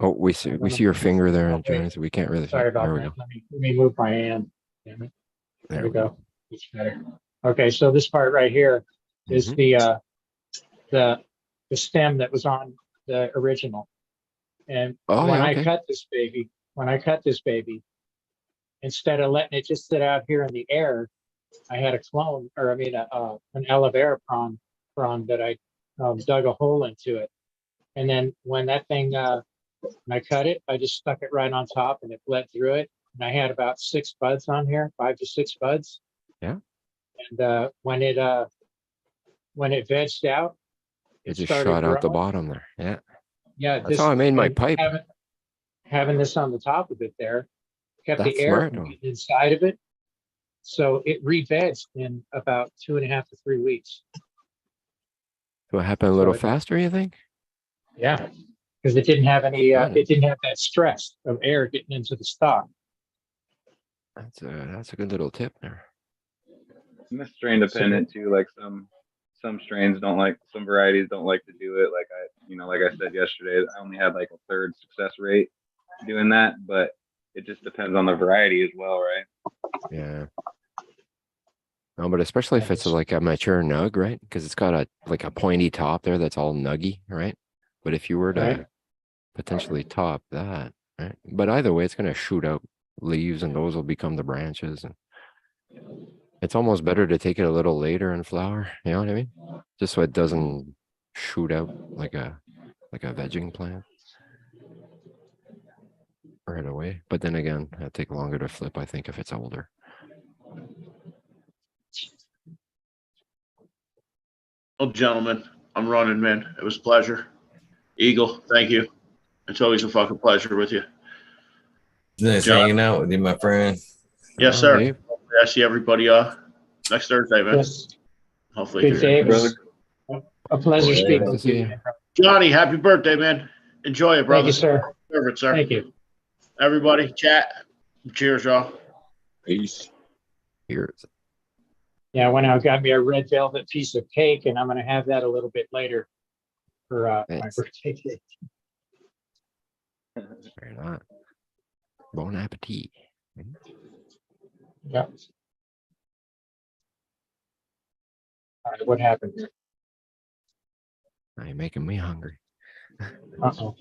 Oh, we see your finger there, Johnny, so we can't really. Sorry about that. Let me move my hand. Damn it. There we go. It's better. Okay, so this part right here is the stem that was on the original. And I cut this baby, instead of letting it just sit out here in the air, I had an aloe vera prawn that I dug a hole into it. And then when that thing, when I cut it, I just stuck it right on top and it bled through it. And I had about 6 buds on here, 5 to 6 buds. Yeah. And when it vegged out, it just shot out the bottom there. Yeah. Yeah. That's how I made my pipe. Having this on the top of it there kept That's the air smart, inside of it. So it re-vegged in about 2.5 to 3 weeks. So it happened a little faster, you think? Yeah, because it didn't have any. It didn't have that stress of air getting into the stock. That's a good little tip there. And it's strain dependent too. Like some strains don't like, some varieties don't like to do it. Like I said yesterday, I only had like a 1/3 success rate doing that, but it just depends on the variety as well, right? Yeah. No, but especially if it's like a mature nug, right? Because it's got a pointy top there that's all nuggy, right? But if you were to potentially top that, right? But either way, it's going to shoot out leaves, and those will become the branches. And it's almost better to take it a little later in flower. You know what I mean? Just so it doesn't shoot out like a vegging plant right away. But then again, it'll take longer to flip, I think, if it's older. Well, gentlemen, I'm running, man. It was a pleasure. Eagle, thank you. It's always a fucking pleasure with you. Nice hanging out with you, my friend. Yes, sir. I see everybody next Thursday, man. Yes. Hopefully. Good day, brother. A pleasure speaking with you. Johnny, happy birthday, man. Enjoy it, brother. Thank you, sir. Perfect, sir. Thank you. Everybody, chat. Cheers, y'all. Peace. Cheers. Yeah, I went out, got me a red velvet piece of cake, and I'm going to have that a little bit later for my birthday cake. Very nice. Bon appetit. Yeah. All right, what happened? Now you're making me hungry. Uh-oh.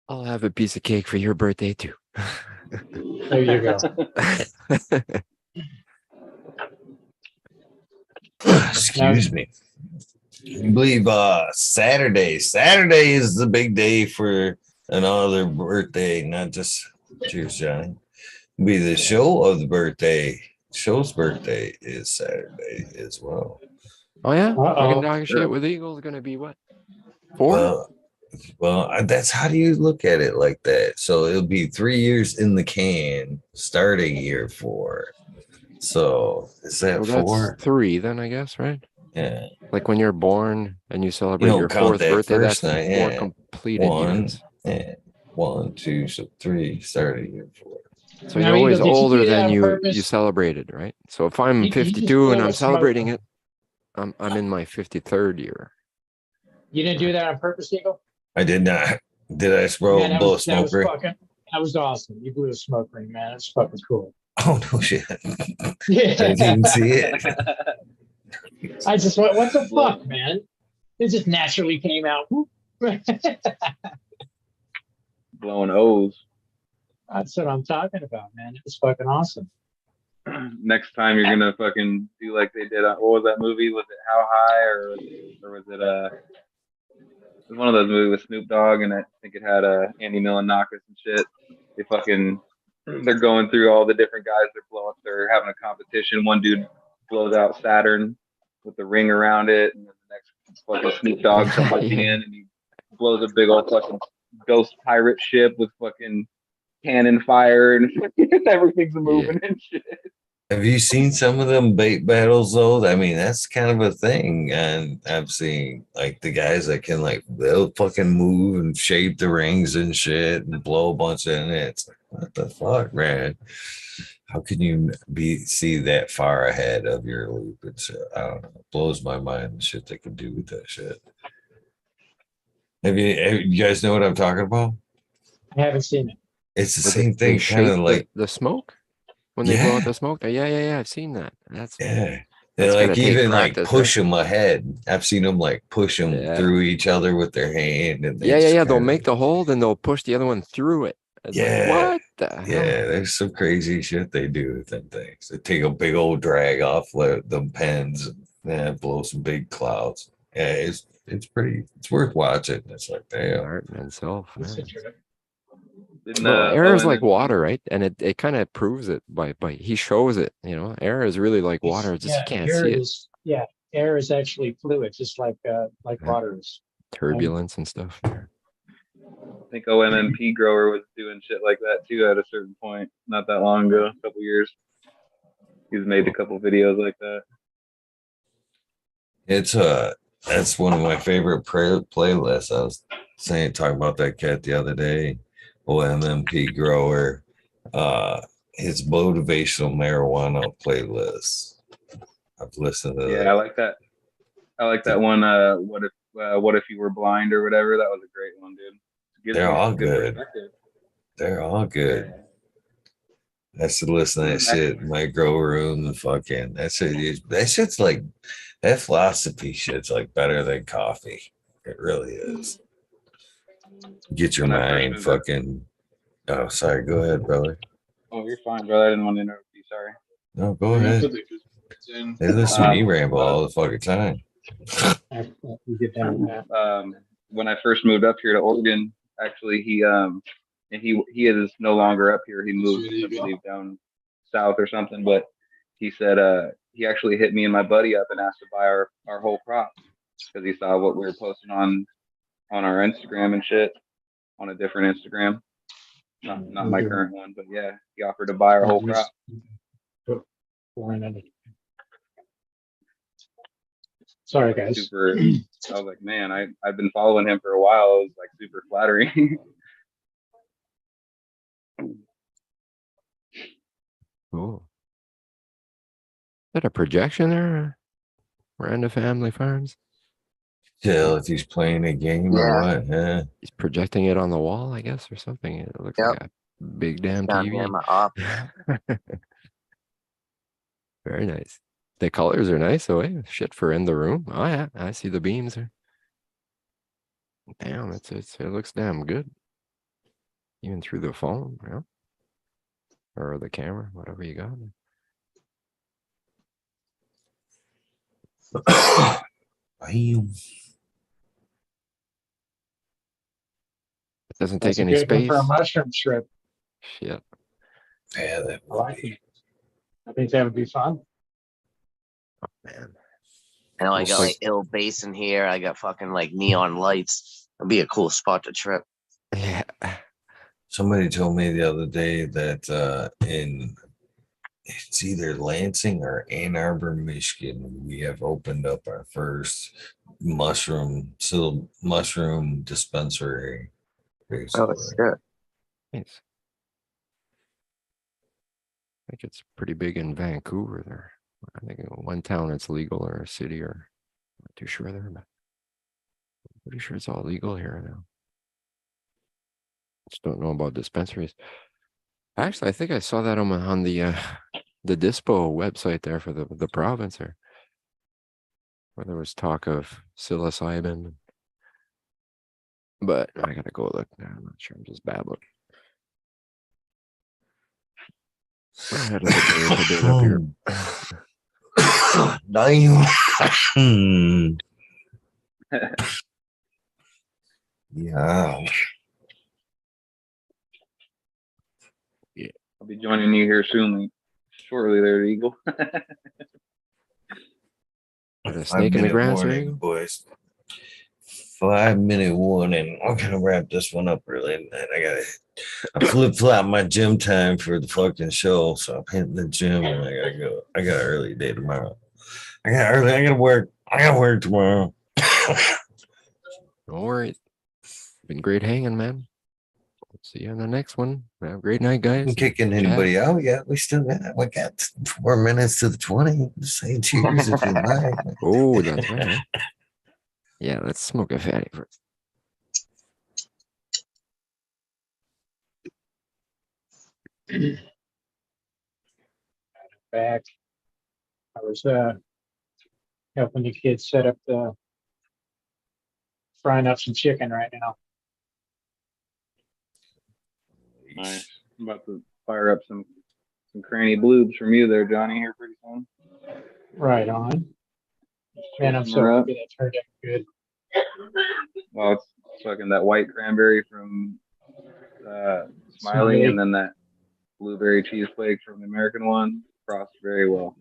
I'll have a piece of cake for your birthday too. There you go. Excuse me. I believe Saturday is the big day for another birthday, not just cheers, Johnny. It'll be the show of the birthday. Show's birthday is Saturday as well. Oh yeah, Uh-oh. fucking dog shit with Eagles gonna be what? 4? Well, that's how do you look at it like that? So it'll be 3 years in the can, starting year 4. So is that Well, that's 4? 3 then, I guess, right? Yeah. Like when you're born and you You celebrate don't your count 4th that birthday, first that's night. 4 Yeah. completed 1, years. yeah. 1, 2, so 3, starting year 4. So Now, you're always Eagle, did you older do that than on you purpose? celebrated, right? So if I'm You just 52 and blew I'm a smoke celebrating ring. it, I'm in my 53rd year. You didn't do that on purpose, Eagle? I did not. Did I Man, blow a that smoke was ring? fucking, that was awesome. You blew a smoke ring, man. It's fucking cool. Oh no shit. Yeah. I didn't see it. I just went, what the fuck, man? It just naturally came out. Blowing O's. That's what I'm talking about, man. It was fucking awesome. Next time you're gonna fucking do like they did. What was that movie? Was it How High or was it it was one of those movies with Snoop Dogg, and I think it had Andy Milonakis and shit. They're going through all the different guys they're having a competition. One dude blows out Saturn with the ring around it, and then the next fucking Snoop Dogg comes at the end and he blows a big old fucking ghost pirate ship with fucking cannon fire and everything's moving and shit. Have you seen some of them bait battles though? I mean, that's kind of a thing. And I've seen like the guys that can they'll fucking move and shape the rings and shit and blow a bunch in it. It's like, what the fuck, man? How can you see that far ahead of your loop? It's I don't know. It blows my mind the shit they can do with that shit. Have you guys know what I'm talking about? I haven't seen it. It's the same thing, kind of like the smoke when they blow out the smoke. Yeah, I've seen that. That's They that's even practice, push them ahead. I've seen them push them through each other with their hand. And They'll make the hole, then they'll push the other one through it. It's like, what the hell? Yeah, there's some crazy shit they do with them things. They take a big old drag off them pens and blow some big clouds. Yeah, it's worth watching. It's like, damn. Art in itself, man. Air is like water, right? And it kind of proves it by he shows it, air is really like water. It's just you can't see it. Air is actually fluid, just like water is. Turbulence and stuff. I think OMMP Grower was doing shit like that too at a certain point, not that long ago, a couple years. He's made a couple videos like that. It's that's one of my favorite playlists. I was talking about that cat the other day. OMMP Grower, his motivational marijuana playlist. I've listened to that. I like that. I like that one. What if you were blind or whatever? That was a great one, dude. They're all good. They're all good. I should listen to that shit in my grow room and fucking that shit's like that philosophy shit's like better than coffee. It really is. Get your mind fucking. Oh, sorry. Go ahead, brother. Oh, you're fine, brother. I didn't want to interrupt you. Sorry. No, go ahead. They listen to me ramble all the fucking time. When I first moved up here to Oregon, actually, he is no longer up here. He moved, I believe, down south or something. But he said he actually hit me and my buddy up and asked to buy our whole crop because he saw what we were posting on our Instagram and shit, on a different Instagram, not my current one, but yeah, he offered to buy our whole crop. Sorry, guys. I was like, man, I've been following him for a while. It was like super flattering. Cool. Is that a projection there? Miranda Family Farms? Still, if he's playing a game or what? Yeah. He's projecting it on the wall, I guess, or something. It looks like a big damn TV. Very nice. The colors are nice. Oh, yeah. Shit for in the room. Oh, yeah. I see the beams there. Damn, it looks damn good. Even through the phone, yeah. Or the camera, whatever you got. It doesn't take any space. For a mushroom strip. Shit. Yeah, that I like it. I think that would be fun. Oh, man. I know I got Like- like ill bass in here. I got fucking like neon lights. It'd be a cool spot to trip. Yeah. Somebody told me the other day that it's either Lansing or Ann Arbor, Michigan, we have opened up our first mushroom dispensary. Oh, shit. Nice. I think it's pretty big in Vancouver there. I think in one town it's legal or a city, or I'm not too sure there, but I'm pretty sure it's all legal here now. Just don't know about dispensaries. Actually, I think I saw that on the Dispo website there for the province there, where there was talk of psilocybin. But I gotta go look now. I'm not sure. I'm just babbling. I had a bit up here. Yeah. I'll be joining you here soon, shortly there, Eagle. With a snake in the grass, warning, boys. 5-minute warning. I'm gonna wrap this one up really. I flip-flop my gym time for the fucking show, so I'm hitting the gym and I gotta go. I got an early day tomorrow. I gotta work tomorrow. Don't worry. Been great hanging, man. See you on the next one. Have a great night, guys. I'm kicking anybody out yet. We got 4 minutes to the 20. Say cheers if you like. Oh, that's right. Yeah, let's smoke a fatty first. Back. I was helping the kids set up the frying up some chicken right now. Nice. I'm about to fire up some cranny bloobs from you there, Johnny, here pretty soon. Right on. Man, I'm so happy that turned out good. Well, it's fucking that white cranberry from Smiley, and then that blueberry cheeseflake from the American one crossed very well.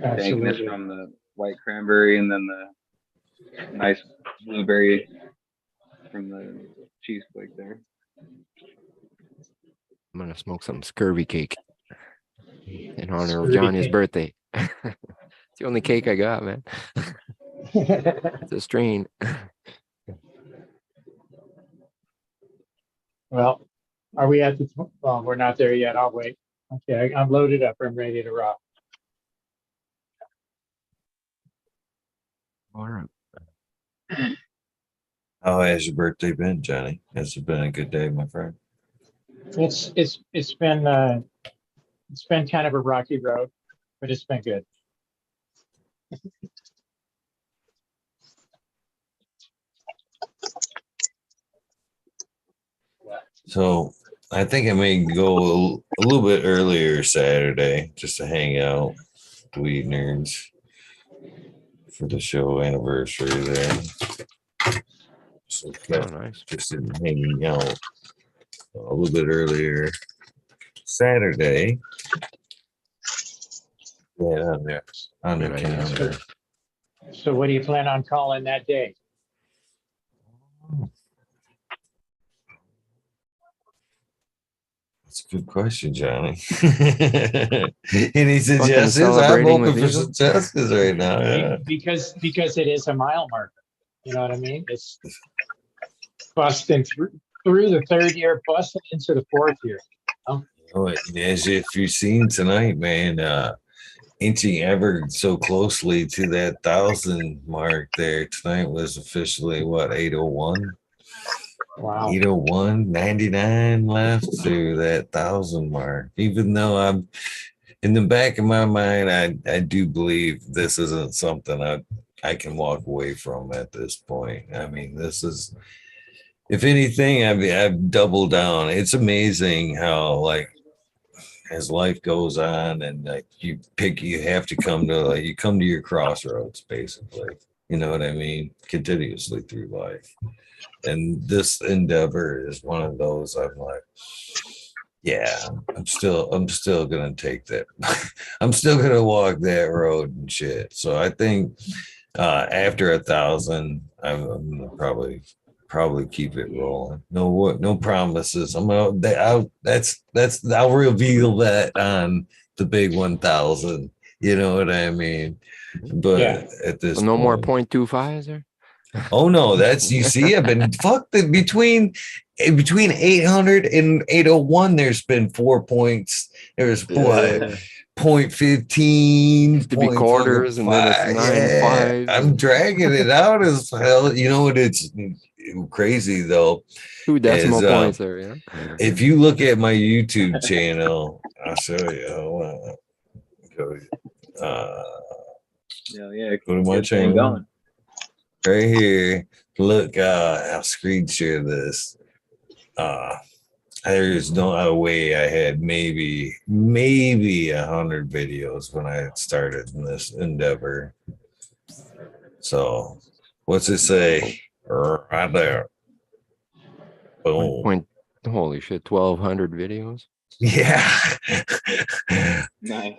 Dankness from the white cranberry, and then the nice blueberry from the cheeseflake there. I'm gonna smoke some scurvy cake in honor of Johnny's birthday. It's the only cake I got, man. It's a strain. Well, are we at the? Well, we're not there yet. I'll wait. Okay, I'm loaded up. I'm ready to rock. All right. How has your birthday been, Johnny? Has it been a good day, my friend? It's been kind of a rocky road, but it's been good. So I think I may go a little bit earlier Saturday just to hang out with the Weed Nerds for the show anniversary there. So nice. Just in hanging out a little bit earlier Saturday. Yeah, on the calendar. So what do you plan on calling that day? That's a good question, Johnny. Any suggestions? I'm open for suggestions right now. Yeah. Because it is a mile marker. You know what I mean? It's busting through the third year, busting into the fourth year. You know? As if you've seen tonight, man, inching ever so closely to that 1,000 mark there. Tonight was officially what, 801? Wow. 801, 99 left to that 1,000 mark. Even though I'm in the back of my mind, I do believe this isn't something I can walk away from at this point. I mean, this is, if anything, I've doubled down. It's amazing how, like, as life goes on and like you have to come to your crossroads, basically. You know what I mean? Continuously through life. And this endeavor is one of those I'm like, Yeah, I'm still gonna take that. I'm still gonna walk that road and shit. So I think after 1,000, I'm gonna probably keep it rolling. No promises. I'll reveal that on the big 1,000. You know what I mean? But Yeah. at this So no more point, 0.25s there. oh no, that's you see, I've been fucked between 800 and 801. There's been 4 points. There's what Yeah. 0.15 Used to be quarters, and then it's 9 yeah, fives. I'm dragging it out as hell. You know what? It's crazy though. 2 decimal Is points there. You know. if you look at my YouTube channel, I'll show you. Go, Yeah, go to my good thing channel going. right here. Look, I'll screen share this. There's no other way. I had maybe 100 videos when I started in this endeavor. So what's it say right there? Boom. Holy shit, 1,200 videos. Yeah. Nice.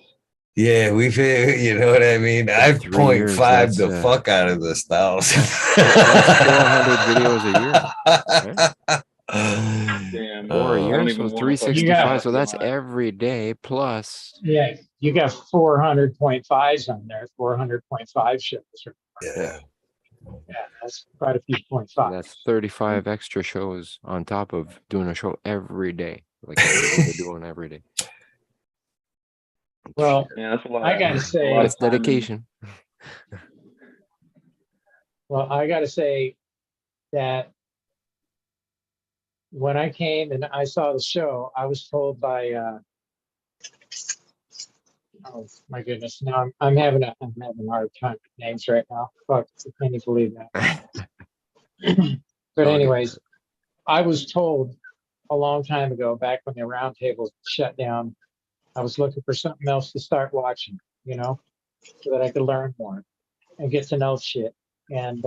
Yeah, we've you know what I mean. I've 3 years, 0.5 the that's, fuck out of this 1,000. That's 400 videos a year. Right? Damn. 4 a I year, don't so even want to fucking 365. So that's mine. every day plus. Yeah, you got 400.5s on there, 400.5 shows. Yeah. Yeah, that's quite a few 0.5. That's 35 extra shows on top of doing a show every day, like we're doing every day. Well, Yeah, that's a lot. I gotta say, That's dedication. well, I gotta say that when I came and I saw the show, I was told by oh my goodness, now I'm having a hard time with names right now. Fuck, I can't even believe that. But anyways, I was told a long time ago, back when the roundtables shut down, I was looking for something else to start watching, you know, so that I could learn more and get to know shit. And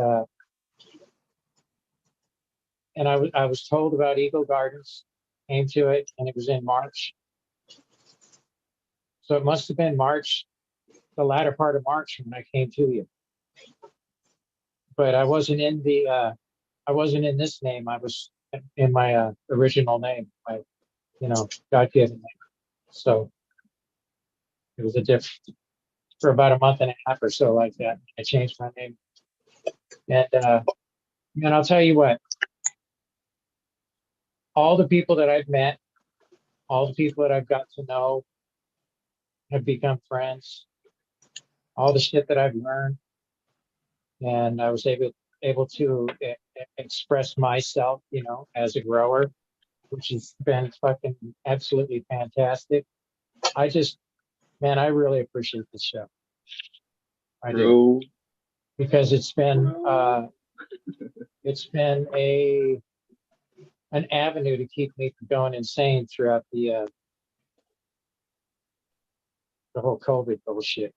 I was told about Eagle Gardens, came to it, and it was in March. So it must have been March, the latter part of March when I came to you. But I wasn't in this name. I was in my original name, my, God-given name. So it was a different, for about a month and a half or so like that. I changed my name. And I'll tell you what, all the people that I've met, all the people that I've got to know have become friends, all the shit that I've learned, and I was able to express myself, as a grower, which has been fucking absolutely fantastic. I really appreciate this show. I do. Because it's been an avenue to keep me from going insane throughout the whole COVID bullshit,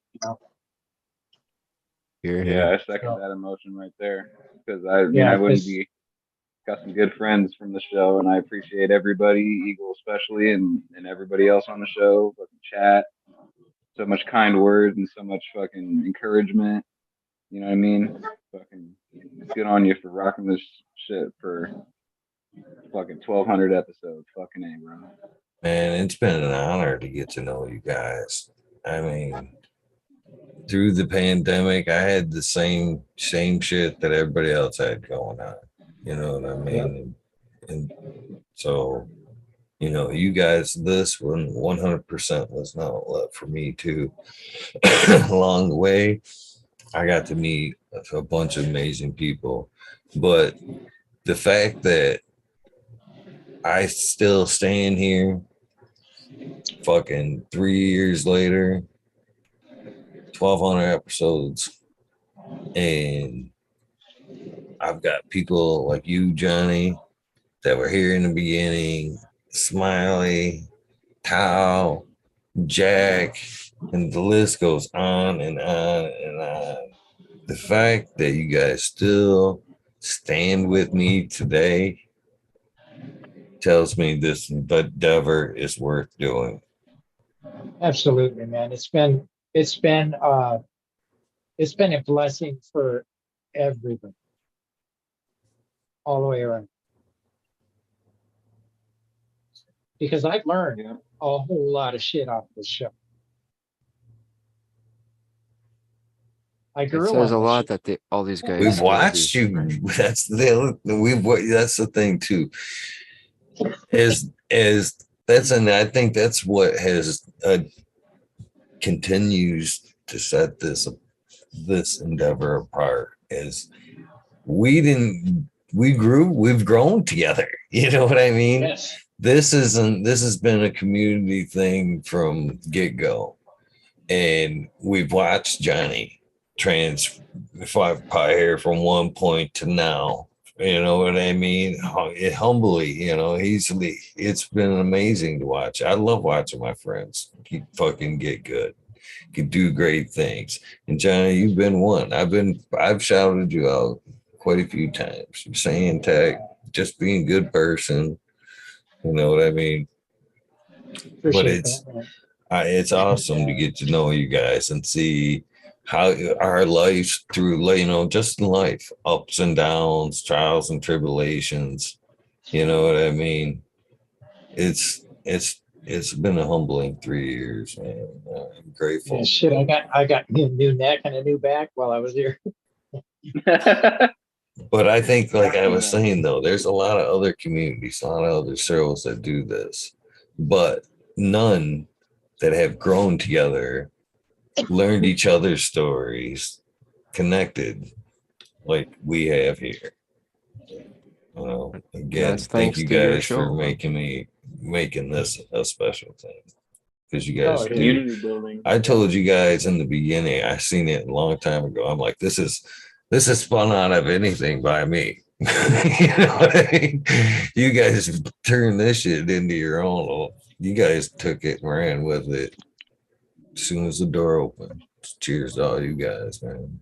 Yeah, I second that emotion right there. Because I wouldn't be got some good friends from the show, and I appreciate everybody, Eagle especially, and everybody else on the show, fucking chat. So much kind words and so much fucking encouragement. You know what I mean? Fucking good on you for rocking this shit for fucking 1,200 episodes. Fucking A, bro. Man, it's been an honor to get to know you guys. I mean, through the pandemic, I had the same shit that everybody else had going on. You know what I mean? Yeah. And so, you guys, this one 100% was an outlet for me too. Along the way, I got to meet a bunch of amazing people, but the fact that I still stand here fucking 3 years later, 1,200 episodes, and I've got people like you, Johnny, that were here in the beginning, Smiley, Tao, Jack, and the list goes on and on and on. The fact that you guys still stand with me today tells me this endeavor is worth doing. Absolutely, man. It's been a blessing for everybody all the way around. Because I've learned a whole lot of shit off this show. I It grew says on a this lot shit. that all these guys. We've still watched do, you. right? That's the thing too. I think that's what has continues to set this endeavor apart. Is we've grown together. You know what I mean? Yes. This has been a community thing from get-go. And we've watched Johnny transpire from one point to now. You know what I mean? Humbly, it's been amazing to watch. I love watching my friends keep fucking get good, can do great things. And Johnny, you've been one. I've shouted you out quite a few times. Saying tech, just being a good person. You know what I mean? Appreciate that, man. It's awesome to get to know you guys and see how our lives through, just in life, ups and downs, trials and tribulations. You know what I mean? It's been a humbling 3 years, man. I'm grateful. Yeah, shit, I got a new neck and a new back while I was here. But I think, like I was saying, though, there's a lot of other communities, a lot of other shows that do this, but none that have grown together, learned each other's stories, connected like we have here. Again, thank you guys for making this a special thing. Because you guys community building. I told you guys in the beginning, I seen it a long time ago. I'm like, this is spun out of anything by me. You know what I mean? You guys turned this shit into your own. You guys took it and ran with it as soon as the door opened. Cheers to all you guys, man.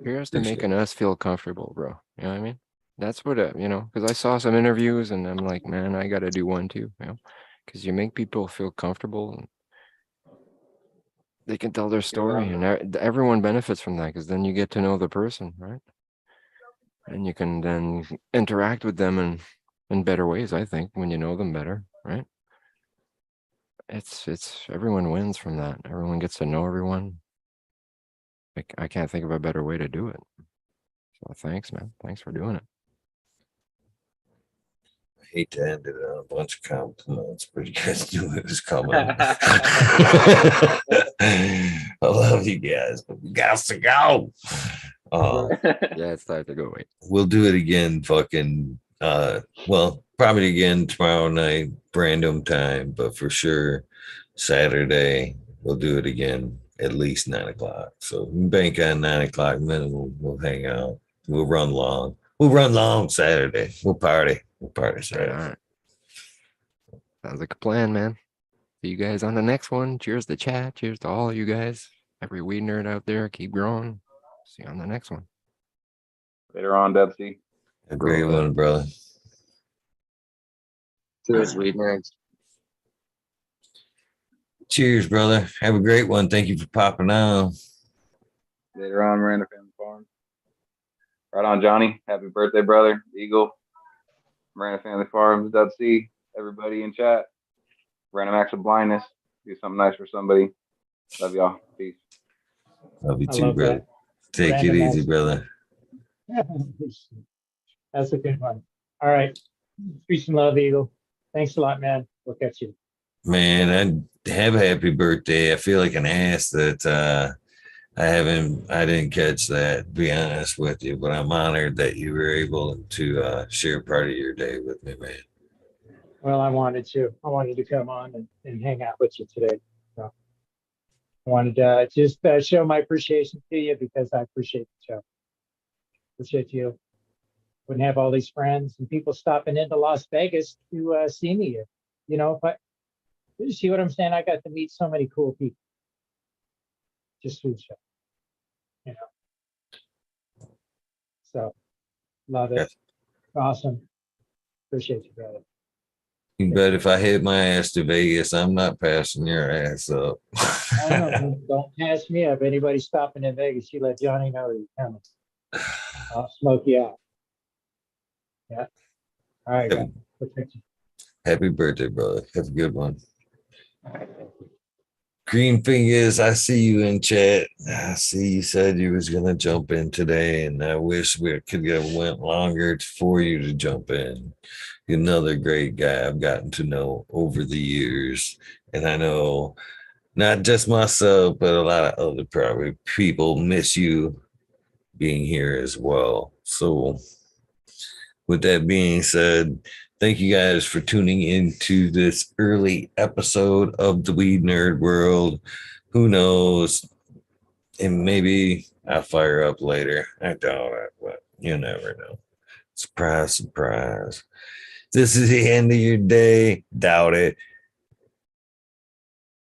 Here's to making us feel comfortable, bro. You know what I mean? That's what, because I saw some interviews and I'm like, man, I got to do one too, because you make people feel comfortable. And they can tell their story and everyone benefits from that because then you get to know the person, right? And you can then interact with them in better ways, I think, when you know them better, right? It's everyone wins from that. Everyone gets to know everyone. I can't think of a better way to do it. So thanks, man. Thanks for doing it. I hate to end it on a bunch of compliments, but you guys knew it was coming. I love you guys, but we got to go. Yeah, it's time to go. Wait. We'll do it again. Probably again tomorrow night, random time, but for sure Saturday we'll do it again at least 9:00. So bank on 9:00 minimum. We'll hang out. We'll run long. Saturday. We'll party Saturday. All right. Sounds like a plan, man. See you guys on the next one. Cheers to chat. Cheers to all of you guys. Every weed nerd out there, keep growing. See you on the next one. Later on, Dubsy. A great one, brother. Cheers, weed nerds. Cheers, brother. Have a great one. Thank you for popping on. Later on, Miranda Family Farm. Right on, Johnny. Happy birthday, brother. Eagle. Miranda Family Farms, Dubsy. Everybody in chat. Random acts of blindness. Do something nice for somebody. Love y'all. Peace. Love you too, brother. Take Random it easy, acts. brother. That's a good one. All right. Peace and love, Eagle. Thanks a lot, man. We'll catch you. Man, I have a happy birthday. I feel like an ass that I didn't catch that, to be honest with you, but I'm honored that you were able to share part of your day with me, man. Well, I wanted to come on and hang out with you today. So I wanted to just show my appreciation to you because I appreciate the show. Appreciate you. Wouldn't have all these friends and people stopping into Las Vegas to see me. You see what I'm saying? I got to meet so many cool people. Just through the show. So love it. Awesome. Appreciate you, brother. You bet if I hit my ass to Vegas, I'm not passing your ass up. I don't pass me up. Anybody stopping in Vegas, you let Johnny know you're coming. I'll smoke you out. Yeah. All right, guys. Protect you. Happy birthday, brother. Have a good one. Green Fingers, I see you in chat. I see you said you was gonna jump in today, and I wish we could have went longer for you to jump in. You're another great guy I've gotten to know over the years, and I know not just myself, but a lot of other probably people miss you being here as well. So, with that being said, thank you guys for tuning into this early episode of the Weed Nerd World. Who knows? And maybe I'll fire up later. I doubt it, but you never know. Surprise, surprise. This is the end of your day. Doubt it.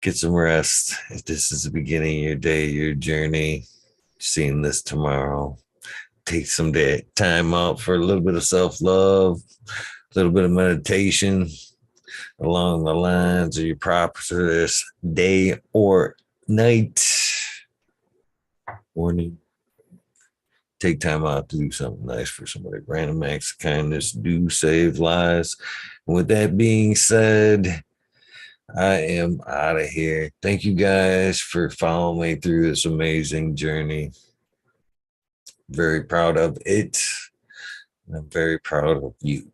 Get some rest. If this is the beginning of your day, your journey, seeing this tomorrow. Take some time out for a little bit of self-love, a little bit of meditation along the lines of your process day or night. Morning. Take time out to do something nice for somebody. Random acts of kindness do save lives. And with that being said, I am out of here. Thank you guys for following me through this amazing journey. Very proud of it. And I'm very proud of you.